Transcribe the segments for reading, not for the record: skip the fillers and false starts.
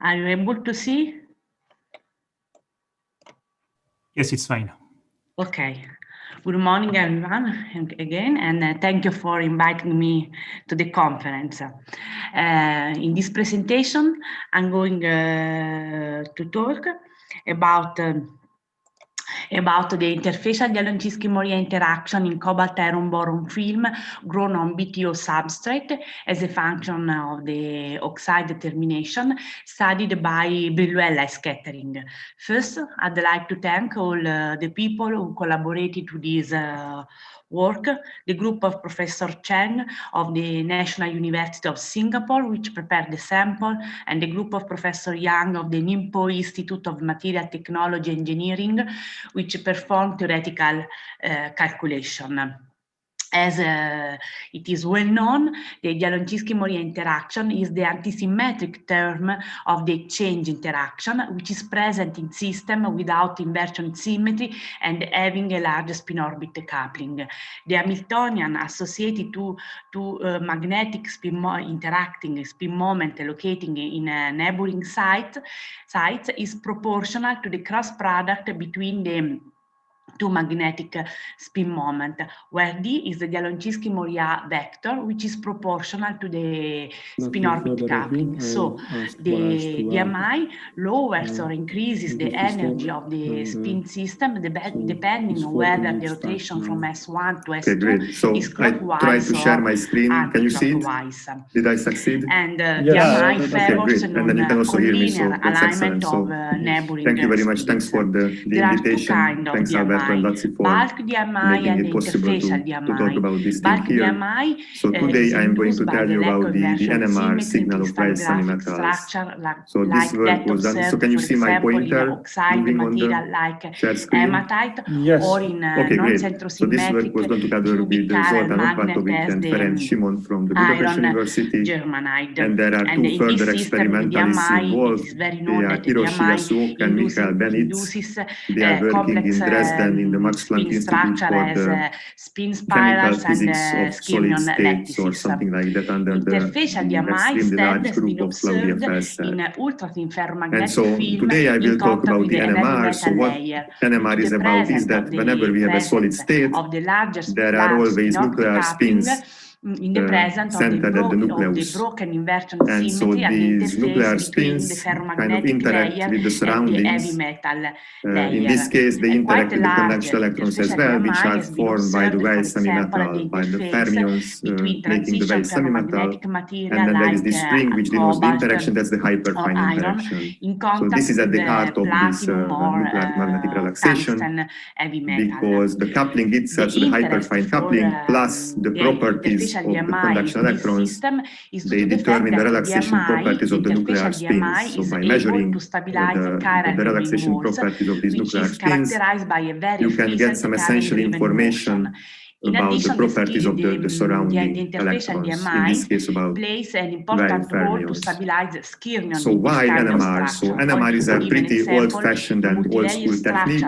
Are you able to see? Yes, it's fine. Okay. Good morning, everyone, again, and thank you for inviting me to the conference. In this presentation, I'm going to talk about the interfacial Jabloński-Moria interaction in cobalt iron boron film grown on BTO substrate as a function of the oxide determination studied by Brillouin light scattering. First, I'd like to thank all the people who collaborated to this work, the group of Professor Cheng of the National University of Singapore, which prepared the sample, and the group of Professor Yang of the Ningpo Institute of Material Technology Engineering, which performed theoretical calculation. As it is well known, the Jabloński-Moria interaction is the antisymmetric term of the exchange interaction, which is present in systems without inversion symmetry and having a large spin-orbit coupling. The Hamiltonian associated to magnetic spin interacting spin moment locating in a neighboring sites is proportional to the cross product between the two magnetic spin moment, where D is the Jabloński-Moria vector, which is proportional to the spin-orbit coupling. So the DMI lowers or increases the energy of the spin system depending on whether the rotation from S1 to S2 great. So is clockwise I try to share my screen. Can you see it? Did I succeed? And Yes. DMI favors and then you can also hear me, so that's excellent. So thank you very much. Thanks for the invitation. Thanks, Alberto and Lazzi, for making it possible to talk about this thing here. So today I'm going to tell you about the NMR signal of dry semimetals. So this work was done. So can you see my pointer moving on the share screen? Yes. Or in okay, great. So this work was done together with Zoltán Opatovics and Ferenc Simon from the Budapest University. And there are two further experimentalists involved. They are Hiroshi Yasuoka and Michael Benitz. They are working in Dresden in the Max Planck Institute for the chemical physics of solid states or something like that under the extremely large group of Claudia Felser. And so today I will talk about the NMR. So what NMR is about is that whenever we have a solid state, there are always nuclear spins in the presence centered at the nucleus. Broken inversion and so these nuclear spins kind of interact with the surroundings. In this case, they interact with the conventional electrons as well, which are formed by the Weyl semimetal, by the fermions making the Weyl semimetal. And then there is this string which denotes the interaction, that's the hyperfine interaction. So this is at the heart of this nuclear magnetic relaxation, because the coupling itself, so the hyperfine coupling plus the properties of the conduction electrons, they determine the relaxation properties of the nuclear spins. So by measuring the relaxation properties of these nuclear spins, you can get some essential information about the properties of the surrounding electrons, in this case about Weyl fermions. So why NMR? So NMR is a pretty old-fashioned and old-school technique,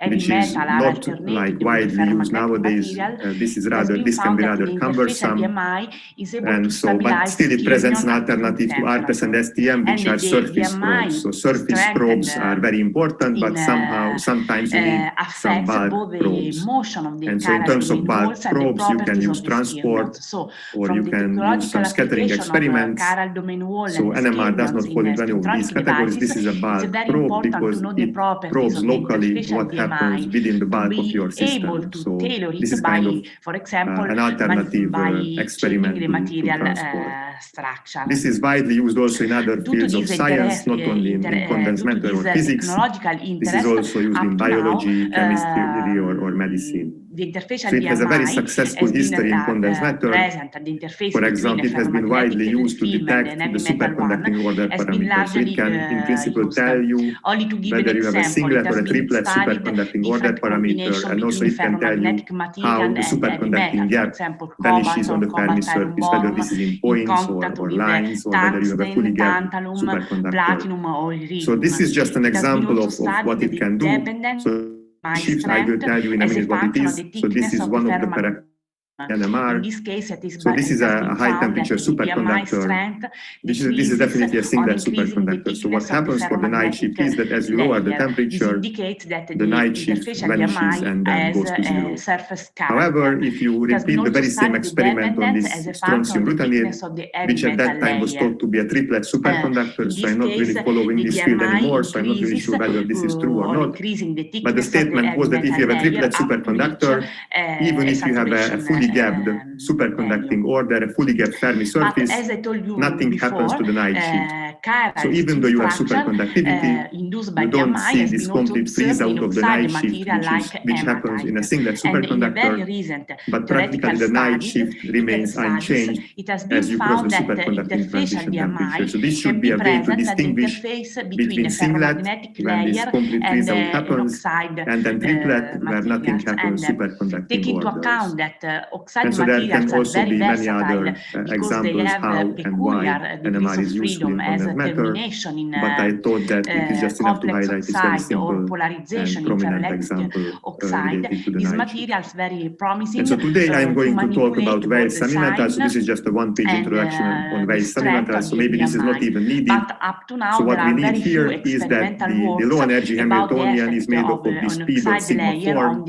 which is not like widely used nowadays. This can be rather cumbersome, and so, but still it presents an alternative to ARTES and STM, which are surface probes. So surface probes are very important, but sometimes you need some bulk probes. And so in terms of bulk probes, you can use transport, or you can use some scattering experiments. So NMR does not fall into any of these categories. This is a bulk probe because it probes locally what happens within the bulk of your system. So this is kind of an alternative experiment to transport. This is widely used also in other fields of science, not only in condensed matter or physics. This is also used in biology, chemistry, or medicine. So it has a very successful history in condensed matter. For example, it has been widely used to detect the superconducting order parameter. So it can, in principle, tell you whether you have a singlet or a triplet superconducting order parameter, and also it can tell you how the superconducting gap vanishes on the Fermi surface, whether this is in points or lines, or whether you have a fully gapped superconductor. So this is just an example of what it can do. So shift, I will tell you in a minute what it is. So this is one of the NMR. In this case, So this is a high temperature superconductor. This is definitely a singlet superconductor. So what happens for the night shift is that as you lower the temperature, the night shift vanishes and then goes to zero. However, if you repeat the very same experiment on this strontium rutanide, which at that time was thought to be a triplet superconductor, so I'm not really following this field anymore, so I'm not really sure whether this is true or not. But the statement was that if you have a triplet superconductor, even if you have a fully gapped superconducting order, a fully gapped Fermi surface, nothing happens to the night shift. So even though you have superconductivity, you don't see this complete freeze out of the night shift, which happens in a singlet superconductor, but practically the night shift remains unchanged as you cross the superconducting transition temperature. So this should be a way to distinguish between singlet, when this complete freeze out happens, and then triplet, where nothing happens, superconducting orders. And so there can also be many other examples how and why NMR is useful in quantum matter, but I thought that it is just enough to highlight this very simple and prominent example related to the night shift. And so today I'm going to talk about Weil semimetal. So this is just a one-page introduction on Weil semimetal, so maybe this is not even needed. So what we need here is that the low energy Hamiltonian is made up of this P dot sigma form.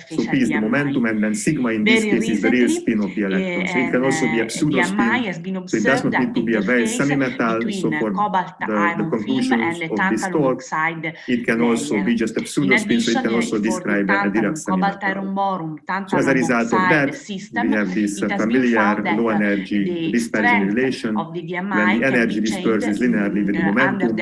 So P is the momentum, and then sigma in this case is the real spin of the electron. So it can also be a pseudo spin. So it does not need to be a Weil semimetal. So for the conclusions of this talk, it can also be just a pseudo spin. So it can also describe a Dirac semimetal. So as a result of that, we have this familiar low energy dispersion relation when the energy disperses linearly with the momentum.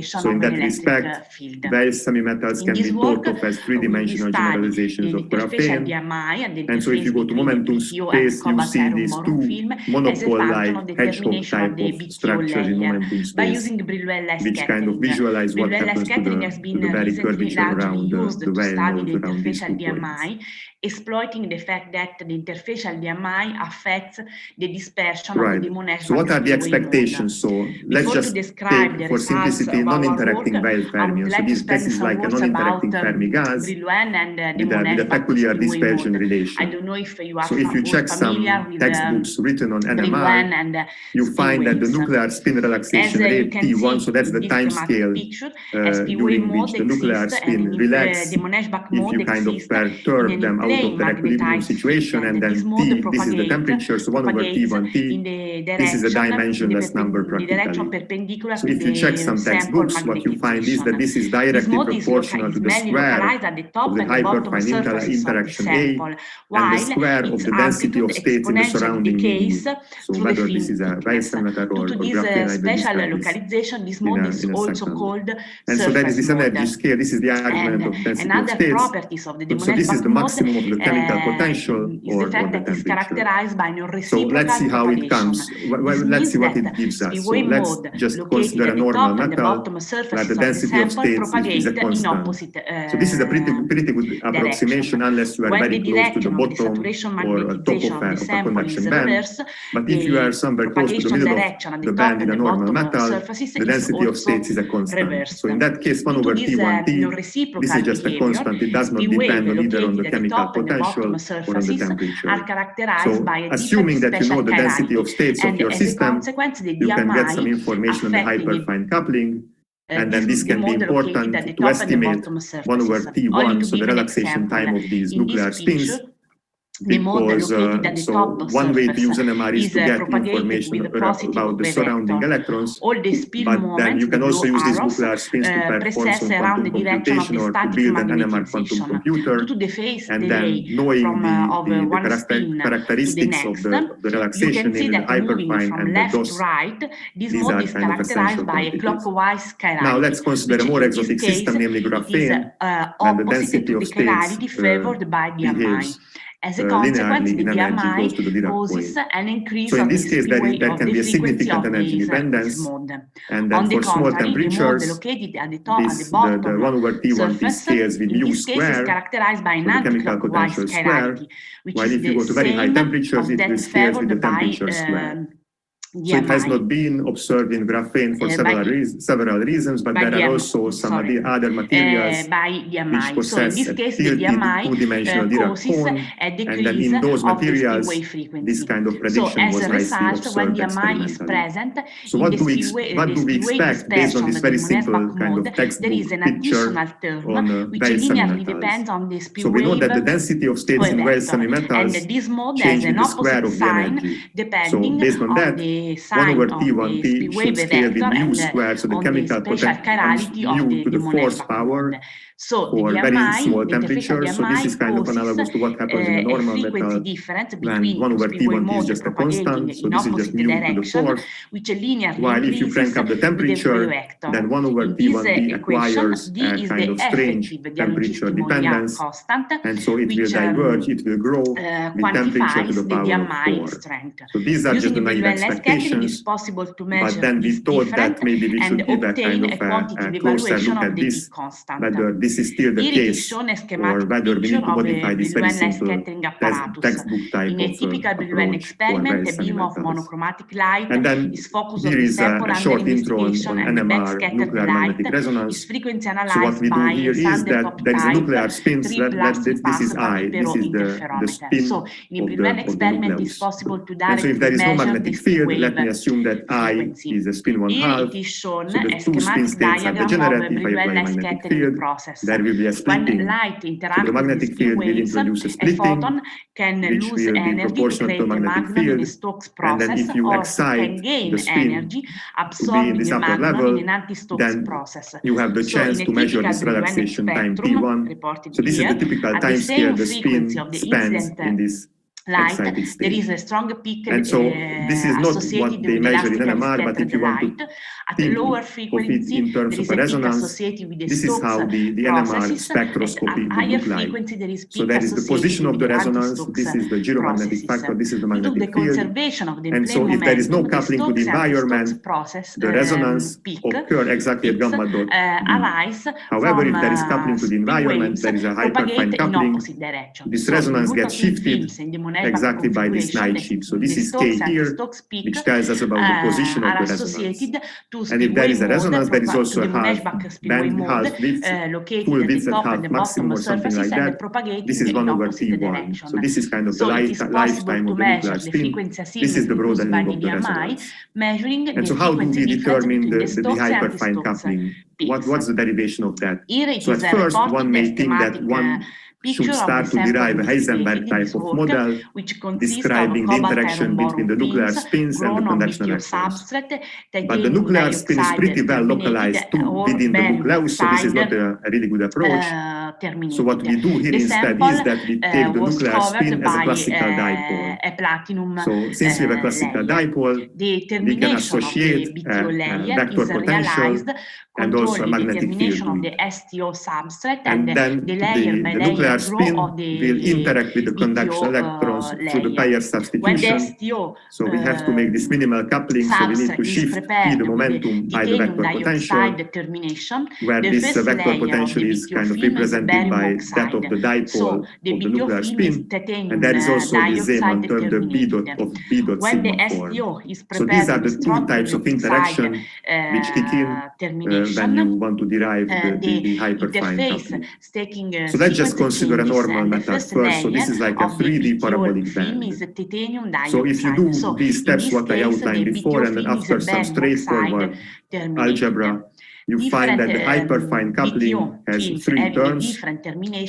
So in that respect, Weil semimetals can be thought of as three-dimensional generalizations of graphene. And so if you go to momentum space, you see these two monopole-like hedgehog type of structures in momentum space, which kind of visualize what happens to the very curvature around the Weil nodes around these 2 points. Exploiting the fact that the interfacial DMI affects the dispersion of the Monest. So what are the expectations? So let's just take, for simplicity, non-interacting Weil fermions. So this is like a non-interacting Fermi gas with a peculiar dispersion relation. I don't know if you are so if you check some textbooks written on NMR, you find that the nuclear spin relaxation rate T1, so that's the time scale during which the nuclear spin relaxes, if you kind of perturb them out of the equilibrium situation, and then T, this is the temperature, so 1 over T1 T, this is a dimensionless number practically. So if you check some textbooks, what you find is that this is directly proportional to the square of the hyperfine interaction A and the square of the density of states in the surrounding medium. So whether this is a Weil semimetal or graphene, I will describe this in a second. And so there is this energy scale, this is the argument of density of states. So this is the maximum of the chemical potential or the temperature. So let's see how it comes. Well, let's see what it gives us. So let's just consider a normal metal where the density of states is a constant. So this is a pretty good approximation unless you are very close to the bottom or top of a conduction band. But if you are somewhere close to the middle of the band in a normal metal, the density of states is a constant. So in that case, 1 over T1 T, this is just a constant. It does not depend on either on the chemical potential or on the temperature. So assuming that you know the density of states of your system, you can get some information on the hyperfine coupling. And then this can be important to estimate 1 over T1, so the relaxation time of these nuclear spins. Because so one way to use NMR is to get information about the surrounding electrons, but then you can also use these nuclear spins to perform some quantum computation or to build an NMR quantum computer, and then knowing the characteristics of the relaxation, namely the hyperfine and the DOS, these are kind of essential quantities. Now let's consider a more exotic system, namely graphene, when the density of states behaves as a consequence, the DMI causes an increase so in this case, there can be a significant energy dependence, and then for small temperatures, the 1 over T1 T scales with mu square, so the chemical potential square, while if you go to very high temperatures, it will scale with the temperature square. So it has not been observed in graphene for several reasons, but there are also some other materials which possess a tilted two-dimensional Dirac cone, and then in those materials, this kind of prediction was nicely observed experimentally. So what do we expect based on this very simple kind of textbook picture on Weyl semimetals? So we know that the density of states in Weyl semimetals change with the square of the energy. So based on that, 1 over T1T should scale with mu squared, so the chemical potential mu to the 4th power for very small temperatures. So this is kind of analogous to what happens in a normal metal when 1 over T1T is just a constant, so this is just mu to the 4th. While if you crank up the temperature, then 1 over T1T acquires a kind of strange temperature dependence, and so it will diverge, it will grow with temperature to the power of 4. So these are just the naive expectations, but then we thought that maybe we should give a kind of a closer look at this, whether this is still the case, or whether we need to modify this very simple textbook type of approach for Weyl semimetals. And then here is a short intro on NMR, nuclear magnetic resonance. So what we do here is that there is a nuclear spin, this is I, this is the spin of the nucleus. And so if there is no magnetic field, let me assume that I is a spin 1/2, so the two spin states are degenerate. If I apply a magnetic field, there will be a splitting. So the magnetic field will introduce a splitting, which will be proportional to the magnetic field. And then if you excite the spin to be in this upper level, then you have the chance to measure this relaxation time T1. So this is the typical time scale the spin spans in this excited state. There is a strong peak, and so this is not what they measure in NMR, but if you want to think of it in terms of a resonance, this is how the NMR spectroscopy would look like. So that is the position of the resonance, this is the gyromagnetic factor, this is the magnetic field. And so if there is no coupling to the environment, the resonance occurs exactly at gamma dot B. However, if there is coupling to the environment, there is a hyperfine coupling, this resonance gets shifted exactly by this night shift. So this is K here, which tells us about the position of the resonance. And if there is a resonance, there is also a half band, half width, full width at half maximum or something like that. This is 1 over T1. So this is kind of the lifetime of the nuclear spin. This is the broadening of the resonance. And so how do we determine the hyperfine coupling? What's the derivation of that? So at first, one may think that one should start to derive a Heisenberg type of model describing the interaction between the nuclear spins and the conduction electrons. But the nuclear spin is pretty well localized within the nucleus, so this is not a really good approach. So what we do here instead is that we take the nuclear spin as a classical dipole. So since we have a classical dipole, we can associate a vector potential and also a magnetic field to it. And then the nuclear spin will interact with the conduction electrons through the pair substitution. So we have to make this minimal coupling, so we need to shift P, the momentum, by the vector potential, where this vector potential is kind of represented by that of the dipole of the nuclear spin. And there is also the Zeeman term, the B dot sigma form. So these are the two types of interaction which kick in when you want to derive the hyperfine coupling. So let's just consider a normal method first. So this is like a 3D parabolic band. So if you do these steps what I outlined before, and then after some straightforward algebra, you find that the hyperfine coupling has 3 terms.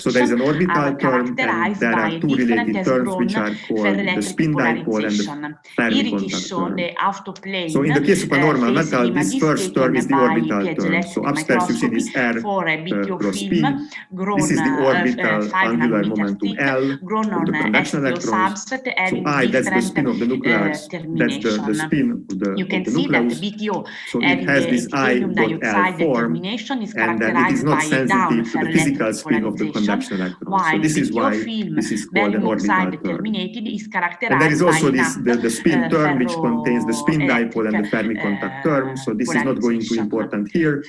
So there is an orbital term, and there are 2 related terms which are called the spin dipole and the Fermi contact term. So in the case of a normal metal, this first term is the orbital term. So upstairs you see this R cross P. This is the orbital angular momentum L of the conduction electrons. So I, that's the spin of the nucleus. That's the spin of the nucleus. So it has this I dot L linear form, and then it is not sensitive to the physical spin of the conduction electron. So this is why this is called an orbital term. And there is also the spin term, which contains the spin dipole and the Fermi contact term. So this is not going to be important here,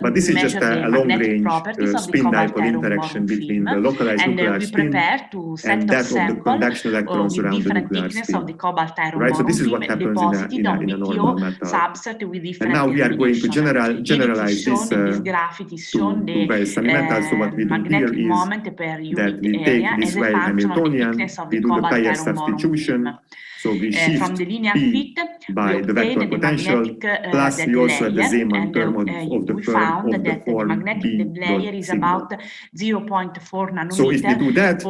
but this is just a long-range spin dipole interaction between the localized nuclear spin and that of the conduction electrons around the nuclear spin. Right, so this is what happens in a normal metal. And now we are going to generalize this to various semi-metals. So what we do here is that we take this Weyl Hamiltonian, we do the Payer substitution. So we shift from the linear fit by the vector potential, plus we also have the Zeeman term of the form of the form B layer is about 0.4 nanometer. So if we do that,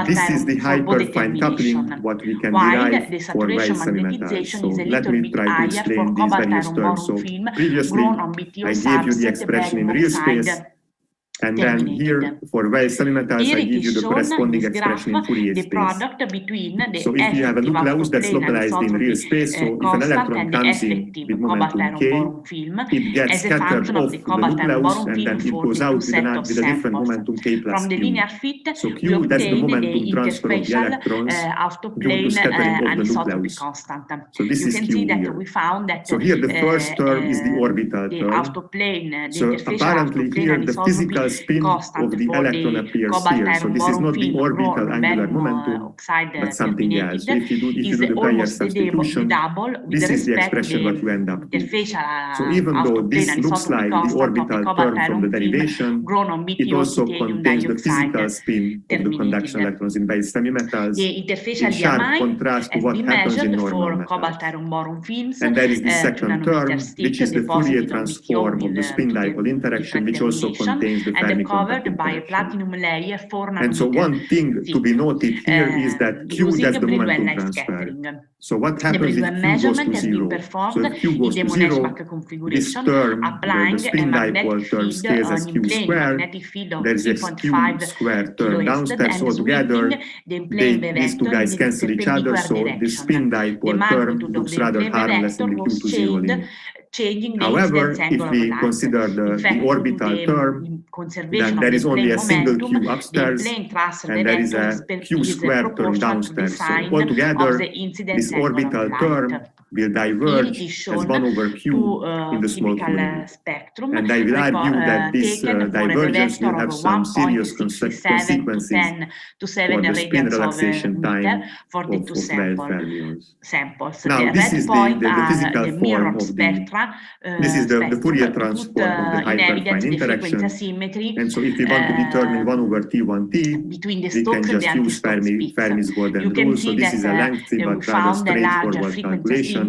this is the hyperfine coupling what we can derive for Weyl semi-metals. So let me try to explain these various terms. So previously I gave you the expression in real space. And then here, for Weyl semi-metals, I give you the corresponding expression in Fourier space. So if you have a nucleus that's localized in real space, so if an electron comes in with momentum k, it gets scattered off the nucleus, and then it goes out with a different momentum k plus q. So q, that's the momentum transfer of the electrons due to scattering of the nucleus. So this is q here. So here the first term is the orbital term. So apparently here the physical spin of the electron appears here. So this is not the orbital angular momentum, but something else. So if you do the Payer substitution, this is the expression what you end up with. So even though this looks like the orbital term from the derivation, it also contains the physical spin of the conduction electrons in Weyl semi-metals, in sharp contrast to what happens in normal metals. And there is the second term, which is the Fourier transform of the spin dipole interaction, which also contains the Fermi contact interaction. And so one thing to be noted here is that Q, that's the momentum transfer. So what happens if Q goes to zero? So if Q goes to zero, this term, the spin dipole term, stays as Q squared. There's this Q squared term downstairs. So together, these two guys cancel each other. So the spin dipole term looks rather harmless in the Q to zero limit. However, if we consider the orbital term, then there is only a single Q upstairs, and there is a Q squared term downstairs. So altogether, this orbital term will diverge as 1 over Q in the small Q limit. And I will argue that this divergence will have some serious consequences for the spin relaxation time of Weyl fermions. Now, this is the physical form of this is the Fourier transform of the hyperfine interaction. And so if we want to determine 1 over T1T, we can just use Fermi's golden rule. So this is a lengthy but rather straightforward calculation.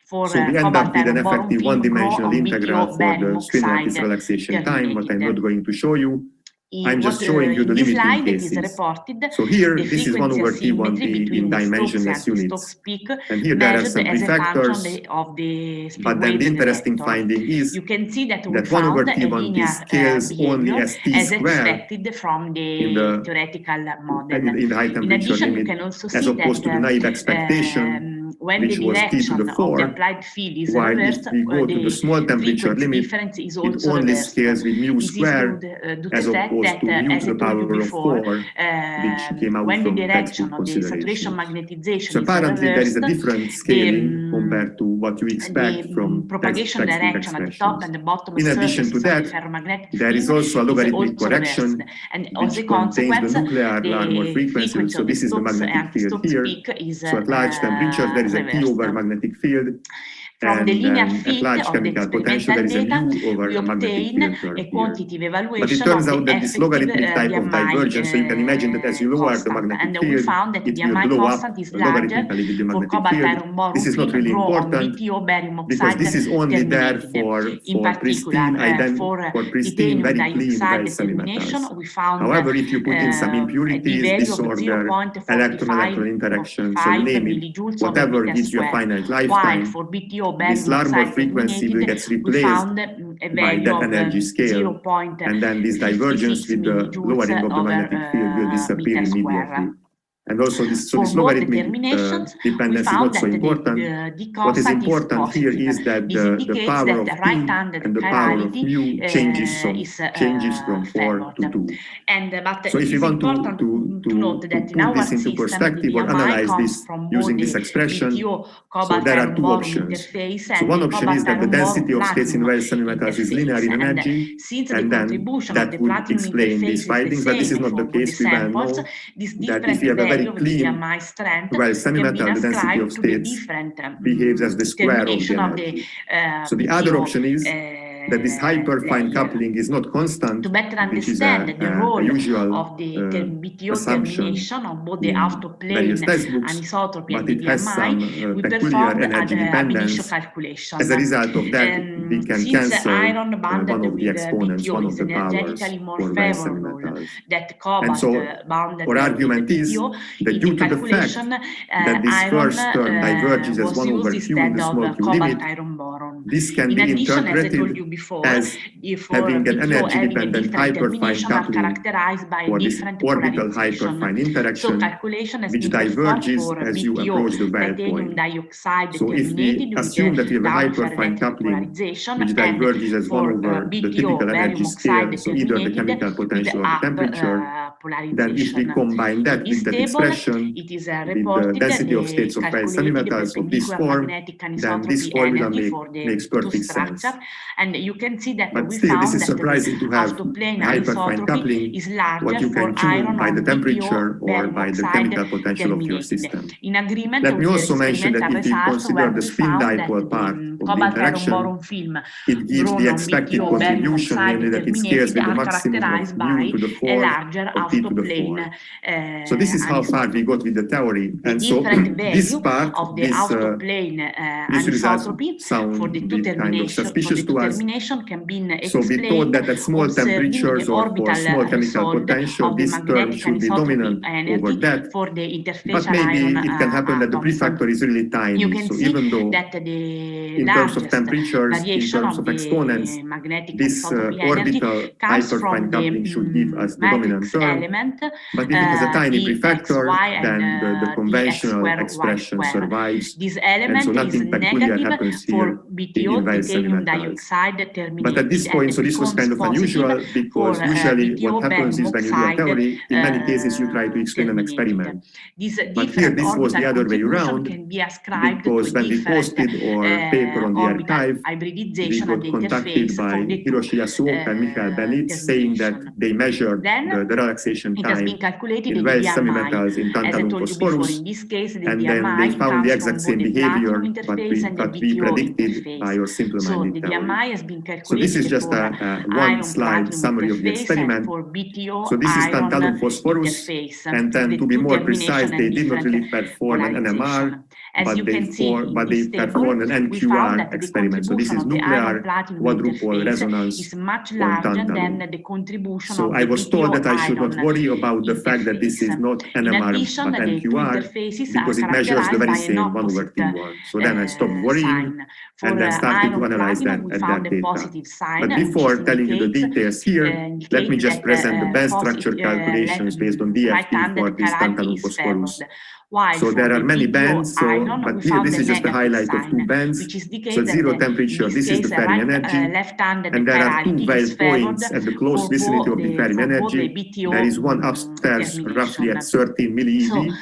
So we end up with an effective one-dimensional integral for the spin lattice relaxation time, but I'm not going to show you. I'm just showing you the limiting cases. So here, this is 1 over T1T in dimensionless units. And here there are some prefactors. But then the interesting finding is that 1 over T1T scales only as T squared in the high temperature limit, as opposed to the naive expectation, which was T to the 4, while if we go to the small temperature limit, it only scales with mu squared, as opposed to mu to the power of 4, which came out from textbook consideration. So apparently there is a different scaling compared to what you expect from textbook expressions. In addition to that, there is also a logarithmic correction, which contains the nuclear Larmor frequency. So this is the magnetic field here. So at large temperatures, there is a P over magnetic field. From the linear fit at large chemical potential, there is a mu over a magnetic field term here. But it turns out that this logarithmic type of divergence, so you can imagine that as you lower the magnetic field, it will blow up logarithmically with the magnetic field. This is not really important, because this is only there for pristine, very clean Weyl semi-metals. However, if you put in some impurities, disorder, electron-electron interaction, so you name it, whatever gives you a finite lifetime, this Larmor frequency will get replaced by that energy scale, and then this divergence with the lowering of the magnetic field will disappear immediately. And also this logarithmic dependence is not so important. What is important here is that the power of p and the power of mu changes from 4 to 2. So if you want to put this into perspective or analyze this using this expression, so there are two options. So one option is that the density of states in various semimetals is linear in energy, and then that would explain these findings, but this is not the case. We well know that if you have a very clean semimetal, the density of states behaves as the square of the energy. So the other option is that this hyperfine coupling is not constant, which is a usual assumption in various textbooks, but it has some peculiar energy dependence. As a result of that, we can cancel one of the exponents, one of the powers for various semimetals. And so our argument is that due to the fact that this first term diverges as 1 over q in the small q limit, this can be interpreted as having an energy-dependent hyperfine coupling for this orbital hyperfine interaction, which diverges as you approach the well point. So if we assume that we have a hyperfine coupling which diverges as 1 over the typical energy scale, so either the chemical potential or the temperature, then if we combine that with that expression, with the density of states of various semimetals of this form, then this formula makes perfect sense. And you can see that but still, this is surprising to have hyperfine coupling, what you can tune by the temperature or by the chemical potential of your system. Let me also mention that if we consider the spin dipole part of the interaction, it gives the expected contribution, namely that it scales with the maximum of mu to the 4th or t to the 4th. So this is how far we got with the theory. And so this part, this results sound kind of suspicious to us. So we thought that at small temperatures or for small chemical potential, this term should be dominant over that. But maybe it can happen that the prefactor is really tiny. So even though in terms of temperatures, in terms of exponents, this orbital hyperfine coupling should give us the dominant term. But if it has a tiny prefactor, then the conventional expression survives. And so nothing peculiar happens here in various semimetals. But at this point, so this was kind of unusual, because usually what happens is when you do a theory, in many cases you try to explain an experiment. But here this was the other way around, because when we posted our paper on the archive, we got contacted by Hiroshi Yasuoka and Michael Belitz, saying that they measured the relaxation time in various semimetals in tantalum phosphorus, and then they found the exact same behavior that we predicted by our simple-minded theory. So this is just a one-slide summary of the experiment. So this is tantalum phosphorus, and then to be more precise, they did not really perform an NMR, but they performed an NQR experiment. So this is nuclear quadrupole resonance on tantalum. So I was told that I should not worry about the fact that this is not NMR but NQR, because it measures the very same 1 over T1. So then I stopped worrying and then started to analyze that at that data. But before telling you the details here, let me just present the band structure calculations based on DFT for this tantalum phosphorus. So there are many bands, but here this is just a highlight of 2 bands. So 0 temperature, this is the Fermi energy, and there are 2 well points at the close vicinity of the Fermi energy. There is one upstairs roughly at 13 millieV,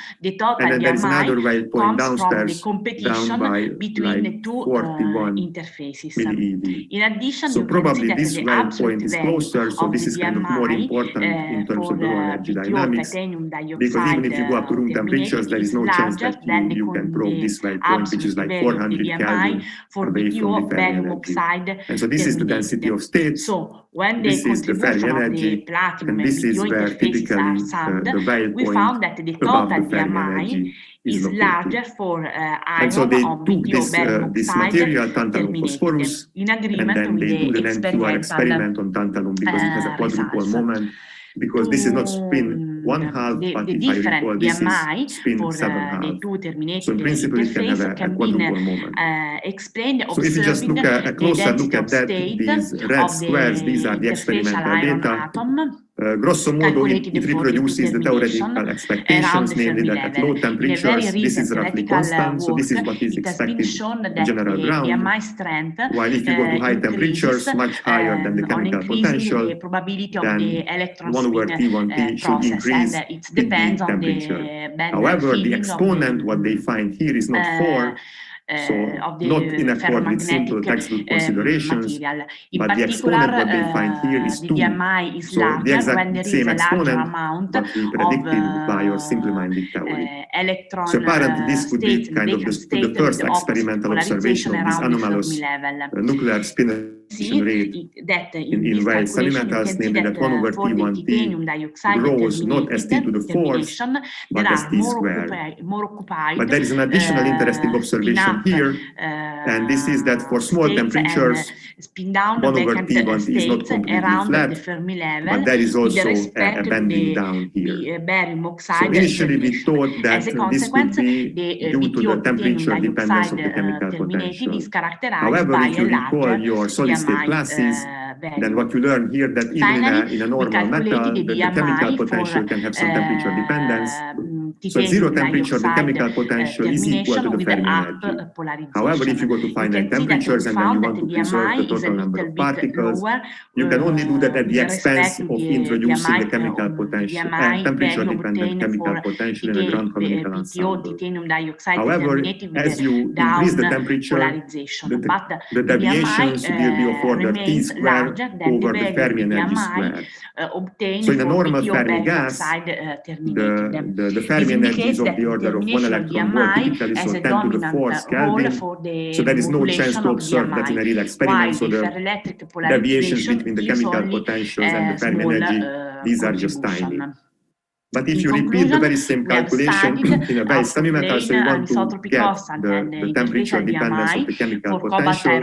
and then there is another well point downstairs down by like 41 millieV. So probably this well point is closer, so this is kind of more important in terms of the low energy dynamics, because even if you go up to room temperatures, there is no chance that you can probe this well point, which is like 400 Kelvin away from the Fermi energy. And so this is the density of states, this is the Fermi energy, and this is where typically the well point above the Fermi energy is larger for and so they took this material, tantalum phosphorus, and then they do the NQR experiment on tantalum, because it has a quadrupole moment, because this is not spin 1/2, but if I recall, this is spin 7/2. So in principle, it can have a quadrupole moment. So if you just look a closer look at that, these red squares, these are the experimental data. Grosso modo, it reproduces the theoretical expectations, namely that at low temperatures, this is roughly constant, so this is what is expected in general ground, while if you go to high temperatures, much higher than the chemical potential, then 1/T1T should increase with the temperature. However, the exponent, what they find here is not 4, so not in accord with simple textbook considerations, but the exponent what they find here is 2. So the exact same exponent what we predicted by your simple-minded theory. So apparently this would be kind of the first experimental observation of this anomalous nuclear spination rate in Weil semimetals, namely that 1/T1T grows not as T to the 4th, but as T squared. But there is an additional interesting observation here, and this is that for small temperatures, 1/T1T is not completely flat, but there is also a bending down here. So initially we thought that this could be due to the temperature dependence of the chemical potential. However, if you recall your solid-state classes, then what you learn here that even in a normal metal, the chemical potential can have some temperature dependence. So at 0 temperature, the chemical potential is equal to the Fermi energy. However, if you go to finite temperatures and then you want to preserve the total number of particles, you can only do that at the expense of introducing the chemical potential and temperature-dependent chemical potential in a ground canonical ensemble. However, as you increase the temperature, the deviations will be of order T squared over the Fermi energy squared. So in a normal Fermi gas, the Fermi energy is of the order of 1 electron volt, typically so 10 to the 4th Kelvin. So there is no chance to observe that in a real experiment. So the deviations between the chemical potentials and the Fermi energy, these are just tiny. But if you repeat the very same calculation in a Weil semimetal, so you want to get the temperature dependence of the chemical potential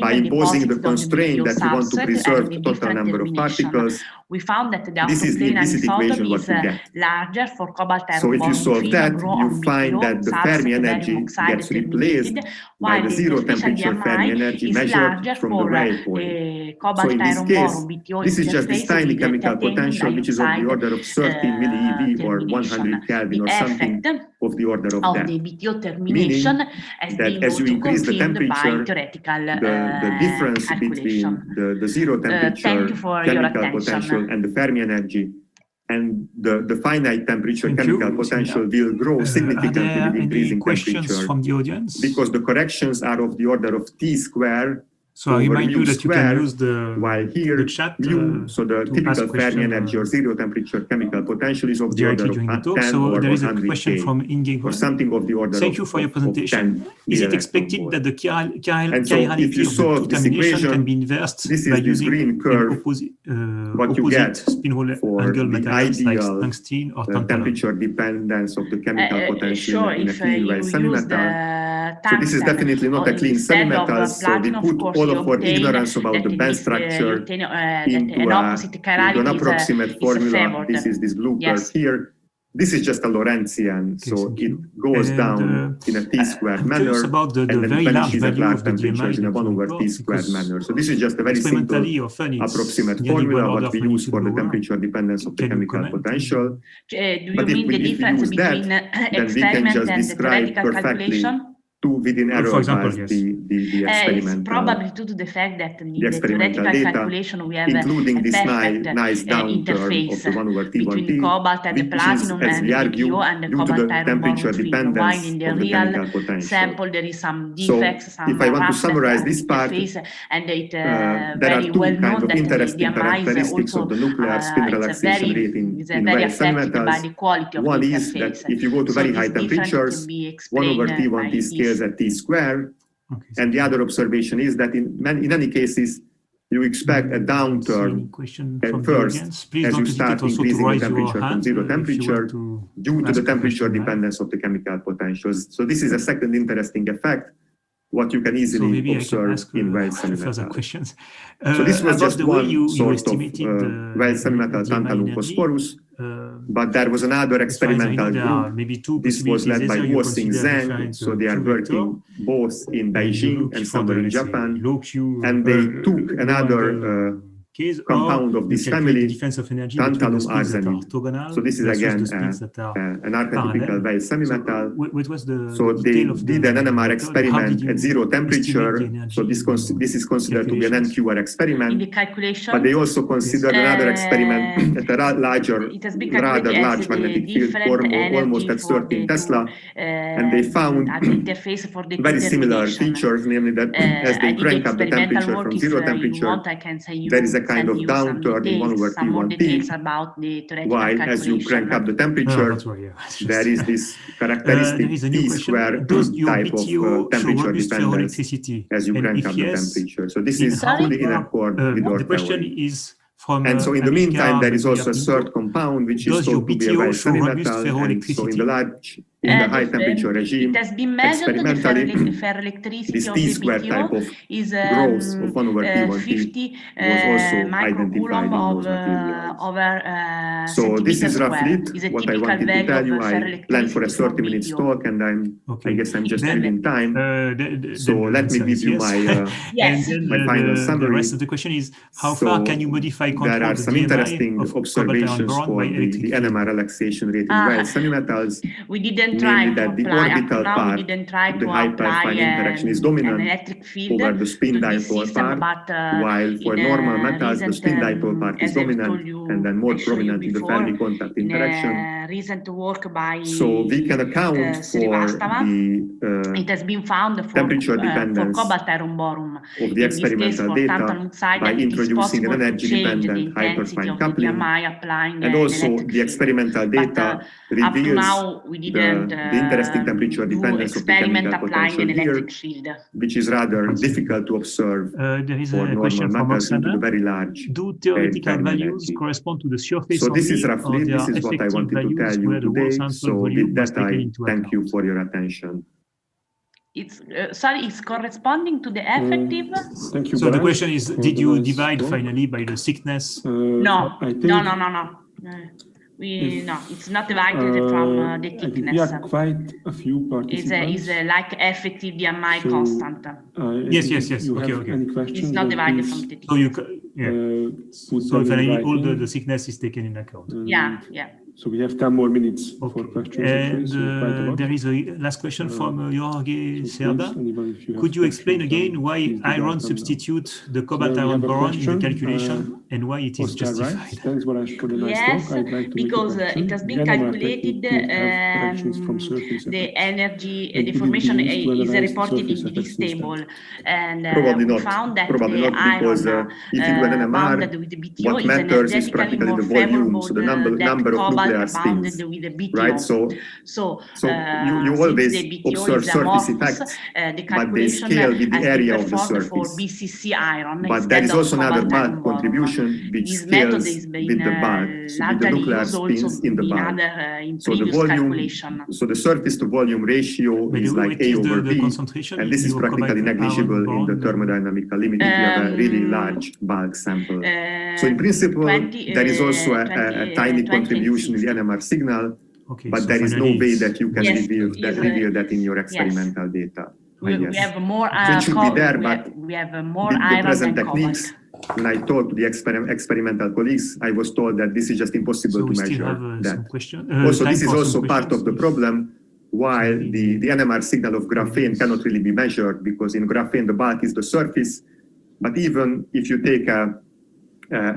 by imposing the constraint that you want to preserve the total number of particles, we found that the this is the implicit equation what you get. Larger for cobalt so if you solve that, you find that the Fermi energy gets replaced by the 0 temperature Fermi energy measured from the Weil point. So in this case, this is just this tiny chemical potential, which is of the order of 13 millieV or 100 Kelvin or something of the order of that. Meaning that as you increase the temperature, the difference between the 0 temperature chemical potential and the Fermi energy and the finite temperature chemical potential will grow significantly with increasing temperature from the audience? Because the corrections are of the order of T squared. So I remind you that you can use while here, the chat. So the typical Fermi energy or 0 temperature chemical potential is of the order of 10 so or there is a 100 question K, from Inge or something of the order Thank you for your presentation. Is it expected that the chirality of the determination can be inversed by using what you get spin-hole angle materials like tungsten or tantalum? Temperature dependence of the chemical potential in a clean Weil semimetal. So this is definitely not a clean semimetal, so we put all of our ignorance about the band structure into an approximate formula. This is this blue curve here. This is just a Lorentzian, so it goes down in a T squared manner and then vanishes at large temperatures in a 1/T squared manner. So this is just a very simple approximate formula what we use for the temperature dependence of the chemical potential. But if we use that, then we can just describe perfectly within error for example, the experimental, probably due to the fact that in the theoretical data, calculation we have including this nice downturn interface of the 1/T1T, between cobalt and the platinum and the BTO and the cobalt iron bond field, while in the real sample there is some defects, some if I want to summarize this part, and it there are two well kind of that interesting the characteristics of the nuclear spin relaxation rate in very Weil affected by the semimetals. quality of One the is that interface. if you go to very high temperatures, 1/T1T scales at T squared, and the other observation is that in any cases, you expect a downturn at first as you start increasing the temperature from 0 temperature due to the temperature dependence of the chemical potentials. So this is a second interesting effect, what you can easily observe in Weil semimetal. So this was just one sort of Weil semimetal tantalum phosphorus, but there was another experimental group. This was led by Guo-Xing Zheng, so they are working both in Beijing and somewhere in Japan, and they took another compound of this family, tantalum, arsenide. So this is again an archetypical Weil semimetal. So they did an NMR experiment at 0 temperature. So this is considered to be an NQR experiment. But they also considered another experiment at a rather large magnetic field, almost at 13 Tesla, and they found very similar features, namely that as they crank up the temperature from 0 temperature, there is a kind of downturn in 1/T1T, while as you crank up the temperature, there is this characteristic T-square type of temperature dependence as you crank up the temperature. So this is fully in accord with our theory. And so in the meantime, there is also a third compound, which is thought to be a Weil semimetal, and so in the high temperature regime, experimentally, this T-square type of growth of 1/T1T was also identified in those materials. So this is roughly what I wanted to tell you. I planned for a 30-minute talk, and I guess I'm just ending time. So let me give you my final summary. The rest of the question is, how far can you modify control there are some interesting observations for the NMR relaxation rate in Weil semimetals. We didn't try namely that the orbital part of the hyperfine interaction is dominant over the spin dipole part, while for normal metals the spin dipole part is dominant and then more prominent in the Fermi contact interaction. So we can account for the temperature dependence of the experimental data by introducing an energy-dependent hyperfine coupling, and also the experimental data reveals the interesting temperature dependence of the chemical potential here, which is rather difficult to observe for normal metals due to the very large theoretical values correspond to the surface. So this is roughly, this is what I wanted to tell you today. So with that, I thank you for your attention. It's corresponding to the effective. Thank you. So the question is, did you divide finally by the thickness? No. No, it's not divided from the thickness. We have quite a few participants. It's like effective DMI constant. Yes. Okay. Any questions? It's not divided from the thickness. So you so finally all the thickness is taken in account. Yeah. So we have 10 more minutes for questions. And there is a last question from Jorge Cerda. Could you explain again why iron substitute the cobalt-iron boron in the calculation and why it is justified? Thanks, yes, because it has been calculated, the energy deformation is reported in this table, and we found that probably not, because if you do an NMR, what matters is practically the volume, so the number of nuclear spins, right? So you always observe surface effects, but they scale with the area of the surface. But there is also another bulk contribution which scales with the bulk, so with the nuclear spins in the bulk. So the volume, so the surface to volume ratio is like A over B, and this is practically negligible in the thermodynamical limit if you have a really large bulk sample. So in principle, there is also a tiny contribution in the NMR signal, but there is no way that you can reveal that in your experimental data. We have more it should be there, but we have more the present techniques, when I talked to the experimental colleagues, I was told that this is just impossible to measure that. Also, this is also part of the problem why the NMR signal of graphene cannot really be measured, because in graphene the bulk is the surface, but even if you take a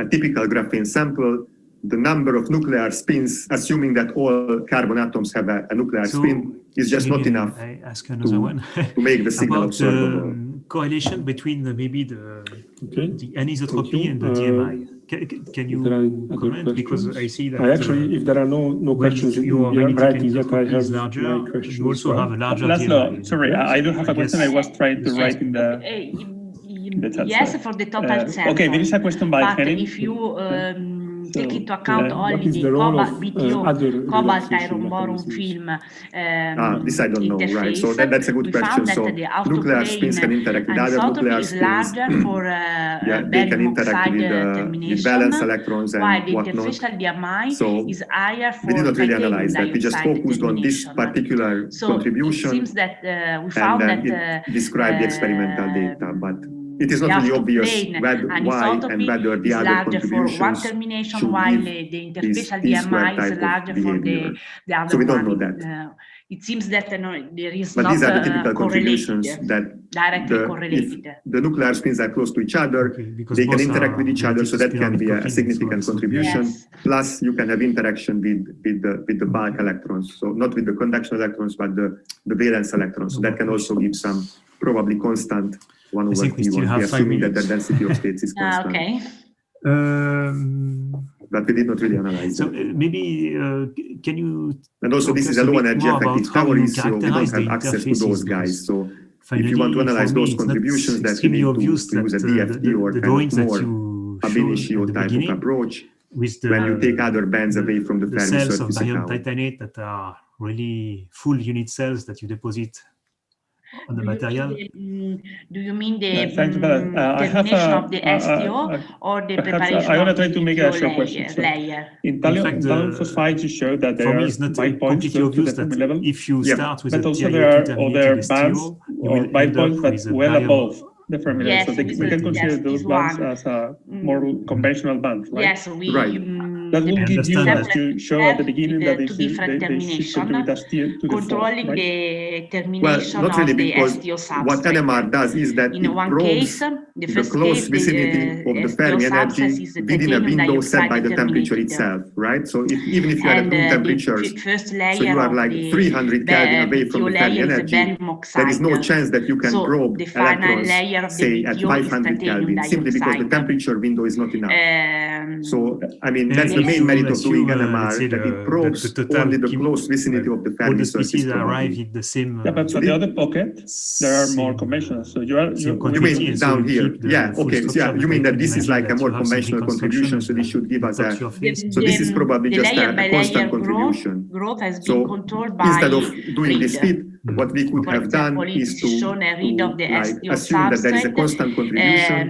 typical graphene sample, the number of nuclear spins, assuming that all carbon atoms have a nuclear spin, is just not enough to make the signal observable. Correlation between maybe the anisotropy and the DMI. Can you comment? Because I see that actually, if there are no questions, you are writing that I have larger, my questions. You also have a larger Laszlo, sorry, I do have a question. I was trying to write in the chat. Yes, for the total sample. Okay, there is a question by Henning. If you take into account only the cobalt-iron boron film this I don't know, right? So that's a good question. So nuclear spins can interact with other nuclear spins. They can interact with valence electrons and whatnot. So we did not really analyze that. We just focused on this particular contribution, it seems that we and found then it described the experimental data. But it is not really obvious why and whether the other contributions should give while the interfacial DMI is larger for the other so we don't know one. that. It seems that there is but not these are the typical contributions that directly correlated. If the nuclear spins are close to each other, they can interact with each other, so that can be a significant contribution. Yes. Plus, you can have interaction with the bulk electrons, so not with the conduction electrons, but the valence electrons. So that can also give some probably constant 1 over T1, assuming that the density of states is constant. Okay. But we did not really analyze so that. Maybe can you? And also, this is a low energy effective theory, so we don't have access to those guys. So if you want to analyze those contributions, that you need to use a DFT or kind of more ab initio type of approach, when you take other bands away from the Fermi cells of surface barium account. titanate that are really full unit cells that you deposit on the material. Do you mean the termination of the STO or the preparation I want to of try the to make a short question. layer? In thallium phosphides, you show that there For me, are it's not bind points completely close to obvious the Fermi that level. if you start with But a also TiO2 there are terminated other bands STO, you or will bind end up points that with a well barium. above the Fermi level. Yes, So we can consider those bands as a more conventional bands, right? Yes, we That will give you, understand as you showed at the beginning, that two different they shifted termination, to the controlling fourth, right? the Well, termination not really, of the because STO substrate. what NMR does is that In it one probes case, the the first close case, vicinity of the STO Fermi energy substance is the within a titanium window set dioxide by the temperature terminated. itself, right? So even if you are at room temperatures, the first layer so you are of like the 300 Kelvin away from the Fermi layer is a energy, barium oxide. there is no chance that you can So probe the final electrons, layer of the say, at BTO 500 is titanium Kelvin, simply because the dioxide. temperature window is not enough. So, I mean, that's the If main you merit of doing assume, NMR, let's say that it probes the total only the close vicinity of the all Fermi the surface. species arrive Probably. in the same. Yeah, but for the other pocket, there are more conventional. So you mean down here? Yeah, okay. So yeah, you mean that this is like a more you conventional contribution, so this should give us a. So this is probably just a constant contribution. Growth has So been controlled by instead of doing this read. fit, what we could For have example, done it is is to shown a read of the like STO assume that there is a substrate. constant contribution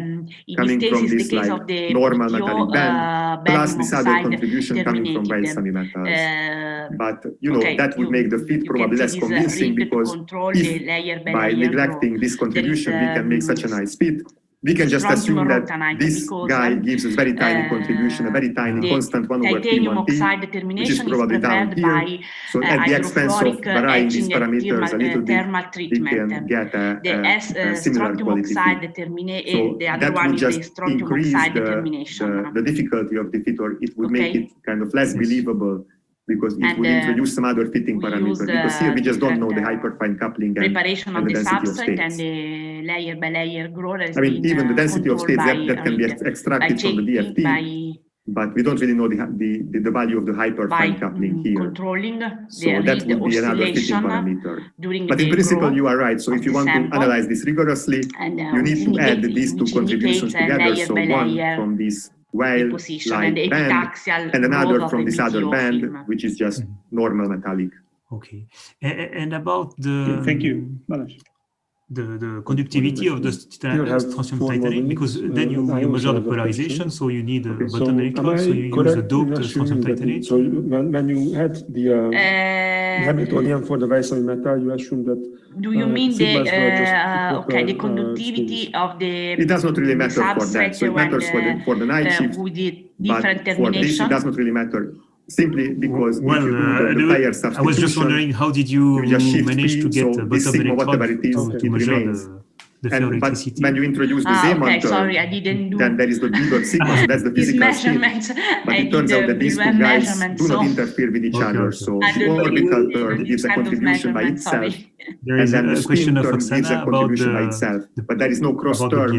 In coming this case, from is the this case like of the normal BTO, metallic band, plus barium this other oxide contribution coming from terminated. various semimetals. But you know, Okay, that would make the fit probably less convincing, because if by neglecting this contribution we can make such a nice fit, we can just assume that this guy gives us very tiny contribution, a very tiny constant 1 over T1T, which is probably down here. So at the expense of varying these parameters a little bit, we can get a similar quality fit. So that would just increase the difficulty of the fit, or it would make it kind of less believable, because it would introduce some other fitting parameter. Because here we just don't know the hyperfine coupling preparation and of the the density of substrate states. and the layer by layer growth. I mean, even the density of states that can be extracted from the DFT, but we don't really know the value of the hyperfine coupling here. Controlling so that would be another fitting parameter. But in principle, you are right. So if you want to analyze this rigorously, you need to add these two contributions together. So one from this whale-like band, and another from this other band, which is just normal metallic. Okay. And about the... Thank you, Balázs. The conductivity of the strontium titanate, because then you measure the polarization, so you need a bottom electrode, so you use a doped strontium titanate. So when you had the Hamiltonian for the Weissman metal, you assume that do you mean the conductivity of the it does not really matter for that. So it matters for the night shift, but for this it does not really matter. Simply because if you do the player substitution, I was just wondering, how did you manage to get a bottom electrode to measure the ferroelectricity? But when you introduce the Zeeman term, then there is the D dot sigma, so that's the physical speed. But it turns out that these two guys do not interfere with each other. So the orbital term gives a contribution by itself, and then the spin term gives a contribution by itself. But there is no cross term,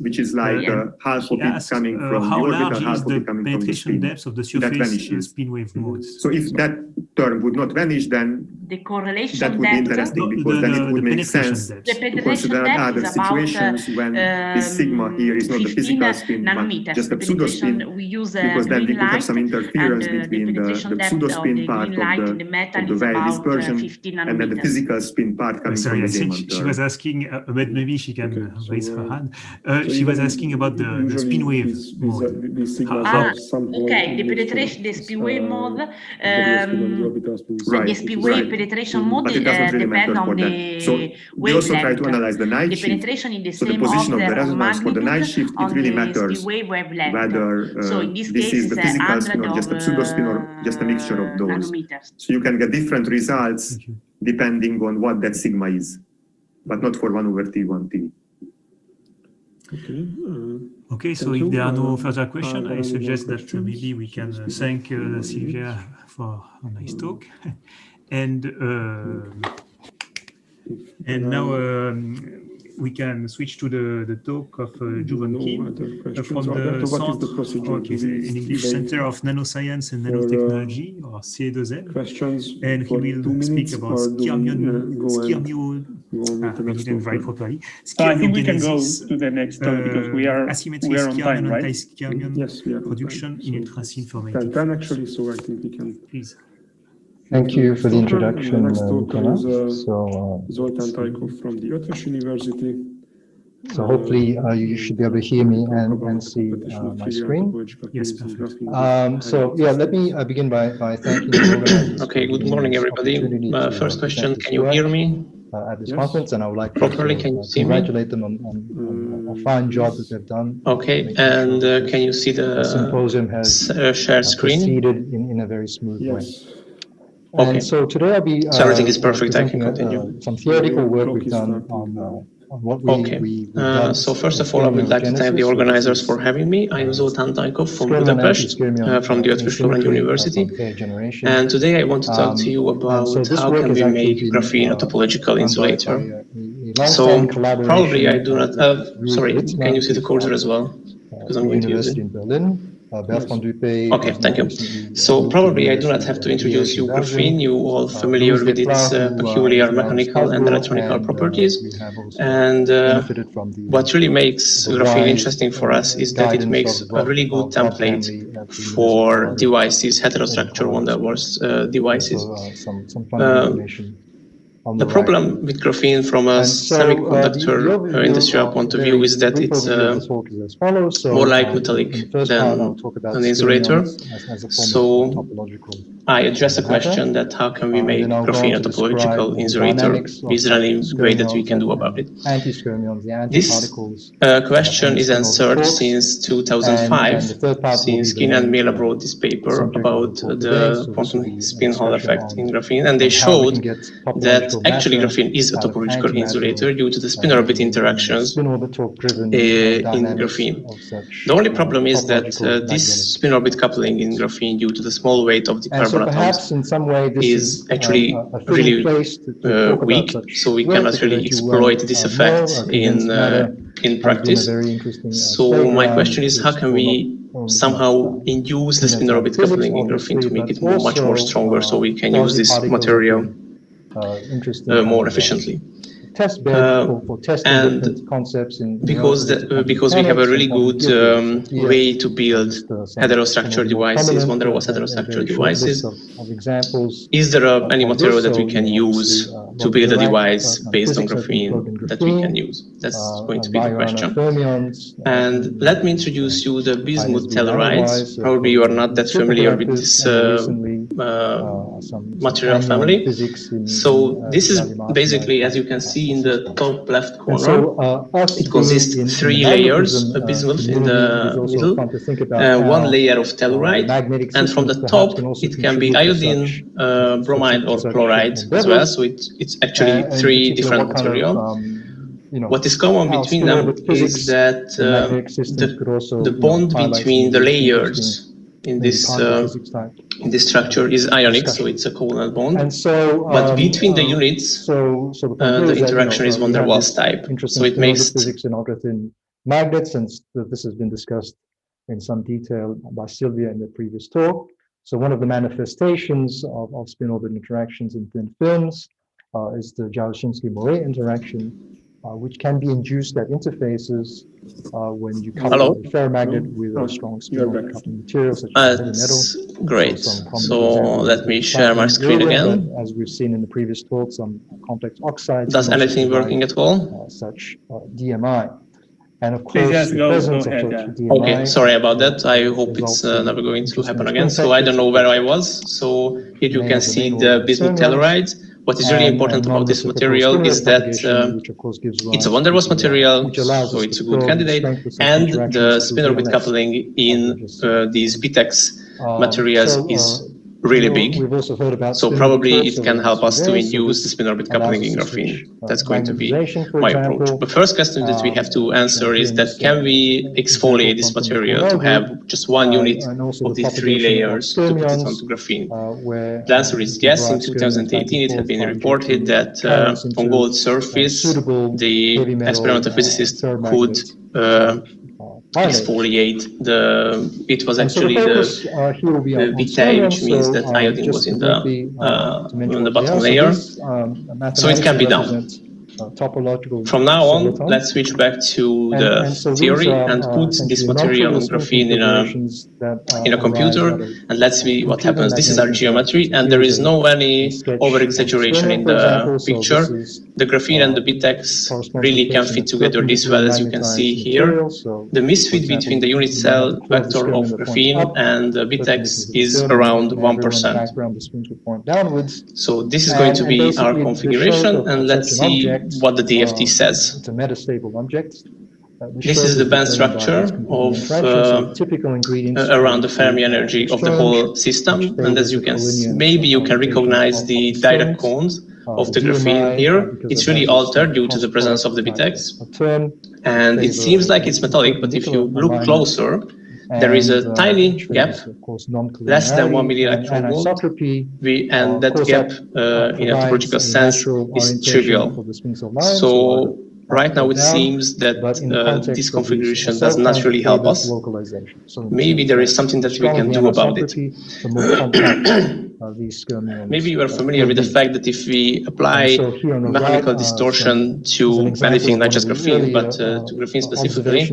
which is like half of it coming from the orbital, half of it coming from the spin. Depth of the surface spin wave modes. So if that term would not vanish, then the correlation that would be interesting, because then it would make sense to consider other situations when this sigma here is not the physical spin, but just a pseudo spin, because then we could have some interference between the pseudo spin part of the Weyl dispersion and then the physical spin spin part coming sorry, from I the think Zeeman she turn. was asking, but maybe she can raise her hand. so She was asking about the spin wave mode. These sigmas How- have some Okay, the penetration, the spin wave mode, the the spin wave penetration mode But it doesn't really depend matter on for that. the So we also try to wavelength. analyze the night The shift. penetration in the So the same position of the order of resonance for the night shift, magnitude it on really the matters spin wave wavelength. whether So in this this case, is the it's physical spin 100 or just a pseudo spin or just a mixture of those. nanometers. So you can get different results depending on what that sigma is, but not for 1 over T, 1T. Okay. Okay, so if there are no further questions, I suggest that maybe we can thank Sylvia for a nice talk. And now we can switch to the talk of Juvon Kim from the in English Center of Nanoscience and Nanotechnology, or CA2N. And he will speak about I think we can go to the next talk because we are on time, right? Yes, we are production in ultracine for 10 actually, so I think we can. Please. Thank you for the introduction, Next talker is So, Zoltán Tajkó from the Eötvös University. So hopefully you should be able to hear me and see my screen. Yes, perfect. So yeah, let me begin by thanking the organizers. Okay, good morning, everybody. First question, can you hear me? At this conference, and I would like properly, to can you see congratulate them on a fine job that they've done. Okay, and can you see the symposium has share screen? Proceeded in a very smooth way. Okay. And so today I'll be so everything is perfect. I can continue. Some theoretical work we've done on what we've done. So first of all, I would like to thank the organizers for having me. I am Zoltán Tajkó from Budapest, from the Eötvös Loránd University. And today I want to talk to you about how can we make graphene a topological insulator. So probably I do not have, sorry, can you see the cursor as well? Because I'm going to use it. Okay, thank you. So probably I do not have to introduce you graphene. You all familiar with its peculiar mechanical and electronical properties. And what really makes graphene interesting for us is that it makes a really good template for devices, heterostructure van der Waals devices. The problem with graphene from a semiconductor industrial point of view is that it's more like metallic than an insulator. So I address the question that how can we make graphene a topological insulator? Is there any way that we can do about it? This question is answered since 2005, since Skin and Mela wrote this paper about the quantum spin Hall effect in graphene, and they showed that actually graphene is a topological insulator due to the spin-orbit interactions in graphene. The only problem is that this spin-orbit coupling in graphene due to the small weight of the carbon atoms is actually really weak, so we cannot really exploit this effect in practice. So my question is, how can we somehow induce the spin-orbit coupling in graphene to make it much more stronger so we can use this material more efficiently? And because we have a really good way to build heterostructure devices, van der Waals heterostructure devices, is there any material that we can use to build a device based on graphene that we can use? That's going to be the question. And let me introduce you the bismuth tellurides. Probably you are not that familiar with this material family. So this is basically, as you can see in the top left corner, it consists of 3 layers, a bismuth in the middle, 1 layer of telluride, and from the top it can be iodine, bromide or chloride as well, so it's actually 3 different materials. What is common between them is that the bond between the layers in this structure is ionic, so it's a covalent bond. But between the units, the interaction is van der Waals type. So it makes physics in ultra-thin magnets, and this has been discussed in some detail by Sylvia in the previous talk. So one of the manifestations of spin-orbit interactions in thin films is the Jaroszynski-Moret interaction. which can be induced at interfaces when you couple a ferromagnet with a strong spin coupling material such as heavy metal. Great. So let me share my screen again. As we've seen in the previous talk, some complex oxides. Does anything working at all? Such DMI. And of course, the presence of such DMI. Okay, sorry about that. I hope it's never going to happen again. So I don't know where I was. So here you can see the bismuth telluride. What is really important about this material is that it's a van der Waals material, so it's a good candidate, and the spin orbit coupling in these BTEX materials is really big. So probably it can help us to induce the spin orbit coupling in graphene. That's going to be my approach. The first question that we have to answer is that can we exfoliate this material to have just one unit of these 3 layers to put it onto graphene? The answer is yes. In 2018, it had been reported that on gold surface, the experimental physicist could exfoliate it was actually the vitae, which means that iodine was in the bottom layer. So it can be done. From now on, let's switch back to the theory and put this material on graphene in a computer, and let's see what happens. This is our geometry, and there is no any over-exaggeration in the picture. The graphene and the BTEX really can fit together this well, as you can see here. The misfit between the unit cell vector of graphene and the BTEX is around 1%. So this is going to be our configuration, and let's see what the DFT says. It's a metastable object. This is the band structure of around the Fermi energy of the whole system, and as you can see, maybe you can recognize the direct cones of the graphene here. It's really altered due to the presence of the BTEX, and it seems like it's metallic, but if you look closer, there is a tiny gap, less than 1 millielectron volt, and that gap in a topological sense is trivial. So right now it seems that this configuration does not really help us. Maybe there is something that we can do about it. Maybe you are familiar with the fact that if we apply mechanical distortion to anything, not just graphene, but to graphene specifically,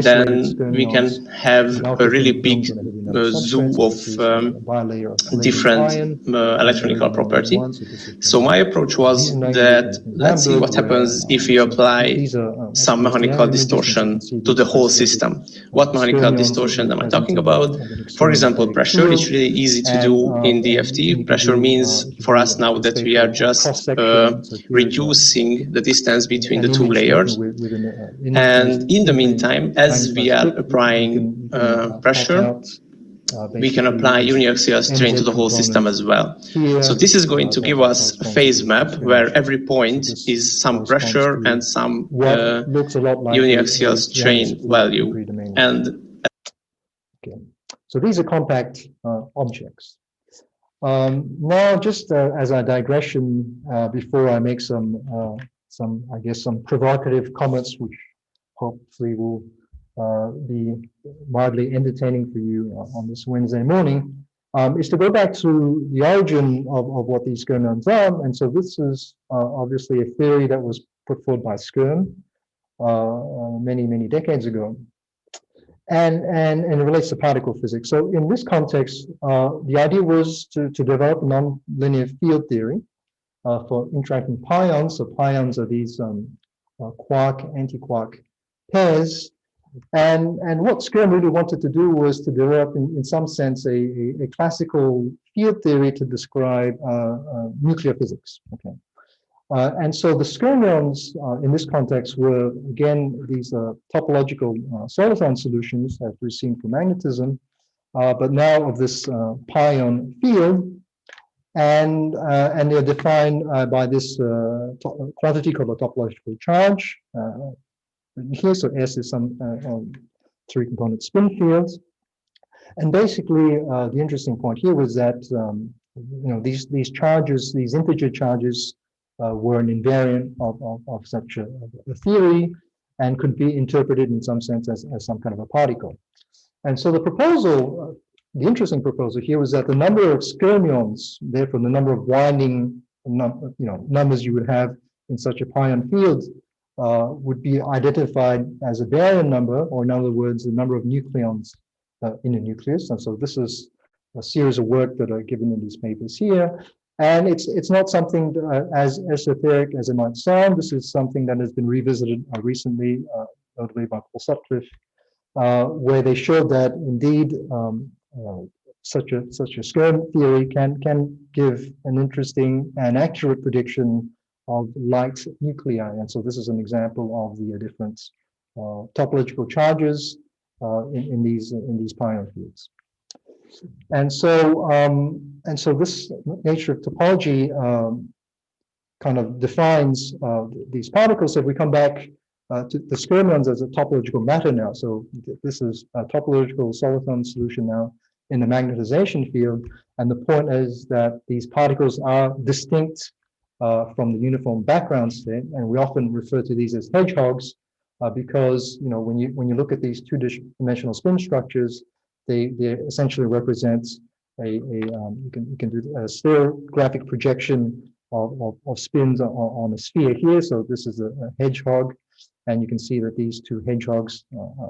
then we can have a really big zoo of different electronical property. So my approach was that let's see what happens if we apply some mechanical distortion to the whole system. What mechanical distortion am I talking about? For example, pressure. It's really easy to do in DFT. Pressure means for us now that we are just reducing the distance between the 2 layers. And in the meantime, as we are applying pressure, we can apply uniaxial strain to the whole system as well. So this is going to give us a phase map where every point is some pressure and some uniaxial strain value. And so these are compact objects. Now, just as a digression, before I make some provocative comments, which hopefully will be mildly entertaining for you on this Wednesday morning, is to go back to the origin of what these gernons are. And so this is obviously a theory that was put forward by Skyrm many decades ago. And it relates to particle physics. So in this context, the idea was to develop a nonlinear field theory for interacting pions. So pions are these quark, anti-quark pairs. And what Skyrm really wanted to do was to develop, in some sense, a classical field theory to describe nuclear physics. Okay. And so the skyrmions in this context were, again, these topological soliton solutions, as we've seen for magnetism, but now of this pion field. And they're defined by this quantity called a topological charge. Here, so S is some 3-component spin fields. And basically, the interesting point here was that these charges, these integer charges, were an invariant of such a theory and could be interpreted in some sense as some kind of a particle. And so the proposal, the interesting proposal here was that the number of skyrmions, therefore the number of winding numbers you would have in such a pion field, would be identified as a baryon number, or in other words, the number of nucleons in a nucleus. And so this is a series of work that are given in these papers here. And it's not something as esoteric as it might sound. This is something that has been revisited recently, notably by Paul Sutcliffe, where they showed that indeed such a Skyrm theory can give an interesting and accurate prediction of light nuclei. And so this is an example of the different topological charges in these pion fields. And so this nature of topology kind of defines these particles. So if we come back to the skyrmions as a topological matter now, so this is a topological soliton solution now in the magnetization field, and the point is that these particles are distinct from the uniform background state, and we often refer to these as hedgehogs because when you look at these two-dimensional spin structures, they essentially represent you can do a stereographic projection of spins on a sphere here. So this is a hedgehog, and you can see that these two hedgehogs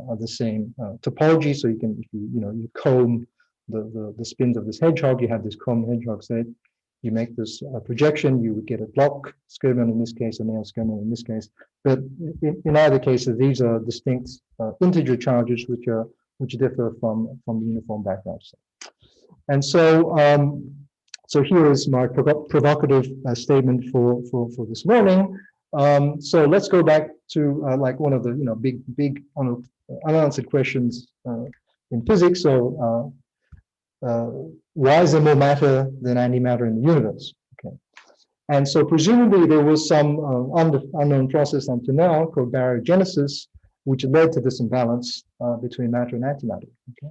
are the same topology. So you can, if you comb the spins of this hedgehog, you have this combed hedgehog set. You make this projection, you would get a block skyrmion in this case, a nail skyrmion in this case. But in either cases, these are distinct integer charges which differ from the uniform background set. And so so here is my provocative statement for this morning. So let's go back to like one of the big unanswered questions in physics. So why is there more matter than antimatter in the universe? Okay, and so presumably there was some unknown process until now called baryogenesis, which led to this imbalance between matter and antimatter. Okay,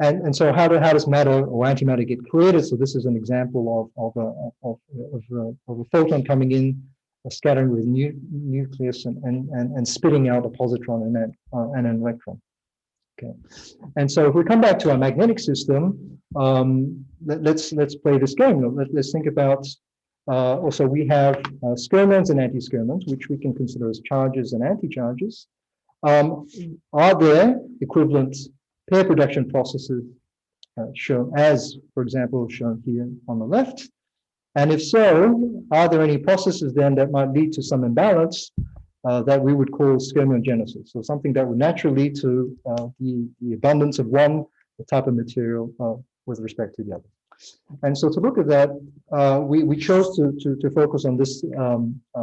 and so how does matter or antimatter get created? So this is an example of a photon coming in, scattering with nucleus and spitting out a positron and an electron. Okay, and so if we come back to our magnetic system, let's play this game. Let's think about. Also, we have skyrmions and anti-skyrmions, which we can consider as charges and anti-charges. Are there equivalent pair production processes shown as, for example, shown here on the left? And if so, are there any processes then that might lead to some imbalance that we would call skyrmiogenesis? So something that would naturally lead to the abundance of one type of material with respect to the other. And so to look at that, we chose to focus on this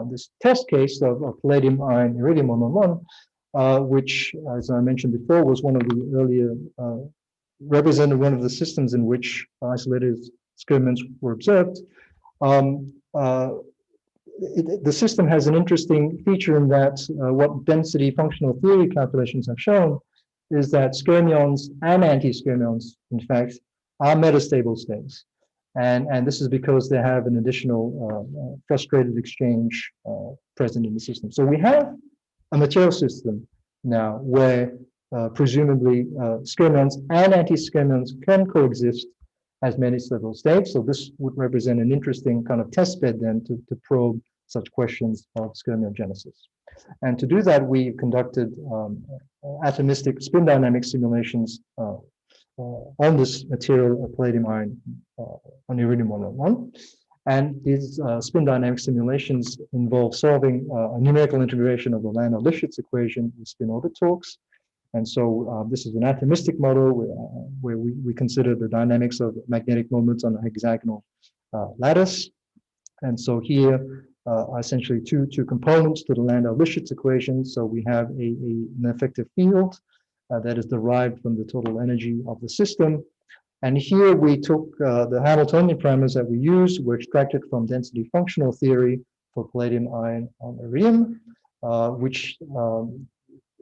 this test case of palladium iron iridium 111, which, as I mentioned before, was one of the earlier represented one of the systems in which isolated skyrmions were observed. The system has an interesting feature in that what density functional theory calculations have shown is that skyrmions and anti-skyrmions, in fact, are metastable states. And this is because they have an additional frustrated exchange present in the system. So we have a material system now where presumably skyrmions and anti-skyrmions can coexist as metastable states. So this would represent an interesting kind of test bed then to probe such questions of skyrmiogenesis. And to do that, we conducted atomistic spin dynamic simulations on this material, palladium iron on iridium 111. And these spin dynamic simulations involve solving a numerical integration of the Landau-Lifshitz equation with spin orbit torques. And so this is an atomistic model where we consider the dynamics of magnetic moments on a hexagonal lattice. And so here are essentially two components to the Landau-Lifshitz equation. So we have an effective field that is derived from the total energy of the system. And here we took the Hamiltonian parameters that we used, were extracted from density functional theory for palladium iron on iridium, which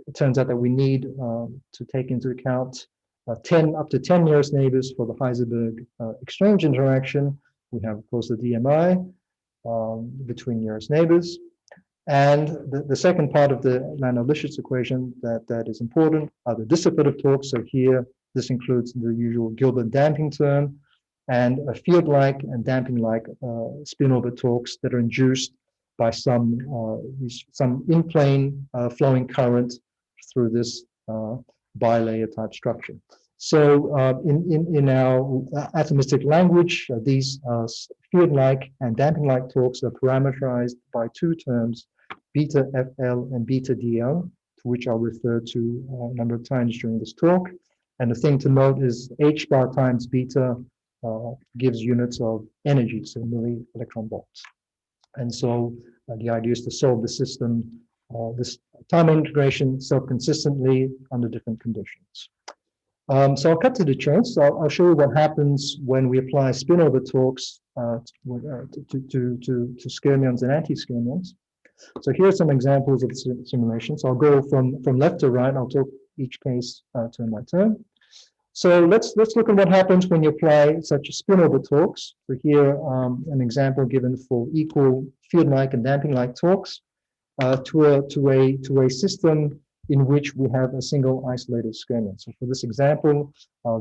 it turns out that we need to take into account up to 10 nearest neighbors for the Heisenberg exchange interaction. We have, of course, the DMI between nearest neighbors. And the second part of the Landau-Lifshitz equation that is important are the dissipative torques. So here, this includes the usual Gilbert damping term and a field-like and damping-like spin orbit torques that are induced by some in-plane flowing current through this bilayer type structure. So in our atomistic language, these field-like and damping-like torques are parameterized by two terms, beta FL and beta DL, to which I'll refer to a number of times during this talk. And the thing to note is H bar times beta gives units of energy, so milli-electron volts. And so the idea is to solve the system, this time integration self-consistently under different conditions. So I'll cut to the chase. I'll show you what happens when we apply spin-over torques to skyrmions and anti-skyrmions. So here are some examples of simulations. I'll go from left to right. I'll talk each case turn by turn. So let's look at what happens when you apply such spin-over torques. So here an example given for equal field-like and damping-like torques to a system in which we have a single isolated skyrmion. So for this example,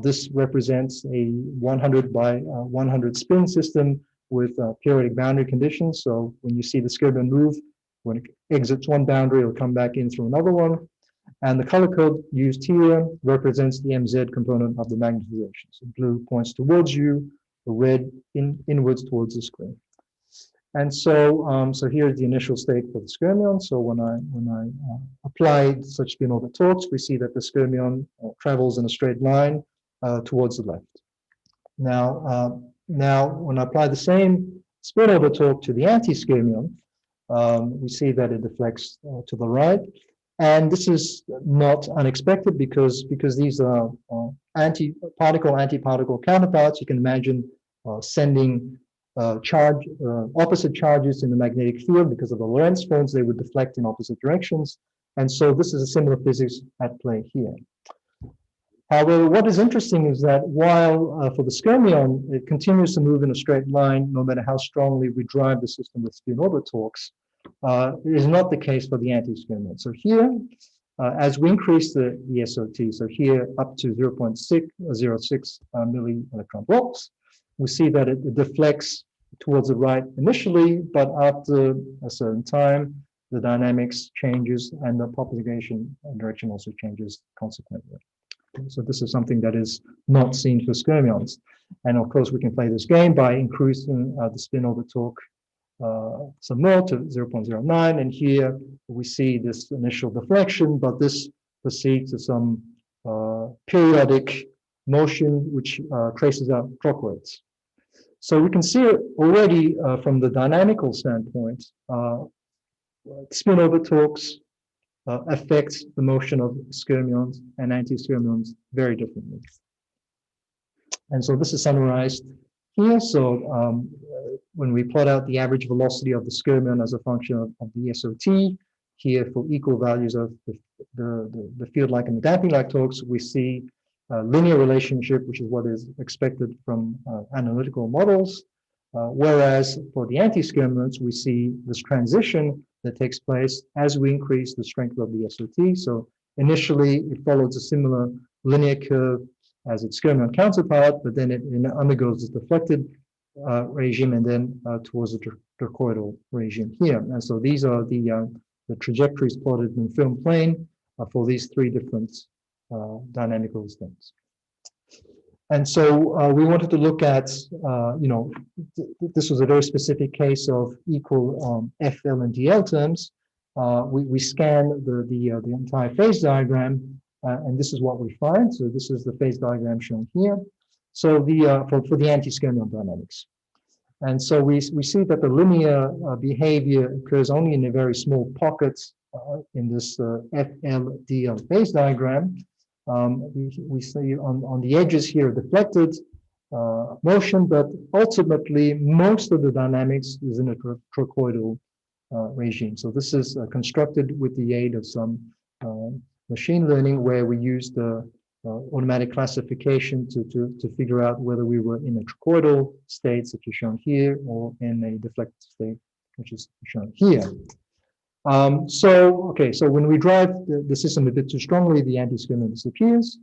this represents a 100 by 100 spin system with periodic boundary conditions. So when you see the skyrmion move, when it exits one boundary, it'll come back in through another one. And the color code used here represents the MZ component of the magnetization. So blue points towards you, the red inwards towards the screen. And so, so here's the initial state for the skyrmion. So when I apply such spin-over torques, we see that the skyrmion travels in a straight line towards the left. Now, when I apply the same spin-over torque to the anti-skyrmion, we see that it deflects to the right. And this is not unexpected because these are anti-particle counterparts. You can imagine sending opposite charges in the magnetic field. Because of the Lorentz phones, they would deflect in opposite directions. And so this is a similar physics at play here. However, what is interesting is that while for the skyrmion, it continues to move in a straight line, no matter how strongly we drive the system with spin-over torques, it is not the case for the anti-skyrmion. So here, as we increase the SOT, so here up to 0.606 milli-electron volts, we see that it deflects towards the right initially, but after a certain time, the dynamics changes and the propagation direction also changes consequently. So this is something that is not seen for skyrmions. And of course, we can play this game by increasing the spin-over torque some more to 0.09. And here we see this initial deflection, but this proceeds to some periodic motion which traces out clockwards. So we can see already from the dynamical standpoint, spin-over torques affects the motion of skyrmions and anti-skyrmions very differently. And so this is summarized here. So when we plot out the average velocity of the skyrmion as a function of the SOT, here for equal values of the field-like and the damping-like torques, we see a linear relationship, which is what is expected from analytical models. Whereas for the anti-skyrmions, we see this transition that takes place as we increase the strength of the SOT. So initially, it follows a similar linear curve as its skyrmion counterpart, but then it undergoes this deflected regime and then towards the torcoidal regime here. And so these are the trajectories plotted in film plane for these three different dynamical states. And so we wanted to look at, this was a very specific case of equal FL and DL terms. We scan the entire phase diagram, and this is what we find. So this is the phase diagram shown here. So for the anti-skyrmion dynamics. And so we see that the linear behavior occurs only in a very small pockets in this FL-DL phase diagram. We see on the edges here a deflected motion, but ultimately most of the dynamics is in a torcoidal regime. So this is constructed with the aid of some machine learning, where we use the automatic classification to figure out whether we were in a torcoidal state, such as shown here, or in a deflected state, which is shown here. So when we drive the system a bit too strongly, the anti-skyrmion disappears.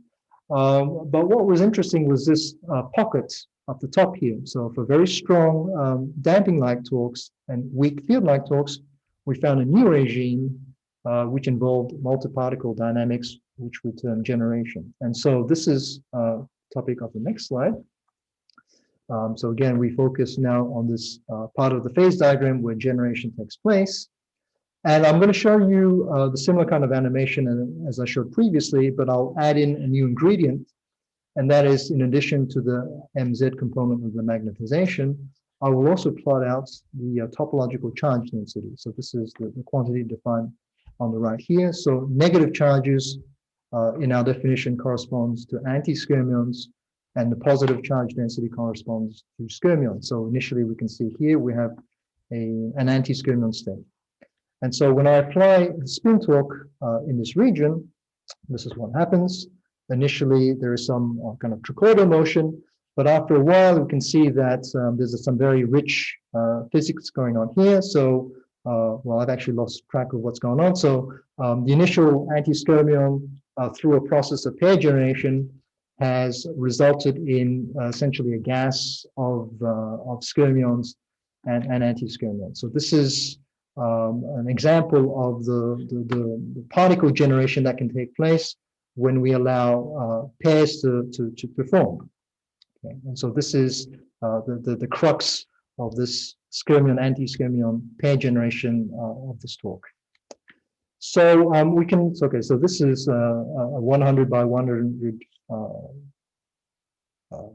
But what was interesting was this pocket up the top here. So for very strong damping-like torques and weak field-like torques, we found a new regime which involved multi-particle dynamics, which we term generation. And so this is topic of the next slide. So again, we focus now on this part of the phase diagram where generation takes place. And I'm going to show you the similar kind of animation as I showed previously, but I'll add in a new ingredient. And that is, in addition to the MZ component of the magnetization, I will also plot out the topological charge density. So this is the quantity defined on the right here. So negative charges in our definition corresponds to anti-skyrmions, and the positive charge density corresponds to skyrmions. So initially we can see here we have an anti-skyrmion state. And so when I apply the spin torque in this region, this is what happens. Initially there is some kind of trochoidal motion, but after a while we can see that there's some very rich physics going on here. So, well, I've actually lost track of what's going on. So the initial anti-skyrmion through a process of pair generation has resulted in essentially a gas of skyrmions and anti-skyrmions. So this is an example of the particle generation that can take place when we allow pairs to perform. Okay. And so this is the crux of this skyrmion anti-skyrmion pair generation of this torque. So we can, okay, so this is a 100 by 100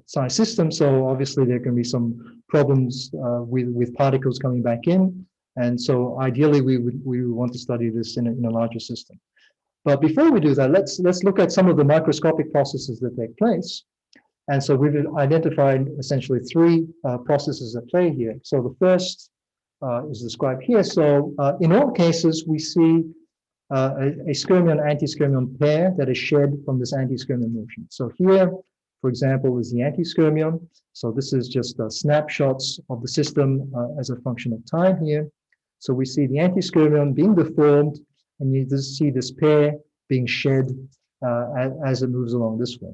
size system. So obviously there can be some problems with particles coming back in. And so ideally we would want to study this in a larger system. But before we do that, let's look at some of the microscopic processes that take place. And so we've identified essentially three processes at play here. So the first is described here. So in all cases, we see a skyrmion-anti-skyrmion pair that is shed from this anti-skyrmion motion. So here, for example, is the anti-skyrmion. So this is just snapshots of the system as a function of time here. So we see the anti-skyrmion being deformed, and you just see this pair being shed as it moves along this way.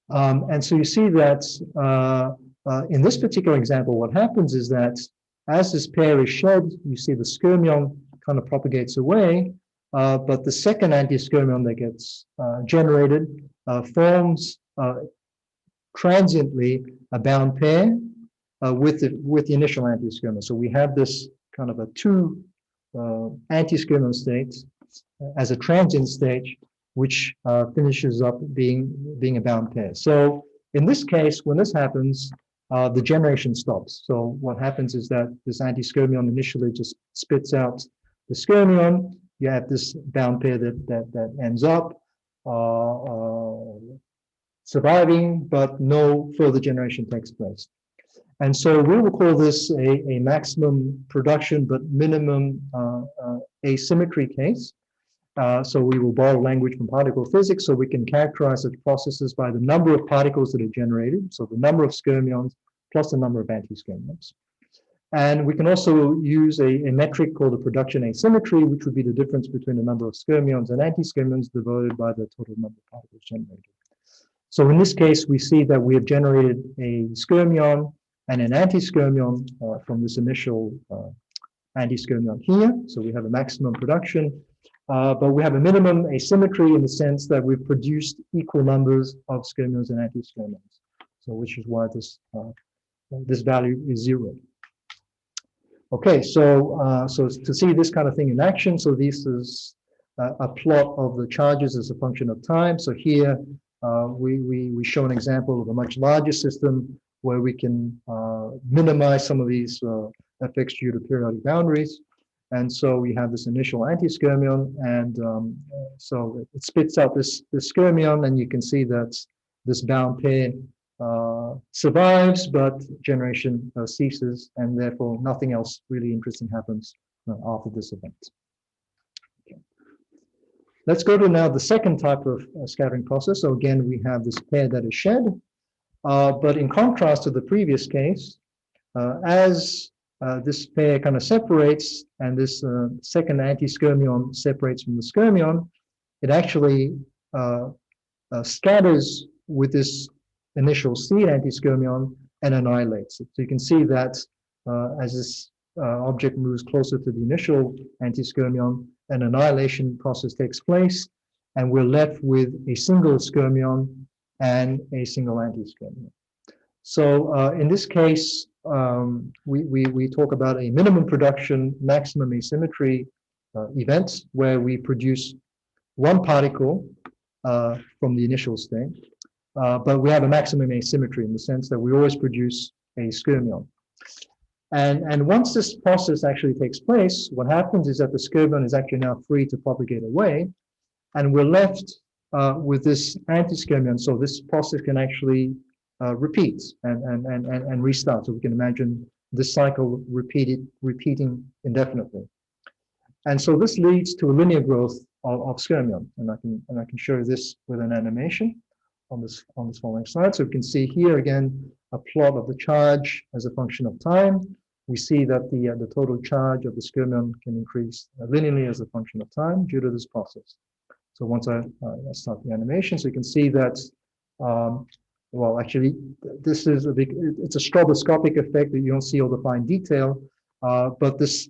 And so you see that in this particular example, what happens is that as this pair is shed, you see the skyrmion kind of propagates away, but the second anti-skyrmion that gets generated forms transiently a bound pair with the initial anti-skyrmion. So we have this kind of a two anti-skyrmion states as a transient stage, which finishes up being a bound pair. So in this case, when this happens, the generation stops. So what happens is that this anti-skyrmion initially just spits out the skyrmion. You have this bound pair that ends up surviving, but no further generation takes place. And so we will call this a maximum production but minimum asymmetry case. So we will borrow language from particle physics, so we can characterize such processes by the number of particles that are generated, so the number of skyrmions plus the number of anti-skyrmions. And we can also use a metric called the production asymmetry, which would be the difference between the number of skyrmions and anti-skyrmions divided by the total number of particles generated. So in this case, we see that we have generated a skyrmion and an anti-skyrmion from this initial anti-skyrmion here. So we have a maximum production. But we have a minimum asymmetry in the sense that we've produced equal numbers of skyrmions and anti-skyrmions. So which is why this value is 0. Okay, so to see this kind of thing in action, so this is a plot of the charges as a function of time. So here we show an example of a much larger system where we can minimize some of these effects due to periodic boundaries. And so we have this initial anti-skyrmion, and so it spits out this skyrmion, and you can see that this bound pair survives, but generation ceases, and therefore nothing else really interesting happens after this event. Okay. Let's go to now the second type of scattering process. So again, we have this pair that is shed, but in contrast to the previous case, as this pair kind of separates, and this second anti-skyrmion separates from the skyrmion, it actually scatters with this initial seed antiskirmion and annihilates it. So you can see that as this object moves closer to the initial antiskirmion, an annihilation process takes place, and we're left with a single skirmion and a single antiskirmion. So in this case, we talk about a minimum production, maximum asymmetry event, where we produce one particle from the initial state, but we have a maximum asymmetry in the sense that we always produce a skirmion. And once this process actually takes place, what happens is that the skirmion is actually now free to propagate away, and we're left with this antiskirmion. So this process can actually repeat and restart. So we can imagine this cycle repeating indefinitely. And so this leads to a linear growth of skirmion, and I can show you this with an animation on this following slide. So we can see here again a plot of the charge as a function of time. We see that the total charge of the skirmion can increase linearly as a function of time due to this process. So once I start the animation, so you can see that, well, actually, this is it's a stroboscopic effect that you don't see all the fine detail, but this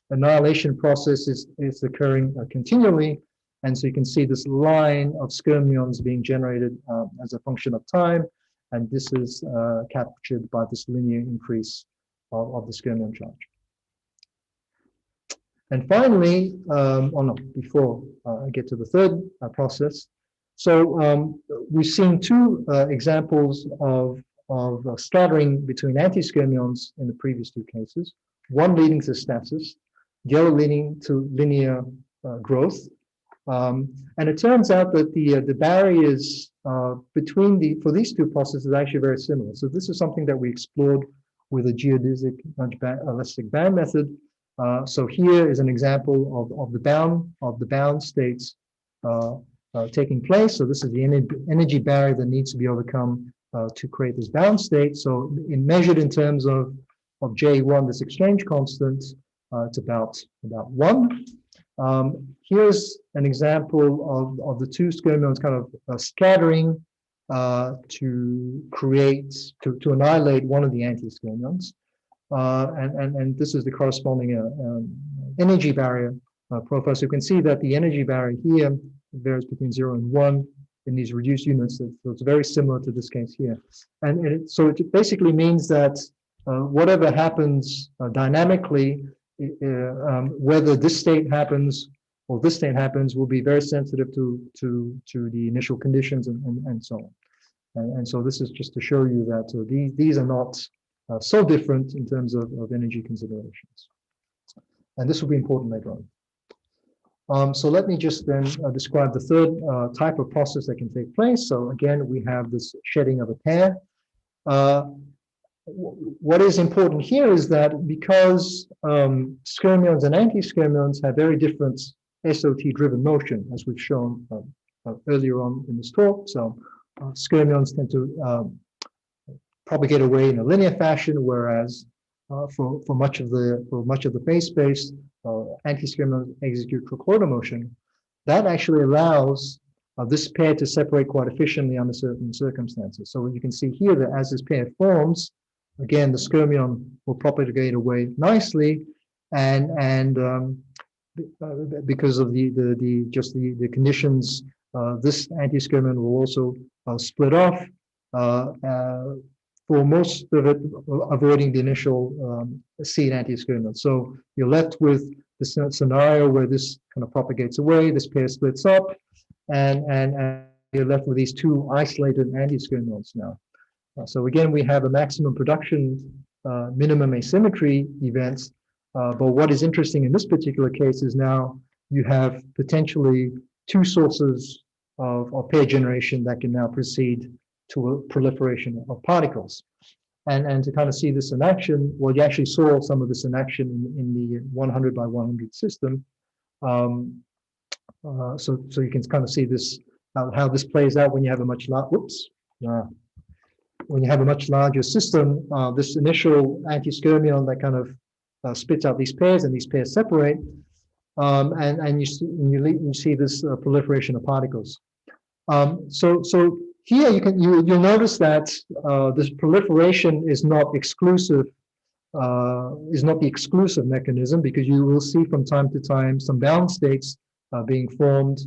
annihilation process is occurring continually. And so you can see this line of skirmions being generated as a function of time. And this is captured by this linear increase of the skirmion charge. And finally, before I get to the third process, so we've seen two examples of scattering between antiskirmions in the previous two cases, one leading to stasis, the other leading to linear growth. And it turns out that the barriers for these two processes is actually very similar. So this is something that we explored with a geodesic elastic band method. So here is an example of the bound states taking place. So this is the energy barrier that needs to be overcome to create this bound state. So measured in terms of J1, this exchange constant, it's about 1. Here's an example of the two skirmions kind of scattering to annihilate one of the antiskirmions. And this is the corresponding energy barrier profile. So you can see that the energy barrier here varies between 0 and 1 in these reduced units. So it's very similar to this case here. And so it basically means that whatever happens dynamically, whether this state happens or this state happens, will be very sensitive to the initial conditions and so on. And so this is just to show you that these are not so different in terms of energy considerations. And this will be important later on. So let me just then describe the third type of process that can take place. So again, we have this shedding of a pair. What is important here is that because skirmions and antiskirmions have very different SOT-driven motion, as we've shown earlier on in this talk. So skirmions tend to propagate away in a linear fashion, whereas for much of the phase space, antiskirmions execute trochlear motion. That actually allows this pair to separate quite efficiently under certain circumstances. So you can see here that as this pair forms, again, the skirmion will propagate away nicely, and because of the conditions, this antiskirmion will also split off. For most of it, avoiding the initial seed antiskirmion. So you're left with this scenario where this kind of propagates away, this pair splits up, and you're left with these two isolated antiskirmions now. So again, we have a maximum production, minimum asymmetry events. But what is interesting in this particular case is now you have potentially two sources of pair generation that can now proceed to a proliferation of particles. And to kind of see this in action, well, you actually saw some of this in action in the 100 by 100 system. So you can kind of see this, how this plays out when you have a much when you have a much larger system. This initial antiskirmion that kind of spits out these pairs, and these pairs separate, and you see this proliferation of particles. So here you'll notice that this proliferation is not exclusive, is not the exclusive mechanism, because you will see from time to time some bound states being formed.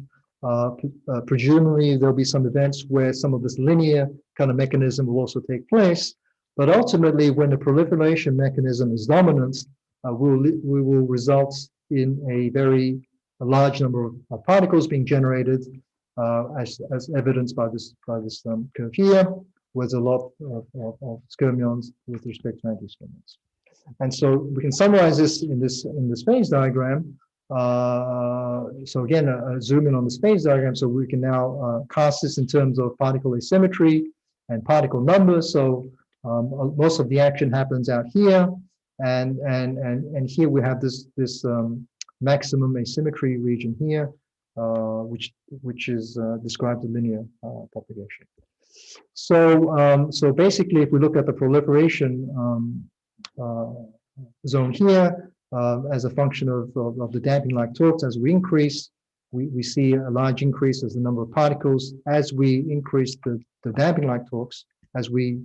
Presumably there'll be some events where some of this linear kind of mechanism will also take place. But ultimately, when the proliferation mechanism is dominant, we will result in a very large number of particles being generated, as evidenced by this curve here, where there's a lot of skyrmions with respect to anti-skyrmions. And so we can summarize this in this phase diagram. So again, zoom in on this phase diagram, so we can now cast this in terms of particle asymmetry and particle number. So most of the action happens out here, and here we have this maximum asymmetry region here, which is described as linear propagation. So so basically, if we look at the proliferation zone here, as a function of the damping-like torques, as we increase, we see a large increase as the number of particles. As we increase the damping-like torques, as we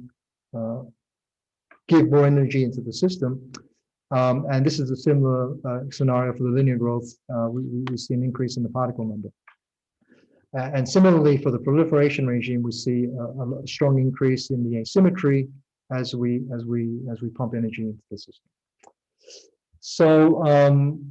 give more energy into the system, and this is a similar scenario for the linear growth, we see an increase in the particle number. And similarly, for the proliferation regime, we see a strong increase in the asymmetry as we pump energy into the system. So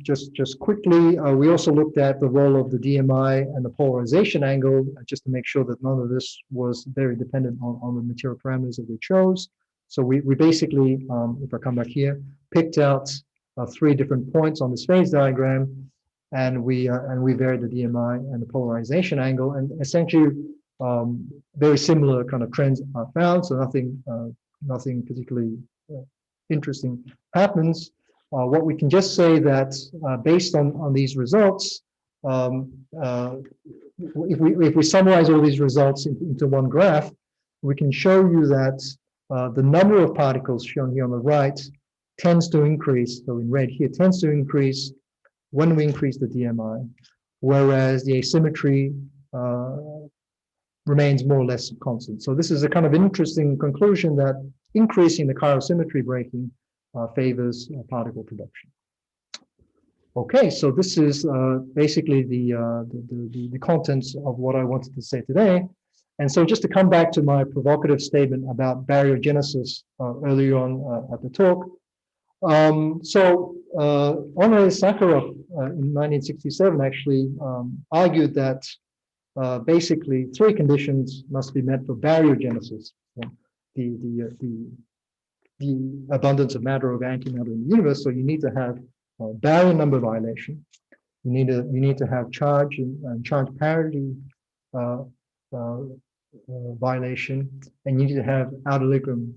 just quickly, we also looked at the role of the DMI and the polarization angle, just to make sure that none of this was very dependent on the material parameters that we chose. So we basically, if I come back here, picked out 3 different points on this phase diagram, and we varied the DMI and the polarization angle, and essentially very similar kind of trends are found. So nothing particularly interesting happens. What we can just say that based on these results, if we summarize all these results into one graph, we can show you that the number of particles shown here on the right tends to increase, so in red here, tends to increase when we increase the DMI, whereas the asymmetry remains more or less constant. So this is a kind of interesting conclusion that increasing the chirosymmetry breaking favors particle production. Okay, so this is basically the contents of what I wanted to say today. And so just to come back to my provocative statement about baryogenesis earlier on at the talk. So Andrei Sakharov in 1967 actually argued that basically 3 conditions must be met for baryogenesis. The abundance of matter or antimatter in the universe. So you need to have baryon number violation. You need to have charge and charge parity violation, and you need to have outer ligand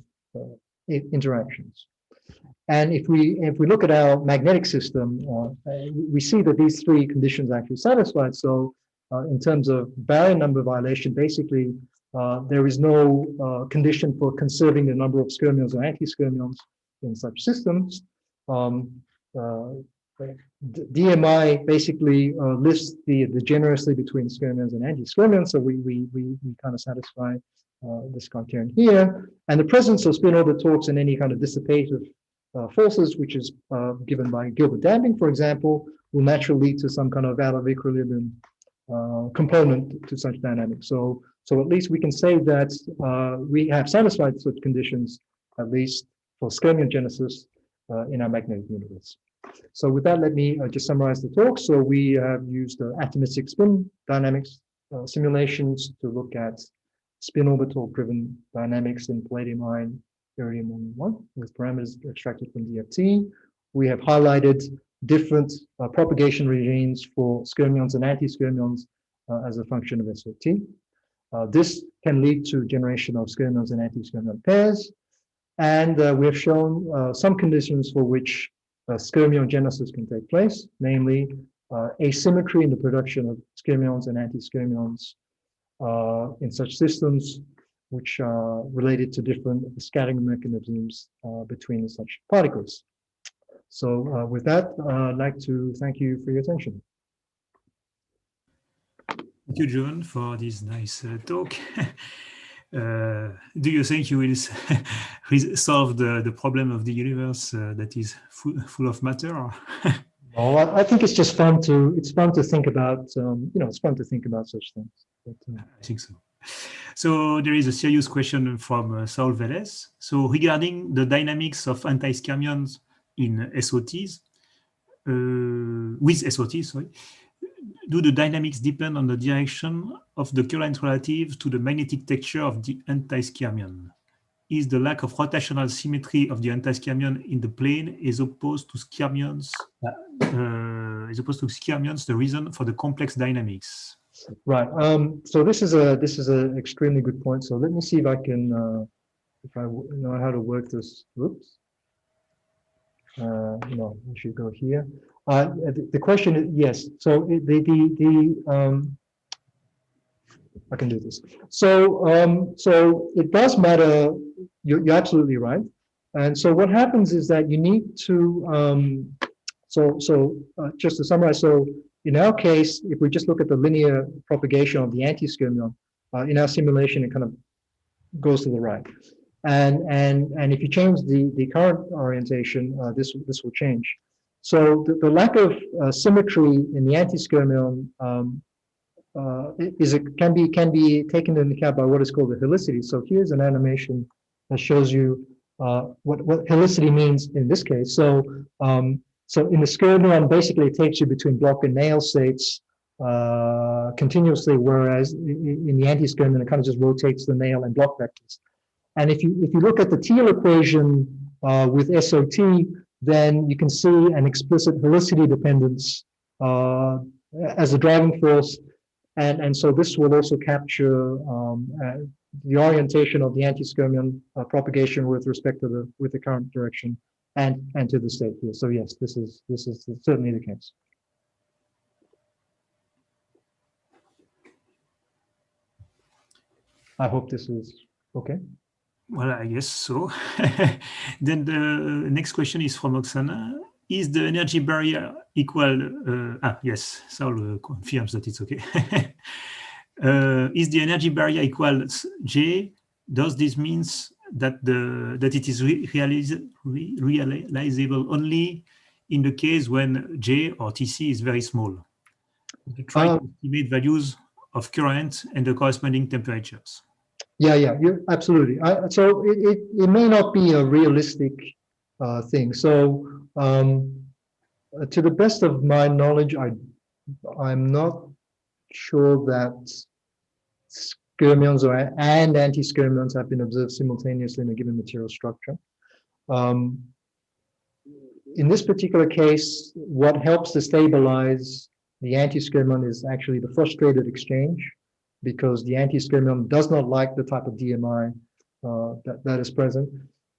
interactions. And if we look at our magnetic system, we see that these 3 conditions are actually satisfied. So in terms of baryon number violation, basically there is no condition for conserving the number of skyrmions or anti-skyrmions in such systems. DMI basically lists the generously between skyrmions and anti-skyrmions, so we kind of satisfy this criterion here. And the presence of spin orbit torques and any kind of dissipative forces, which is given by Gilbert damping, for example, will naturally lead to some kind of out of equilibrium component to such dynamics. So at least we can say that we have satisfied such conditions, at least for skyrmiogenesis in our magnetic universe. So with that, let me just summarize the talk. So we have used atomistic spin dynamics simulations to look at spin orbital driven dynamics in palladium ion iridium-111 with parameters extracted from DFT. We have highlighted different propagation regimes for skyrmions and anti-skyrmions as a function of SOT. This can lead to generation of skyrmions and anti-skyrmion pairs. And we have shown some conditions for which skyrmiogenesis can take place, namely asymmetry in the production of skyrmions and anti-skyrmions in such systems, which are related to different scattering mechanisms between such particles. So with that, I'd like to thank you for your attention. Thank you, John, for this nice talk. do you think you will solve the problem of the universe that is full of matter? Or well, I think it's just fun to think about. It's fun to think about such things. But, I think so. So there is a serious question from Saul Velez. So regarding the dynamics of anti-skyrmions in SOTs, with SOTs, sorry, do the dynamics depend on the direction of the current relative to the magnetic texture of the anti-skyrmion? Is the lack of rotational symmetry of the anti-skyrmion in the plane as opposed to skyrmions the reason for the complex dynamics? Right. So this is an extremely good point. So let me see if I can if I know how to work this. Oops. No, I should go here. The question is yes. So I can do this. So so it does matter. You're absolutely right. And so what happens is that you need to just to summarize. So in our case, if we just look at the linear propagation of the anti-skyrmion, in our simulation, it kind of goes to the right. And if you change the current orientation, this will change. So the lack of symmetry in the anti-skyrmion can be taken into account by what is called the helicity. So here's an animation that shows you what helicity means in this case. So so in the skyrmion, basically it takes you between block and nail states continuously, whereas in the anti-skyrmion it kind of just rotates the nail and block vectors. And if you look at the Thiele equation with SOT, then you can see an explicit helicity dependence as a driving force, and so this will also capture the orientation of the anti-skyrmion propagation with respect to the current direction and to the state here. So yes, this is certainly the case. I hope this is okay. Well, I guess so. Then the next question is from Oksana. Is the energy barrier equal? Yes, Saul confirms that it's okay. Is the energy barrier equal J? Does this mean that it is realizable only in the case when J or TC is very small? To try to estimate values of current and the corresponding temperatures. Yeah, you're absolutely. So it may not be a realistic thing. So to the best of my knowledge, I'm not sure that skyrmions and anti-skyrmions have been observed simultaneously in a given material structure. In this particular case, what helps to stabilize the anti-skyrmion is actually the frustrated exchange, because the anti-skyrmion does not like the type of DMI that is present.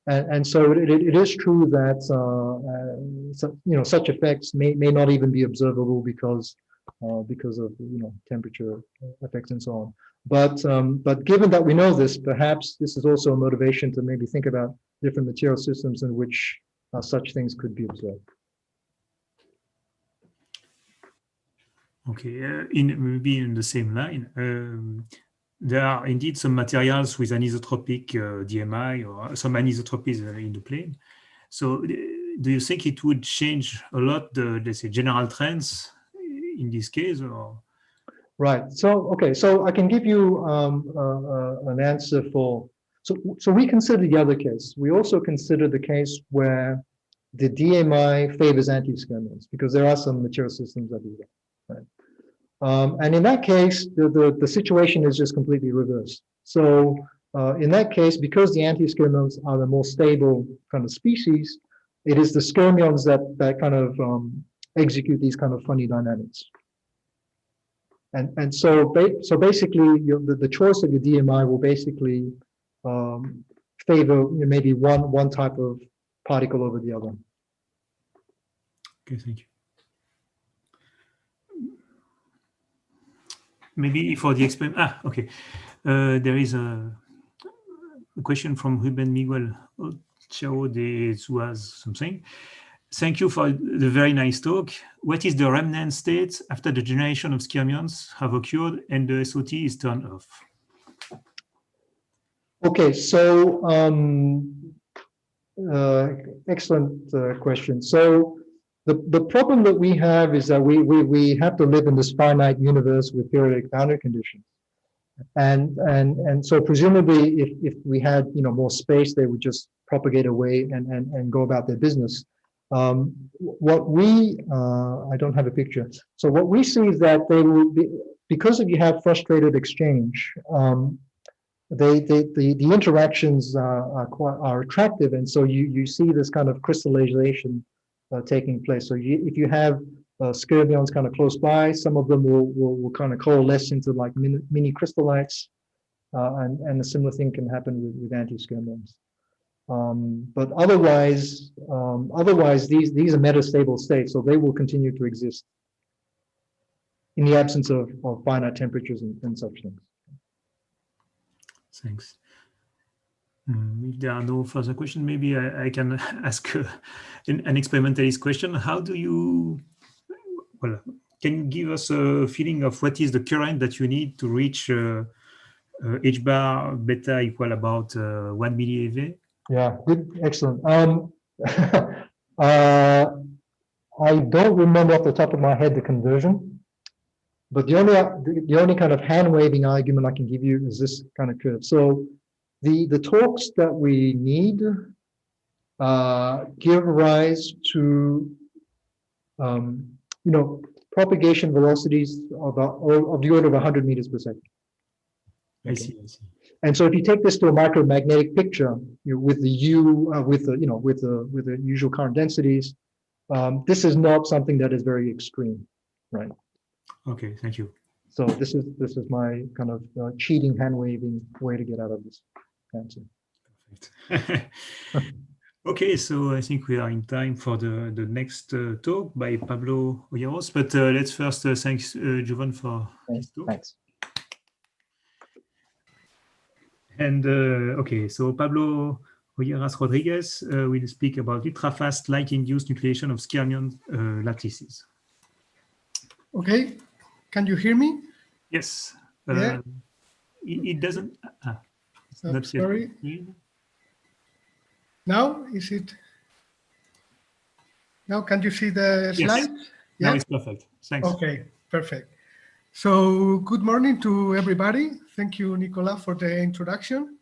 And so it is true that such effects may not even be observable because of temperature effects and so on. But given that we know this, perhaps this is also a motivation to maybe think about different material systems in which such things could be observed. Okay, maybe in the same line, there are indeed some materials with anisotropic DMI or some anisotropies in the plane. So do you think it would change a lot the, let's say, general trends in this case? Or? Right, so I can give you an answer for, so we consider the other case. We also consider the case where the DMI favors anti-skyrmions, because there are some material systems that do that. Right. And in that case, the situation is just completely reversed. So in that case, because the anti-skyrmions are the more stable kind of species, it is the skyrmions that kind of execute these kind of funny dynamics. And so basically, the choice of your DMI will basically favor maybe one type of particle over the other. Okay, thank you. Maybe for the experiment. Okay. There is a question from Ruben Miguel Chao de Zuaz something. Thank you for the very nice talk. What is the remnant state after the generation of skyrmions have occurred and the SOT is turned off? Okay, so excellent question. So the problem that we have is that we have to live in this finite universe with periodic boundary conditions. And so presumably if we had more space, they would just propagate away and go about their business. What we I don't have a picture. So what we see is that they will be, because if you have frustrated exchange, the interactions are attractive, and so you see this kind of crystallization taking place. So if you have skerbions kind of close by, some of them will kind of coalesce into like mini crystallites, and a similar thing can happen with anti-skerbions. But otherwise these are metastable states, so they will continue to exist in the absence of finite temperatures and such things. Thanks. If there are no further questions, maybe I can ask an experimentalist question. How do you, well, can you give us a feeling of what is the current that you need to reach H bar beta equal about 1 millieV? Yeah, good, excellent. I don't remember off the top of my head the conversion, but the only kind of hand waving argument I can give you is this kind of curve. So the torques that we need give rise to propagation velocities of the order of 100 meters per second. Okay. I see. And so if you take this to a micromagnetic picture, with the with the usual current densities, this is not something that is very extreme, right? Okay, thank you. So this is my kind of cheating hand waving way to get out of this answer. Perfect. Okay, so I think we are in time for the next talk by Pablo Olleros, but let's first thank Jovan for his talk. Thanks. And okay, so Pablo Olleros Rodriguez will speak about ultra-fast light-induced nucleation of Skyrmion lattices. Okay, can you hear me? Yes. Yeah. It doesn't. It's not sorry. Yet. Now is it? Now can you see the slide? Yes. Yeah? Now it's perfect. Thanks. Okay, perfect. So good morning to everybody. Thank you, Nicola, for the introduction.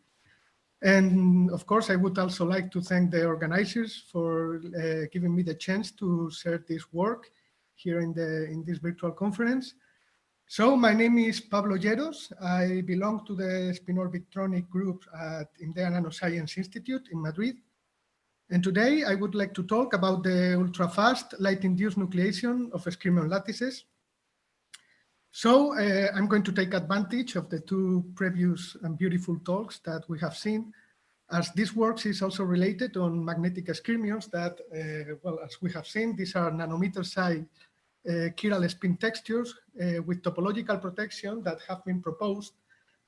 And of course, I would also like to thank the organizers for giving me the chance to share this work here in this virtual conference. So my name is Pablo Olleros. I belong to the Spin-Orbit-Tronic group at INDEA Nanoscience Institute in Madrid. And today I would like to talk about the ultra-fast light-induced nucleation of Skyrmion lattices. So I'm going to take advantage of the two previous and beautiful talks that we have seen, as this work is also related on magnetic skyrmions that, well, as we have seen, these are nanometer-size chiral spin textures with topological protection that have been proposed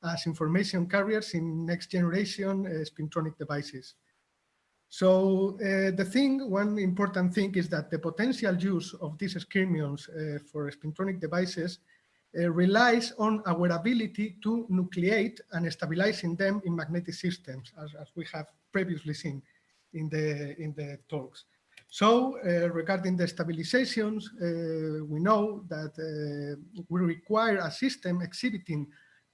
as information carriers in next generation spintronic devices. So one important thing is that the potential use of these skyrmions for spintronic devices relies on our ability to nucleate and stabilizing them in magnetic systems, as we have previously seen in the talks. So regarding the stabilizations, we know that we require a system exhibiting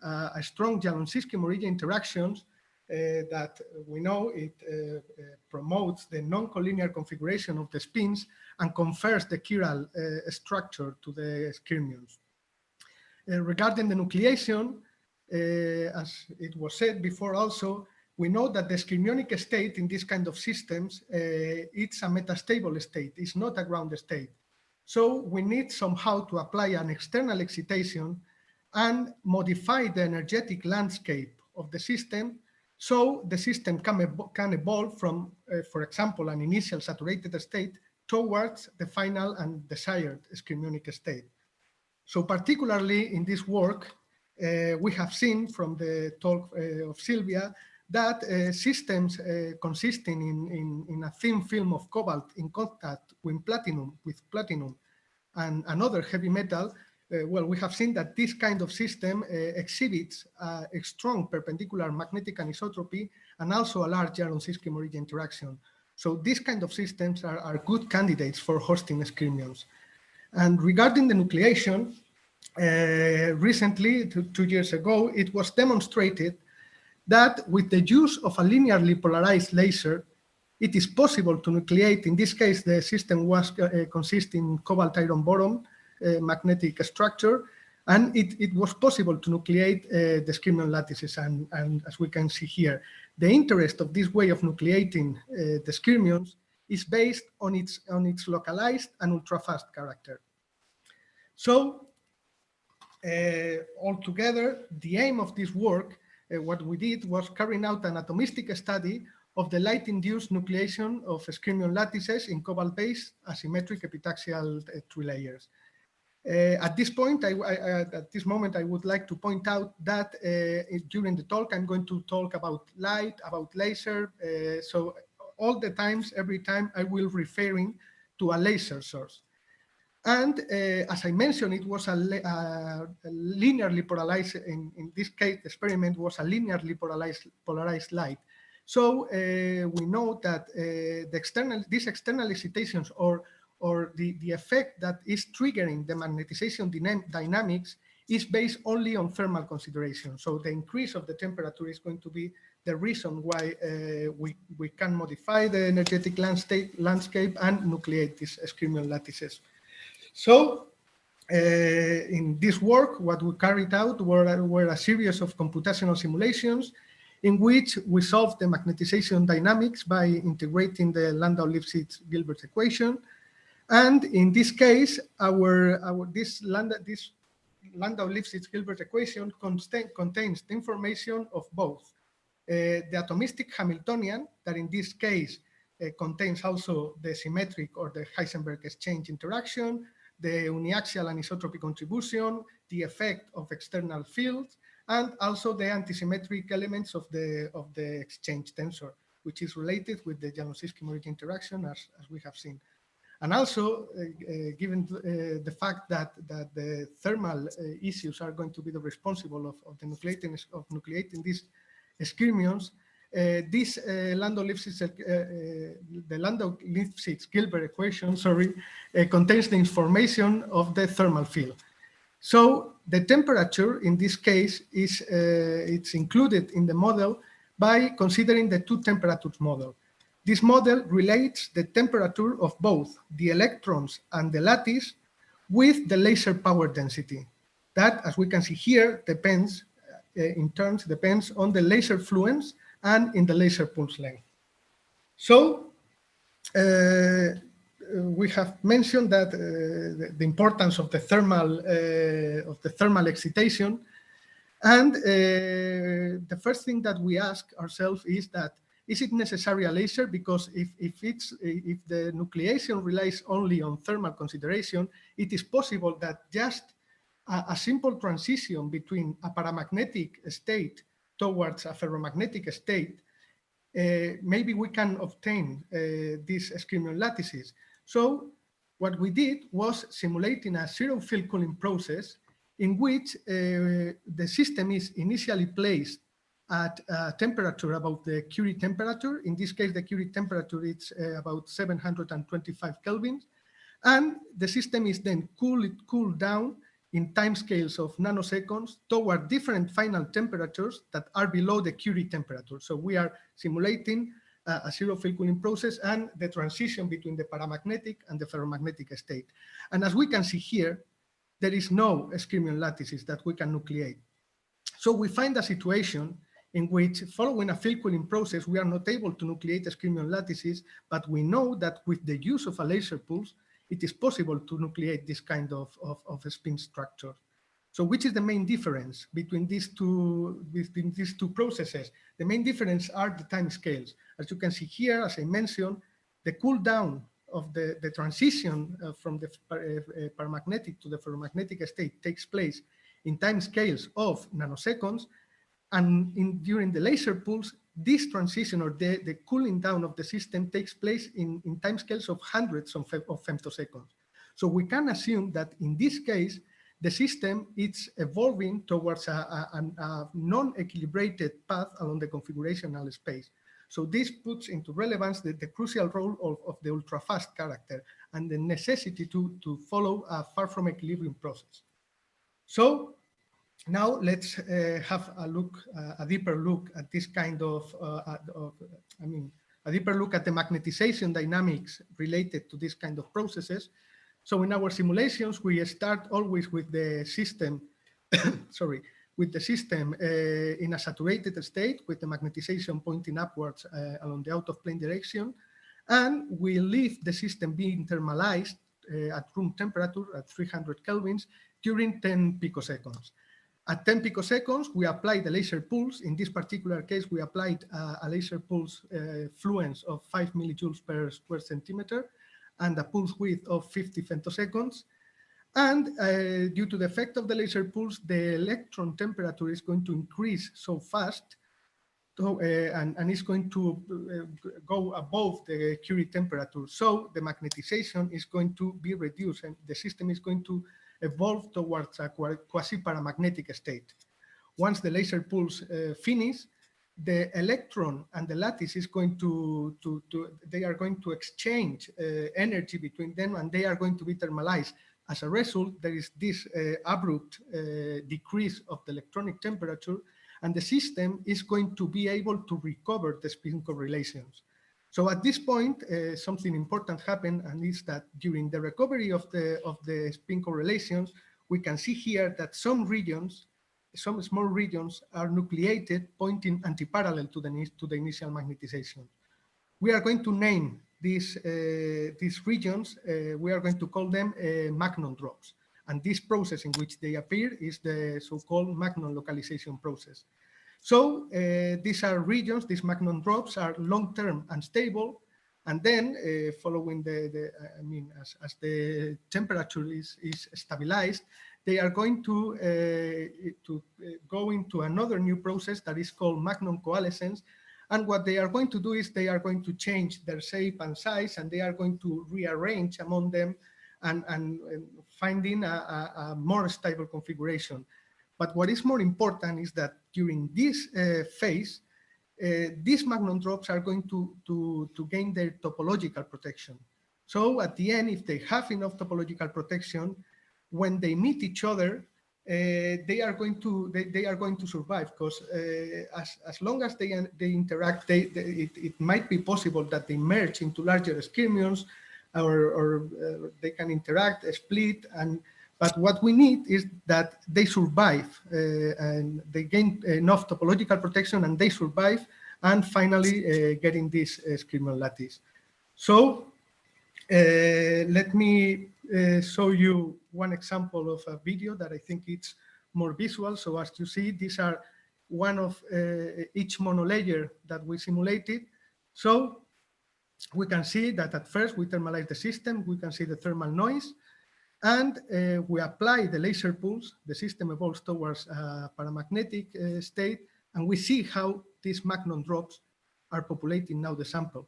a strong Jalonsky-Morilla interactions that we know it promotes the non-collinear configuration of the spins and confers the chiral structure to the skyrmions. Regarding the nucleation, as it was said before also, we know that the skyrmionic state in this kind of systems, it's a metastable state, it's not a ground state. So we need somehow to apply an external excitation and modify the energetic landscape of the system so the system can evolve from, for example, an initial saturated state towards the final and desired skyrmionic state. So particularly in this work, we have seen from the talk of Silvia that systems consisting in a thin film of cobalt in contact with platinum and another heavy metal well, we have seen that this kind of system exhibits a strong perpendicular magnetic anisotropy and also a large Jablonski-Morilla interaction. So these kind of systems are good candidates for hosting skyrmions. And regarding the nucleation, recently, 2 years ago, it was demonstrated that with the use of a linearly polarized laser, it is possible to nucleate. In this case, the system was consisting cobalt iron boron magnetic structure, and it was possible to nucleate the skyrmion lattices. And as we can see here, the interest of this way of nucleating the skyrmions is based on its localized and ultra-fast character. So altogether, the aim of this work, what we did was carrying out an atomistic study of the light-induced nucleation of skyrmion lattices in cobalt-based asymmetric epitaxial tree layers. At this point, at this moment, I would like to point out that during the talk, I'm going to talk about light, about laser. So all the times, every time, I will referring to a laser source. And as I mentioned, it was a linearly polarized, in this case, the experiment was a linearly polarized light. So we know that these external excitations or the effect that is triggering the magnetization dynamics is based only on thermal consideration. So the increase of the temperature is going to be the reason why we can modify the energetic landscape and nucleate these skyrmion lattices. So in this work, what we carried out were a series of computational simulations in which we solved the magnetization dynamics by integrating the Landau-Lifshitz-Gilbert equation. And in this case, this Landau-Lifshitz-Gilbert equation contains the information of both the atomistic Hamiltonian, that in this case contains also the symmetric or the Heisenberg exchange interaction, the uniaxial anisotropy contribution, the effect of external fields, and also the antisymmetric elements of the exchange tensor, which is related with the Jablonski-Morilla interaction, as we have seen. And also, given the fact that the thermal issues are going to be the responsible of the nucleating these skyrmions, this Landau-Lifshitz-Gilbert equation, contains the information of the thermal field. So the temperature in this case is it's included in the model by considering the two temperatures model. This model relates the temperature of both the electrons and the lattice with the laser power density. That, as we can see here, depends depends on the laser fluence and in the laser pulse length. So we have mentioned that the importance of the thermal excitation, and the first thing that we ask ourselves is that, is it necessary a laser? Because if the nucleation relies only on thermal consideration, it is possible that just a simple transition between a paramagnetic state towards a ferromagnetic state, maybe we can obtain these skyrmion lattices. So what we did was simulating a zero field cooling process in which the system is initially placed at a temperature about the Curie temperature. In this case, the Curie temperature is about 725 kelvins, and the system is then cooled down in timescales of nanoseconds toward different final temperatures that are below the Curie temperature. So we are simulating a zero field cooling process and the transition between the paramagnetic and the ferromagnetic state. And as we can see here, there is no skyrmion lattices that we can nucleate. So we find a situation in which, following a field cooling process, we are not able to nucleate skyrmion lattices, but we know that with the use of a laser pulse, it is possible to nucleate this kind of spin structure. So which is the main difference between these two processes? The main difference are the time scales. As you can see here, as I mentioned, the cool down of the transition from the paramagnetic to the ferromagnetic state takes place in time scales of nanoseconds, and during the laser pulse, this transition or the cooling down of the system takes place in timescales of hundreds of femtoseconds. So we can assume that in this case, the system is evolving towards a non-equilibrated path along the configurational space. So this puts into relevance the crucial role of the ultra-fast character and the necessity to follow a far from equilibrium process. So now let's have a deeper look at this kind of, a deeper look at the magnetization dynamics related to this kind of processes. So in our simulations, we start always with the system, sorry, with the system in a saturated state with the magnetization pointing upwards along the out-of-plane direction. And we leave the system being thermalized at room temperature at 300 kelvins during 10 picoseconds. At 10 picoseconds, we apply the laser pulse. In this particular case, we applied a laser pulse fluence of 5 millijoules per square centimeter and a pulse width of 50 femtoseconds. And due to the effect of the laser pulse, the electron temperature is going to increase so fast and is going to go above the Curie temperature. So the magnetization is going to be reduced and the system is going to evolve towards a quasi-paramagnetic state. Once the laser pulse finishes, the electron and the lattice is going they are going to exchange energy between them and they are going to be thermalized. As a result, there is this abrupt decrease of the electronic temperature and the system is going to be able to recover the spin correlations. So at this point, something important happened, and is that during the recovery of the spin correlations, we can see here that some regions, some small regions are nucleated, pointing anti-parallel to the initial magnetization. We are going to name these regions, we are going to call them magnon drops. And this process in which they appear is the so-called magnon localization process. So these are regions, these magnon drops are long-term and stable. And then following as the temperature is stabilized, they are going to go into another new process that is called magnon coalescence. And what they are going to do is they are going to change their shape and size, and they are going to rearrange among them and finding a more stable configuration. But what is more important is that during this phase, these magnon drops are going to gain their topological protection. So at the end, if they have enough topological protection, when they meet each other, they are going to survive, because as long as they interact, it might be possible that they merge into larger skirmions, or they can interact, split, but what we need is that they survive and they gain enough topological protection and they survive, and finally getting this skirmion lattice. So let me show you one example of a video that I think it's more visual. So as you see, these are one of each monolayer that we simulated. So we can see that at first we thermalize the system, we can see the thermal noise, and we apply the laser pulse, the system evolves towards a paramagnetic state, and we see how these magnon drops are populating now the sample.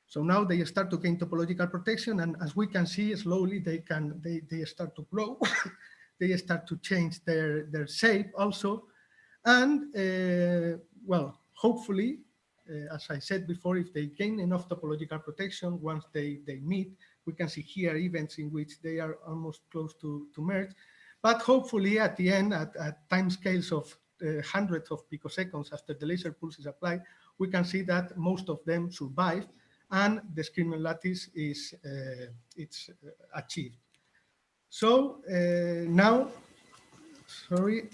So now they start to gain topological protection, and as we can see, slowly they start to grow, they start to change their shape also, and well, hopefully, as I said before, if they gain enough topological protection, once they meet, we can see here events in which they are almost close to merge, but hopefully at the end, at time scales of hundreds of picoseconds after the laser pulse is applied, we can see that most of them survive, and the skirmion lattice is achieved. So now, sorry.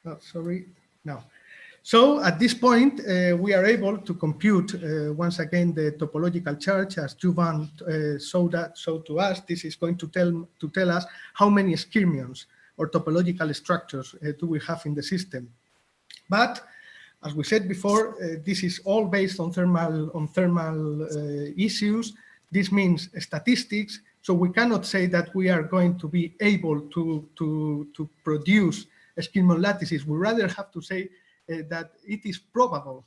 Oh, sorry, no. So at this point, we are able to compute once again the topological charge, as Juvan showed to us. This is going to tell us how many skirmions or topological structures do we have in the system. But as we said before, this is all based on thermal issues. This means statistics. So we cannot say that we are going to be able to produce skirmion lattices. We rather have to say that it is probable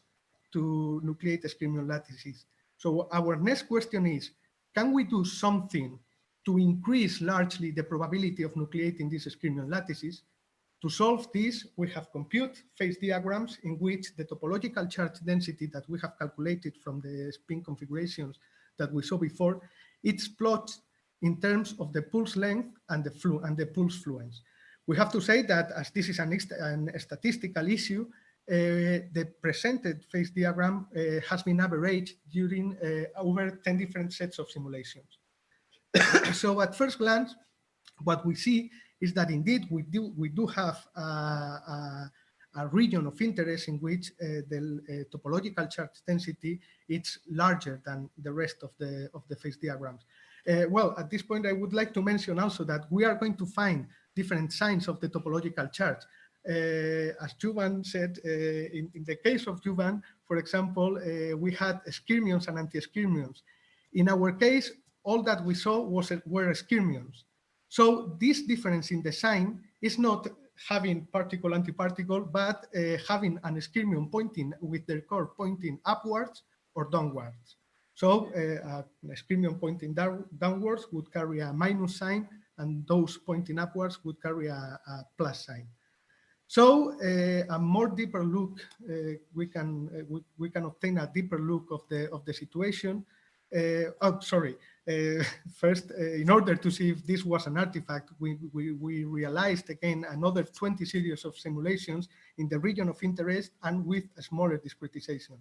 to nucleate skirmion lattices. So our next question is, can we do something to increase largely the probability of nucleating these skyrmion lattices. To solve this, we have computed phase diagrams in which the topological charge density that we have calculated from the spin configurations that we saw before, it's plotted in terms of the pulse length and the pulse fluence. We have to say that as this is a statistical issue, the presented phase diagram has been averaged during over 10 different sets of simulations. So at first glance, what we see is that indeed we do have a region of interest in which the topological charge density is larger than the rest of the phase diagrams. Well, at this point, I would like to mention also that we are going to find different signs of the topological charge. As Jovan said, in the case of Jovan, for example, we had skyrmions and anti-skyrmions. In our case, all that we saw were skyrmions. So this difference in the sign is not having particle-antiparticle, but having an skyrmion pointing with their core pointing upwards or downwards. So a skyrmion pointing downwards would carry a minus sign, and those pointing upwards would carry a plus sign. So a more deeper look, we can obtain a deeper look of the situation. First, in order to see if this was an artifact, we realized again another 20 series of simulations in the region of interest and with a smaller discretization.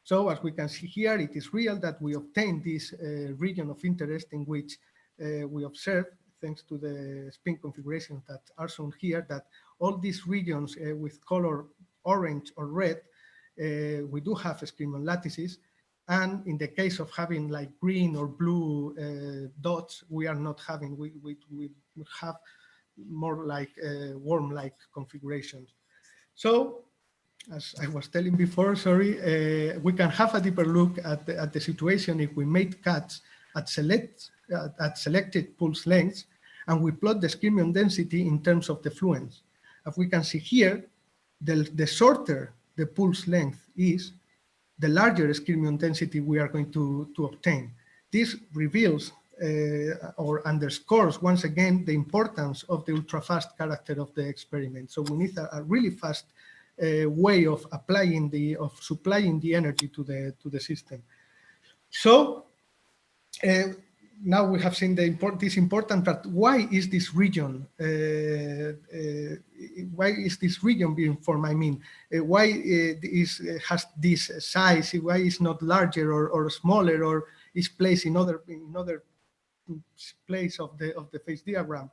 So as we can see here, it is real that we obtained this region of interest in which we observe, thanks to the spin configurations that are shown here, that all these regions with color orange or red, we do have skyrmion lattices. And in the case of having like green or blue dots, we are not having, we have more like worm-like configurations. So, as I was telling before, sorry, we can have a deeper look at the situation if we made cuts at selected pulse lengths, and we plot the skyrmion density in terms of the fluence. As we can see here, the shorter the pulse length is, the larger skyrmion density we are going to obtain. This reveals or underscores once again the importance of the ultra-fast character of the experiment. So we need a really fast way of supplying the energy to the system. So now we have seen this important part. Why is this region? Why is this region being formed? I mean, why has this size? Why is not larger or smaller, or is placed in other place of the phase diagram?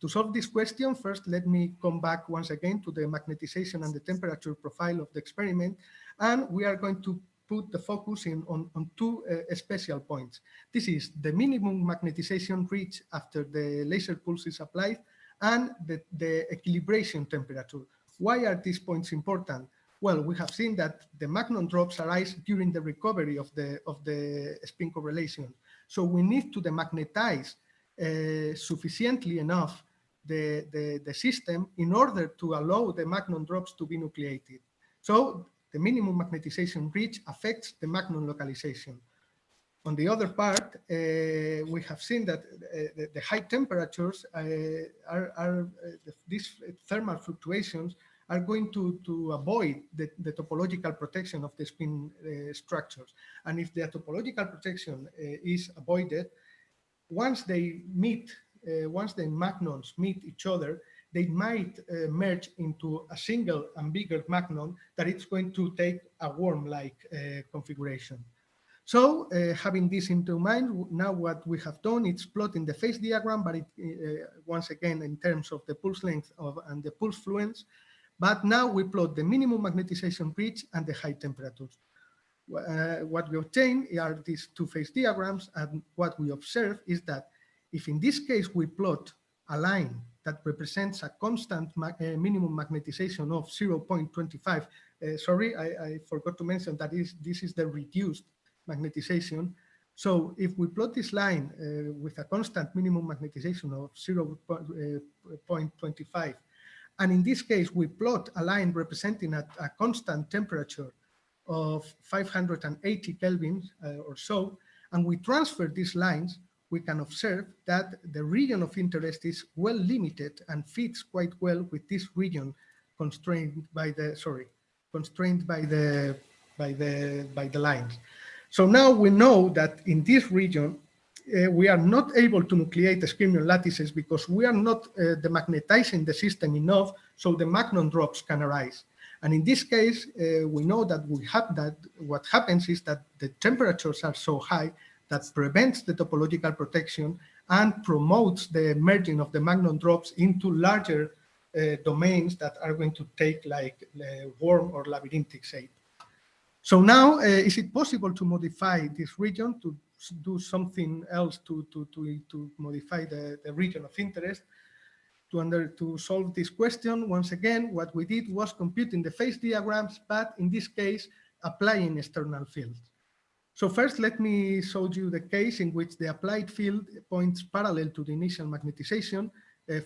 To solve this question, first let me come back once again to the magnetization and the temperature profile of the experiment, and we are going to put the focus on two special points. This is the minimum magnetization reached after the laser pulse is applied and the equilibration temperature. Why are these points important? Well, we have seen that the magnon drops arise during the recovery of the spin correlation. So we need to demagnetize sufficiently enough the system in order to allow the magnon drops to be nucleated. So the minimum magnetization reach affects the magnon localization. On the other part, we have seen that the high temperatures these thermal fluctuations are going to avoid the topological protection of the spin structures. And if the topological protection is avoided, once the magnons meet each other, they might merge into a single and bigger magnon that it's going to take a worm-like configuration. So having this into mind, now what we have done is plotting the phase diagram, but once again in terms of the pulse length and the pulse fluence. But now we plot the minimum magnetization reach and the high temperatures. What we obtain are these two phase diagrams, and what we observe is that if in this case we plot a line that represents a constant minimum magnetization of 0.25, sorry, I forgot to mention that this is the reduced magnetization. So if we plot this line with a constant minimum magnetization of 0.25, and in this case we plot a line representing a constant temperature of 580 Kelvin or so, and we transfer these lines, we can observe that the region of interest is well limited and fits quite well with this region constrained by the lines. So now we know that in this region, we are not able to nucleate the skyrmion lattices because we are not demagnetizing the system enough so the magnon drops can arise. And in this case, we know that what happens is that the temperatures are so high that prevents the topological protection and promotes the merging of the magnon drops into larger domains that are going to take like worm or labyrinthic shape. So now, is it possible to modify this region to do something else to modify the region of interest? To solve this question, once again, what we did was computing the phase diagrams, but in this case, applying external fields. So first, let me show you the case in which the applied field points parallel to the initial magnetization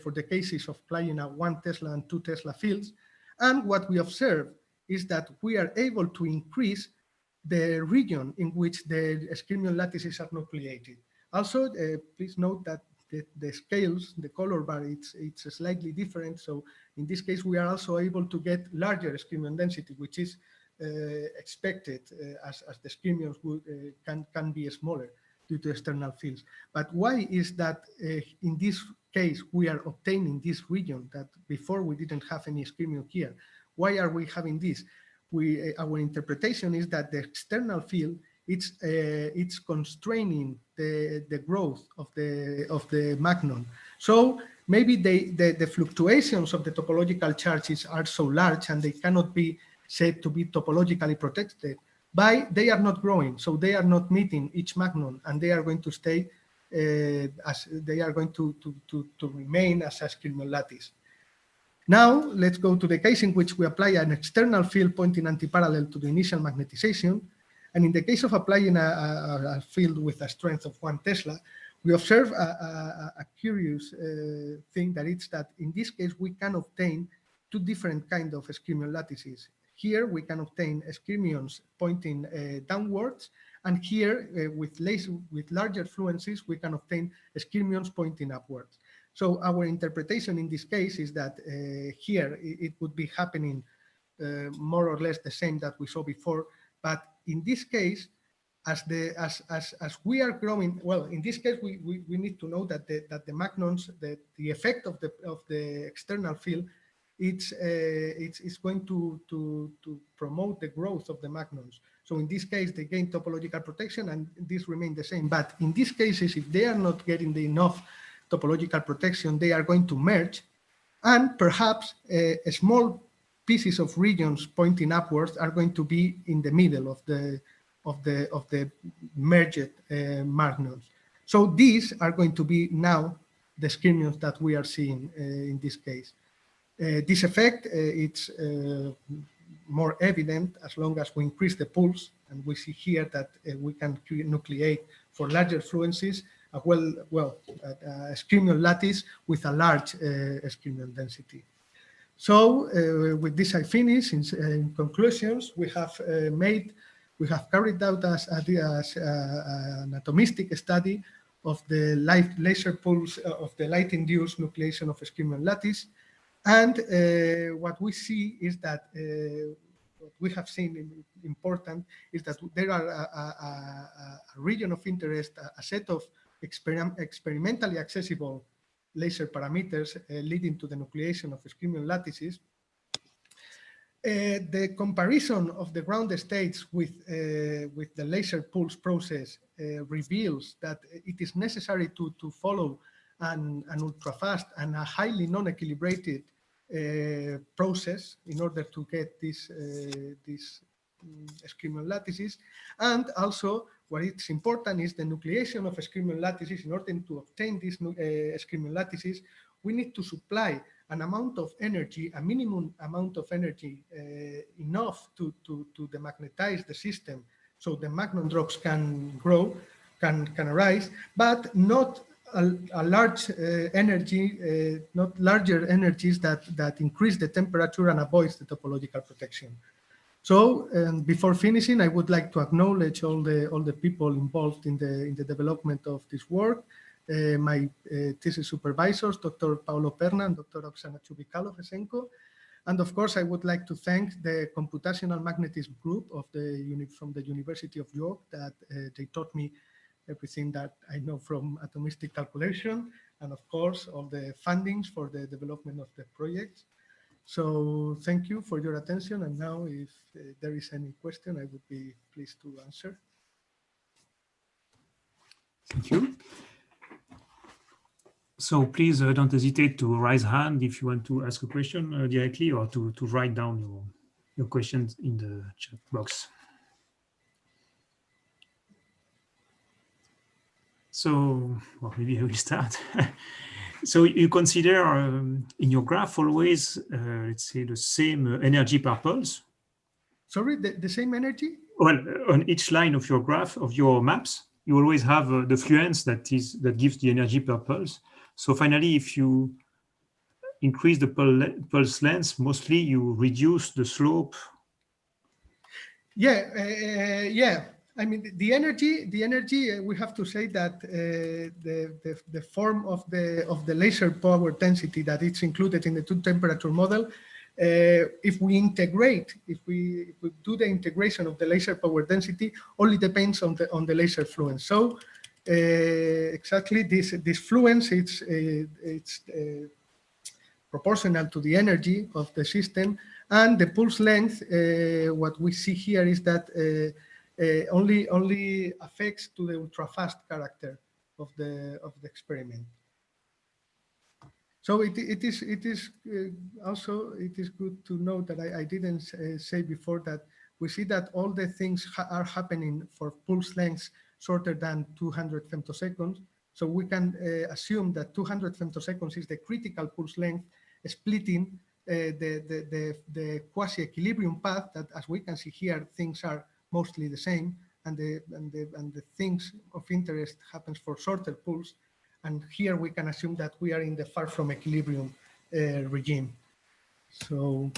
for the cases of applying a 1 Tesla and 2 Tesla fields. And what we observe is that we are able to increase the region in which the skyrmion lattices are nucleated. Also, please note that the scales, the color bar, it's slightly different. So in this case, we are also able to get larger skyrmion density, which is expected as the skyrmions can be smaller due to external fields. But why is that in this case, we are obtaining this region that before we didn't have any skyrmion here? Why are we having this? Our interpretation is that the external field it's constraining the growth of the magnon. So maybe the fluctuations of the topological charges are so large and they cannot be said to be topologically protected by they are not growing, so they are not meeting each magnon, and they are going to stay as they are going to remain as a skyrmion lattice. Now let's go to the case in which we apply an external field pointing anti-parallel to the initial magnetization. And in the case of applying a field with a strength of 1 Tesla, we observe a curious thing, that it's that in this case, we can obtain two different kinds of skyrmion lattices. Here, we can obtain skyrmions pointing downwards, and here, with larger fluencies, we can obtain skyrmions pointing upwards. So our interpretation in this case is that here, it would be happening more or less the same that we saw before, but in this case, as we are growing, well, in this case, we need to know that the magnons, the effect of the external field, it's going to promote the growth of the magnons. So in this case, they gain topological protection, and this remain the same. But in these cases, if they are not getting enough topological protection, they are going to merge, and perhaps small pieces of regions pointing upwards are going to be in the middle of the merged magnons. So these are going to be now the skyrmions that we are seeing in this case. This effect it's more evident as long as we increase the pulse, and we see here that we can nucleate for larger fluencies a skyrmion lattice with a large skyrmion density. So with this I finish. In conclusions, we have carried out an atomistic study of the laser pulse of the light-induced nucleation of a skyrmion lattice, and what we see is that what we have seen important is that there are a region of interest, a set of experimentally accessible laser parameters leading to the nucleation of skyrmion lattices. The comparison of the ground states with the laser pulse process reveals that it is necessary to follow an ultra-fast and a highly non-equilibrated process in order to get these skyrmion lattices. And also, what is important is the nucleation of skyrmion lattices. In order to obtain these skyrmion lattices, we need to supply an amount of energy, a minimum amount of energy, enough to demagnetize the system so the magnon drops can grow, can arise, but not a large energy, not larger energies that increase the temperature and avoids the topological protection. So, and before finishing, I would like to acknowledge all the people involved in the development of this work. My thesis supervisors, Dr. Paulo Perna and Dr. Oksana Chubikalo-Fesenko. And of course, I would like to thank the computational magnetism group from the University of York that they taught me everything that I know from atomistic calculation, and of course, all the fundings for the development of the project. So thank you for your attention. And now if there is any question, I would be pleased to answer. Thank you. So please don't hesitate to raise hand if you want to ask a question directly, or to write down your questions in the chat box. So, well, maybe I will start. So you consider in your graph always, let's say, the same energy per pulse? Sorry, the same energy? Well, on each line of your graph, of your maps, you always have the fluence that gives the energy per pulse. So finally, if you increase the pulse length, mostly you reduce the slope. Yeah, yeah. I mean, the energy. We have to say that the form of the laser power density that it's included in the two-temperature model. If we do the integration of the laser power density, only depends on the laser fluence. So exactly this fluence, it's proportional to the energy of the system, and the pulse length. What we see here is that only affects to the ultra-fast character of the experiment. So it is also good to note that I didn't say before that we see that all the things are happening for pulse lengths shorter than 200 femtoseconds. So we can assume that 200 femtoseconds is the critical pulse length, splitting the quasi-equilibrium path. That, as we can see here, things are mostly the same, and the things of interest happens for shorter pulse. And here we can assume that we are in the far from equilibrium regime. So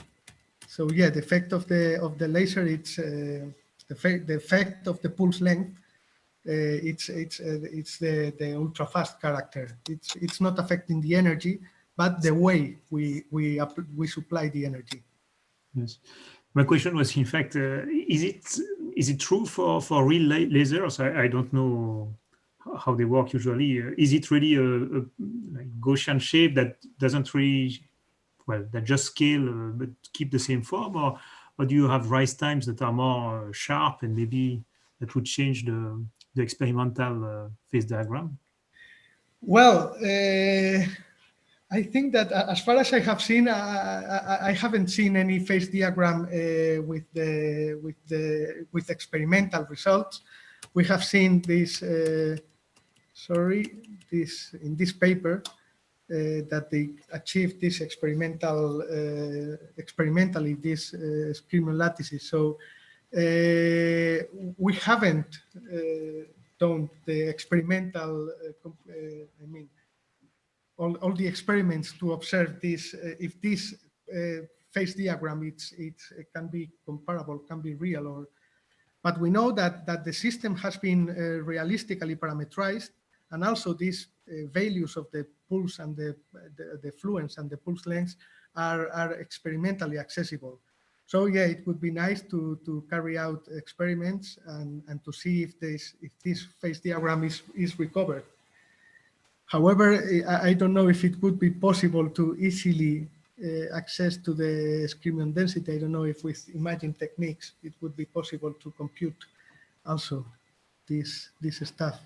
yeah, the effect of the laser, it's the effect of the pulse length. It's the ultra fast character. It's not affecting the energy, but the way we supply the energy. Yes, my question was, in fact, is it true for real lasers? I don't know how they work usually. Is it really a like Gaussian shape that doesn't really, well, that just scale but keep the same form, or do you have rise times that are more sharp and maybe that would change the experimental phase diagram? Well, I think that as far as I have seen, I haven't seen any phase diagram with experimental results. We have seen this. In this paper that they achieved this experimentally this Skrimion lattices. So we haven't done the experimental. I mean, all the experiments to observe this. If this phase diagram it can be comparable, can be real, but we know that the system has been realistically parameterized. And also these values of the pulse and the fluence and the pulse lengths are experimentally accessible. So yeah, it would be nice to carry out experiments and to see if this phase diagram is recovered. However, I don't know if it would be possible to easily access to the Skrimion density. I don't know if with imaging techniques it would be possible to compute also this stuff.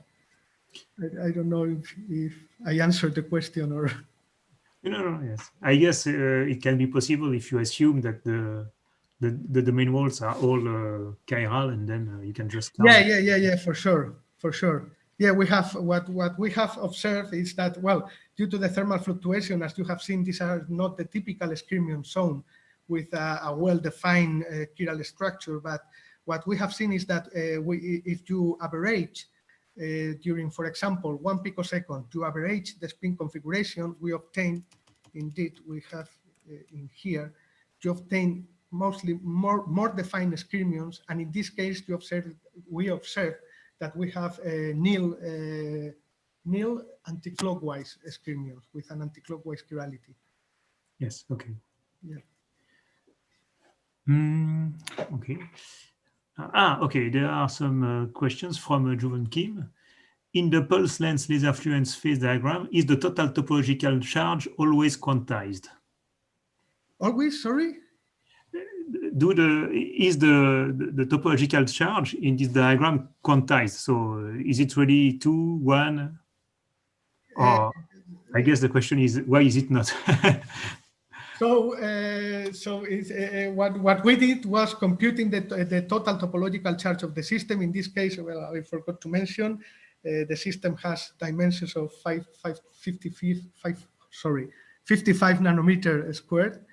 I don't know if I answered the question or. No, yes. I guess it can be possible if you assume that the domain walls are all chiral, and then you can just count. Yeah, for sure. Yeah, we have what we have observed is that, well, due to the thermal fluctuation, as you have seen, these are not the typical Skrimion zone with a well-defined chiral structure. But what we have seen is that if you average during, for example, 1 picosecond, to average the spin configuration, we obtain, indeed, we have in here, you obtain mostly more defined skyrmions, and in this case, we observe that we have a nil anticlockwise skyrmions with an anticlockwise chirality. Yes. Okay. Yeah. Okay. Okay. There are some questions from Juven Kim. In the pulse length laser fluence phase diagram, is the total topological charge always quantized? Always, sorry? Is the topological charge in this diagram quantized? So is it really 2, 1? Or I guess the question is, why is it not? What we did was computing the total topological charge of the system. In this case, well, I forgot to mention, the system has dimensions of 55 nanometer squared.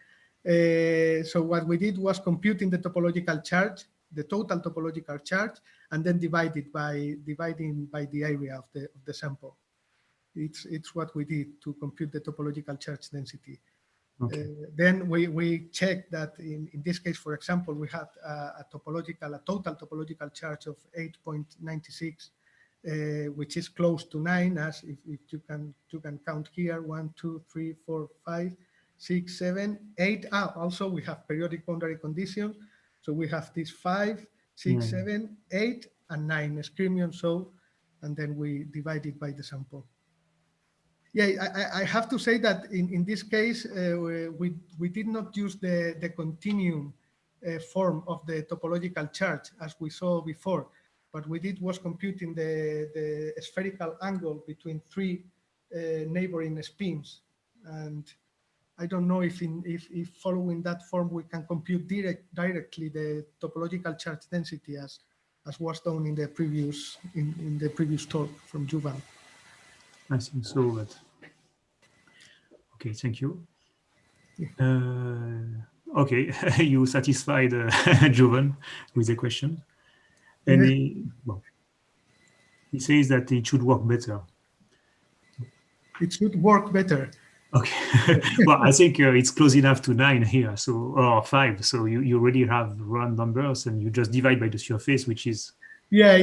So what we did was computing the topological charge, the total topological charge, and then dividing by the area of the sample. It's what we did to compute the topological charge density. Okay. Then we checked that in this case, for example, we had a total topological charge of 8.96, which is close to 9, as if you can count here, 1, 2, 3, 4, 5, 6, 7, 8. Also we have periodic boundary conditions. So we have these 5, 6, 7, 8, and 9 skyrmions. So, and then we divide it by the sample. Yeah, I have to say that in this case, we did not use the continuum form of the topological charge as we saw before. What we did was computing the spherical angle between 3 neighboring spins. And I don't know if following that form we can compute directly the topological charge density as was done in the previous talk from Juvan. I think so, but okay, thank you. Okay, you satisfied Juvan with the question, and he says that it should work better. It should work better. Okay, well, I think it's close enough to 9 here, so or 5. So you already have round numbers, and you just divide by the surface, which is. Yeah.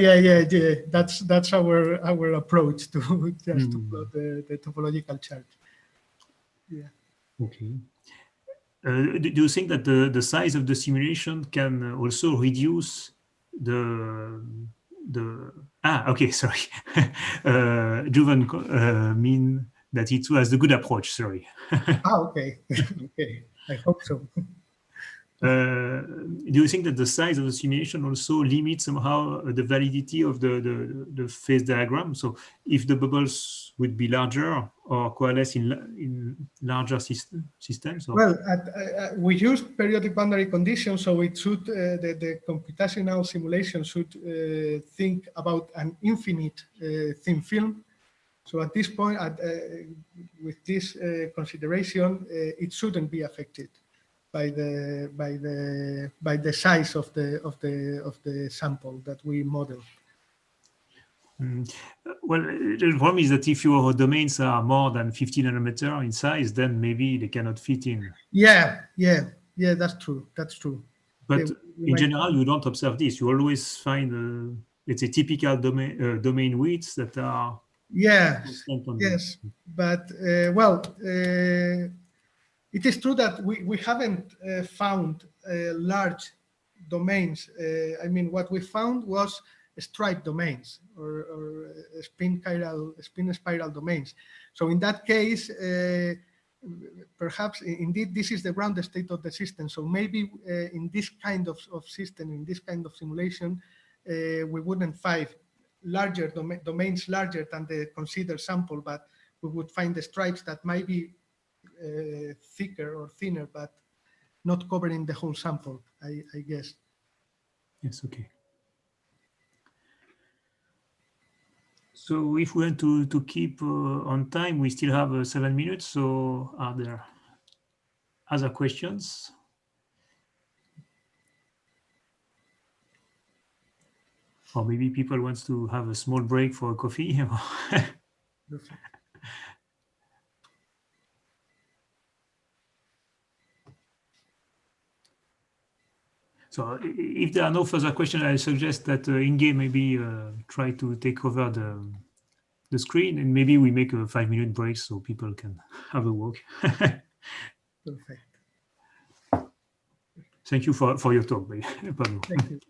That's our approach to just to plot the topological charge. Yeah. Okay. Do you think that the size of the simulation can also reduce okay, sorry. Juvan mean that it was the good approach, sorry. Okay. Okay, I hope so. Do you think that the size of the simulation also limits somehow the validity of the phase diagram? So if the bubbles would be larger or coalesce in larger systems? Or? Well, we used periodic boundary conditions, so it should the computational simulation should think about an infinite thin film. So at this point, with this consideration, it shouldn't be affected by the size of the sample that we model. Well, the problem is that if your domains are more than 50 nanometer in size, then maybe they cannot fit in. Yeah, that's true. But in general, you don't observe this. You always find, let's say, typical domain widths that are. Yes, but it is true that we haven't found large domains. I mean, what we found was stripe domains or spin spiral domains. So in that case, perhaps indeed this is the ground state of the system. So maybe in this kind of system, in this kind of simulation, we wouldn't find larger domains larger than the considered sample, but we would find the stripes that might be thicker or thinner, but not covering the whole sample, I guess. Yes, okay. So if we want to keep on time, we still have 7 minutes. So are there other questions? Or maybe people want to have a small break for a coffee. So if there are no further questions, I suggest that Inge maybe try to take over the screen, and maybe we make a 5-minute break so people can have a walk. Perfect. Thank you for your talk, Pablo. Thank you.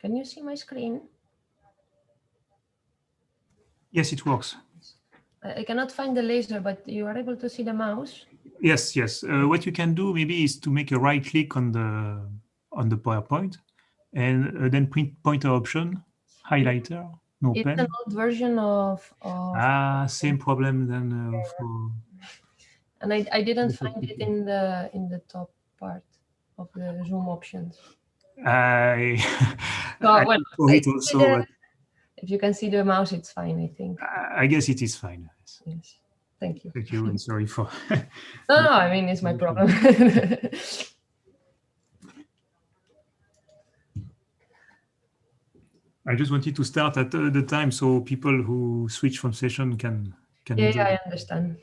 Can you see my screen? Yes, it works. I cannot find the laser, but you are able to see the mouse? Yes, yes. What you can do maybe is to make a right click on the PowerPoint, and then pointer option, highlighter, no it's pen. It's an old version of same problem then for. And I didn't find it in the top part of the Zoom options. I it also. If you can see the mouse, it's fine, I think. I guess it is fine. Yes. Thank you. Thank you, and sorry for. No, I mean, it's my problem. I just wanted to start at the time so people who switch from session can enjoy. Yeah, I understand.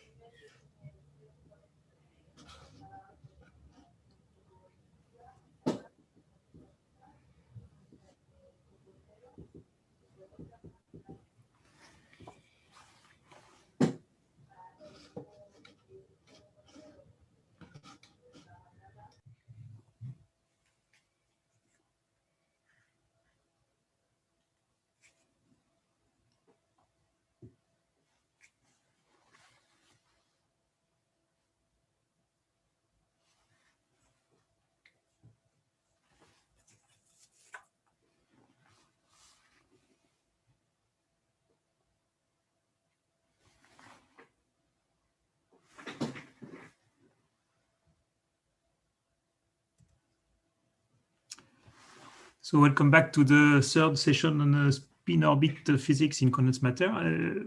So welcome back to the third session on spin orbit physics in condensed matter.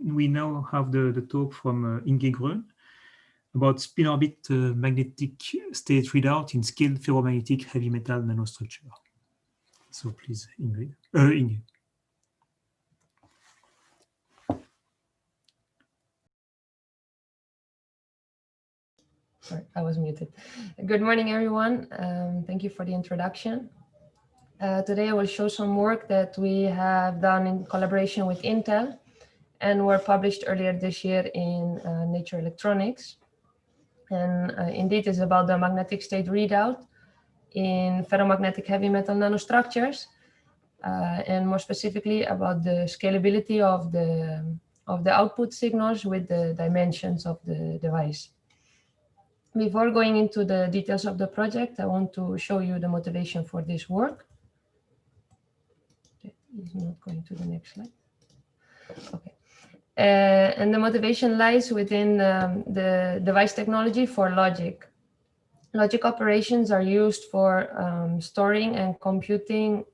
We now have the talk from Inge Grön about spin orbit magnetic state readout in scaled ferromagnetic heavy metal nanostructure. So please, Inge. Sorry, I was muted. Good morning, everyone. Thank you for the introduction. Today I will show some work that we have done in collaboration with Intel and were published earlier this year in Nature Electronics. And indeed it's about the magnetic state readout in ferromagnetic heavy metal nanostructures, and more specifically about the scalability of the output signals with the dimensions of the device. Before going into the details of the project, I want to show you the motivation for this work. It's not going to the next slide. Okay. And the motivation lies within the device technology for logic. Logic operations are used for storing and computing